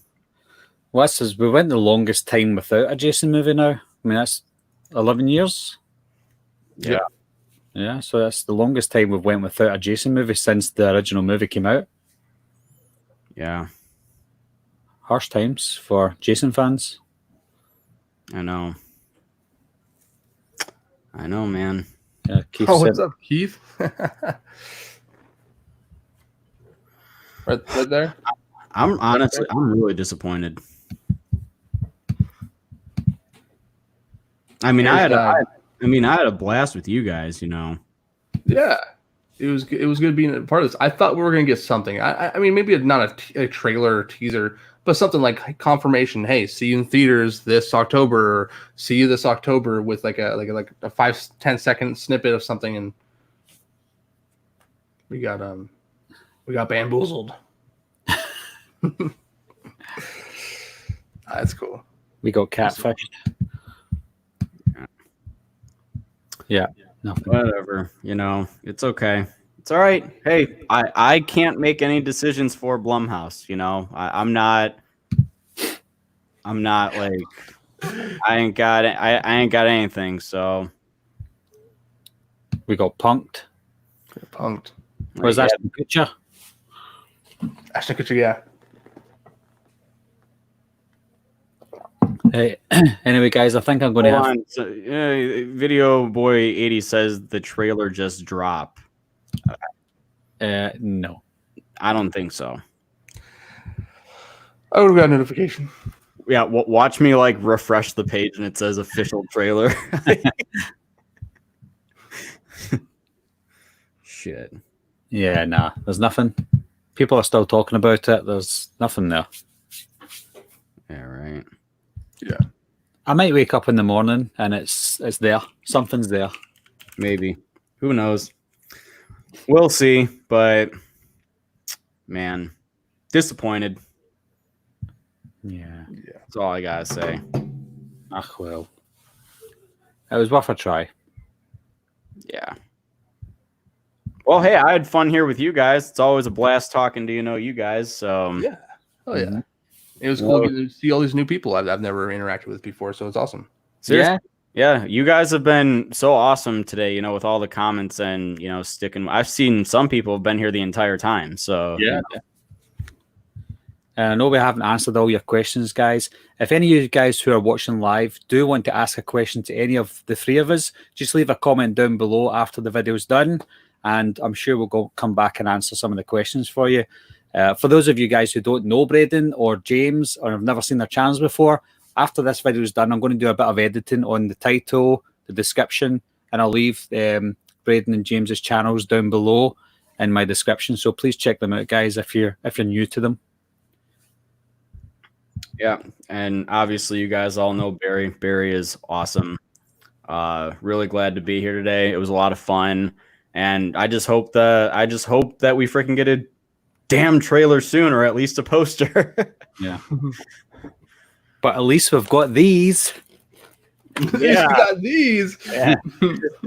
Well, we went the longest time without a Jason movie now. I mean, that's 11 years. Yeah, so that's the longest time we've went without a Jason movie since the original movie came out. Yeah. Harsh times for Jason fans. I know, man. Yeah, Keith what's up, Keith? right there. I'm really disappointed. I mean, I had a blast with you guys, Yeah, it was good being a part of this. I thought we were gonna get something. I mean, maybe not a trailer or teaser, but something like confirmation. Hey, see you in theaters this October. Or see you this October with like a 5-10 second snippet of something, and we got bamboozled. That's cool. We got catfished. Yeah. Nothing. Whatever. It's okay. It's all right. Hey, I can't make any decisions for Blumhouse. I'm not like, I ain't got anything. So we got punked. Was that the picture? Ashton Kutcher, yeah. Hey, anyway, guys, I think I'm going to have... So, Video Boy 80 says the trailer just dropped. No. I don't think so. I would have got a notification. Yeah, watch me like refresh the page and it says official trailer. Shit. Yeah, nah, there's nothing. People are still talking about it. There's nothing there. Yeah, right. Yeah. I might wake up in the morning and it's there. Something's there. Maybe. Who knows? We'll see. But man, disappointed. Yeah. That's all I gotta say. Well, it was worth a try. Yeah. Well, hey, I had fun here with you guys. It's always a blast talking to you guys. So yeah, it was cool getting to see all these new people I've never interacted with before. So it's awesome. Seriously. Yeah, you guys have been so awesome today, with all the comments and, sticking. I've seen some people have been here the entire time. So, yeah. I know we haven't answered all your questions, guys. If any of you guys who are watching live do want to ask a question to any of the three of us, just leave a comment down below after the video's done, and I'm sure we'll come back and answer some of the questions for you. For those of you guys who don't know Braden or James or have never seen their channels before, after this video is done, I'm going to do a bit of editing on the title, the description, and I'll leave Braden and James's channels down below in my description. So please check them out, guys, if you're new to them. Yeah, and obviously you guys all know Barry. Barry is awesome. Really glad to be here today. It was a lot of fun, and I just hope that we freaking get a damn trailer soon, or at least a poster. Yeah. But at least we've got these. Yeah, we got these. Yeah.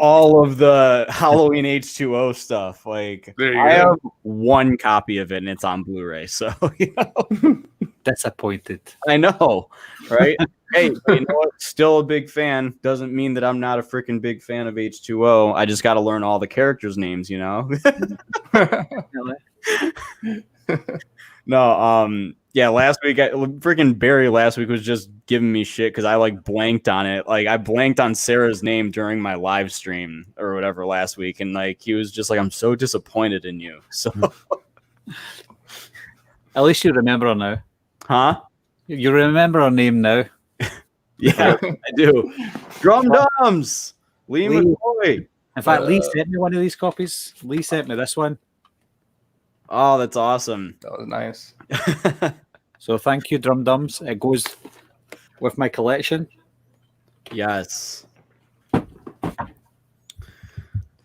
All of the Halloween H2O stuff. Like, I have one copy of it, and it's on Blu-ray. So, Disappointed. I know, right? Hey, you know what? Still a big fan. Doesn't mean that I'm not a freaking big fan of H2O. I just got to learn all the characters' names, No, yeah, last week, freaking Barry last week was just giving me shit because I blanked on it. I blanked on Sarah's name during my live stream or whatever last week. And he was just I'm so disappointed in you. So at least you remember her now. Huh? You remember her name now. Yeah, I do. Drum Dums! Lee McCoy. In fact, Lee sent me one of these copies. Lee sent me this one. Oh, that's awesome. That was nice. So thank you, Drum Dums. It goes with my collection. Yes. All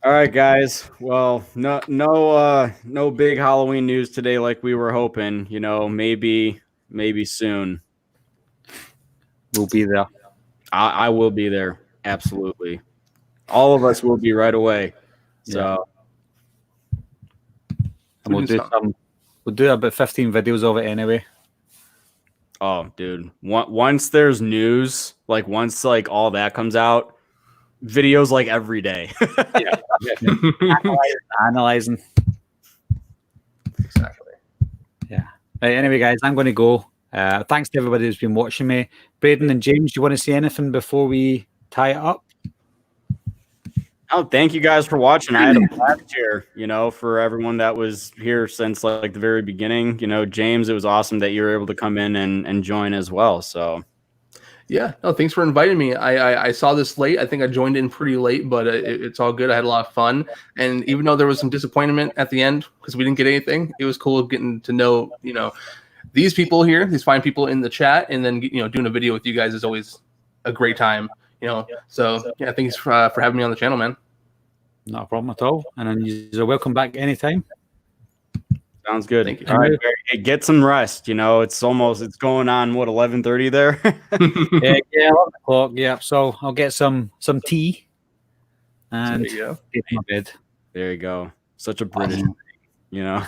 right, guys. Well, no big Halloween news today like we were hoping. Maybe soon. We'll be there. I will be there. Absolutely. All of us will be right away. So. And we'll do about 15 videos of it anyway. Oh, dude. Once there's news, once all that comes out, videos every day. Yeah. Analyzing. Exactly. Yeah. Right, anyway, guys, I'm going to go. Thanks to everybody who's been watching me. Braden and James, do you want to say anything before we tie it up? Oh, thank you guys for watching. I had a blast here, for everyone that was here since the very beginning. James, it was awesome that you were able to come in and join as well. So, yeah, no, thanks for inviting me. I saw this late. I think I joined in pretty late, but it's all good. I had a lot of fun, and even though there was some disappointment at the end because we didn't get anything, it was cool getting to know these people here, these fine people in the chat, and then doing a video with you guys is always a great time. So yeah, thanks for having me on the channel, man. Not a problem at all. And then you're welcome back anytime. Sounds good. Thank you. All right, Barry, hey, get some rest. It's going on 11:30 there. Yeah, 11 o'clock. Yeah, so I'll get some tea and get in my bed. There you go. Such a British thing, Yeah.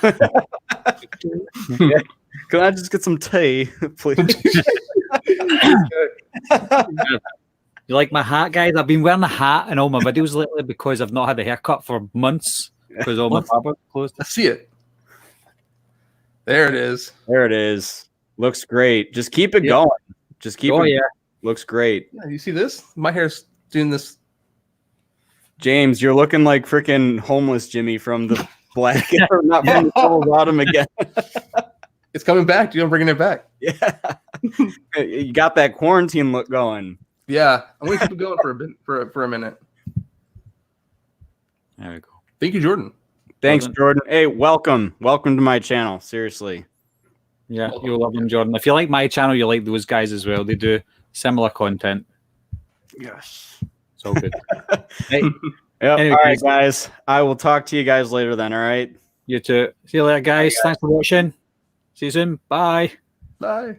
Can I just get some tea, please? You like my hat, guys? I've been wearing a hat in all my videos lately because I've not had a haircut for months because all my barber closed. I see it. There it is. There it is. Looks great. Just keep it going. Just keep it. Yeah. Looks great. Yeah, you see this? My hair's doing this. James, you're looking like freaking homeless Jimmy from the Black, or not from the Double Bottom again. It's coming back. Dude, I'm bringing it back. Yeah. You got that quarantine look going. Yeah, I'm gonna keep it going for a minute. There we go. Thank you, Jordan. Thanks, Jordan. Hey, welcome to my channel. Seriously. Yeah, you'll love them, Jordan. If you like my channel, you like those guys as well. They do similar content. Yes. It's all good. Hey. Yep. Anyway, all right, guys. I will talk to you guys later then, all right? You too. See you later, guys. Thanks for watching. See you soon. Bye. Bye.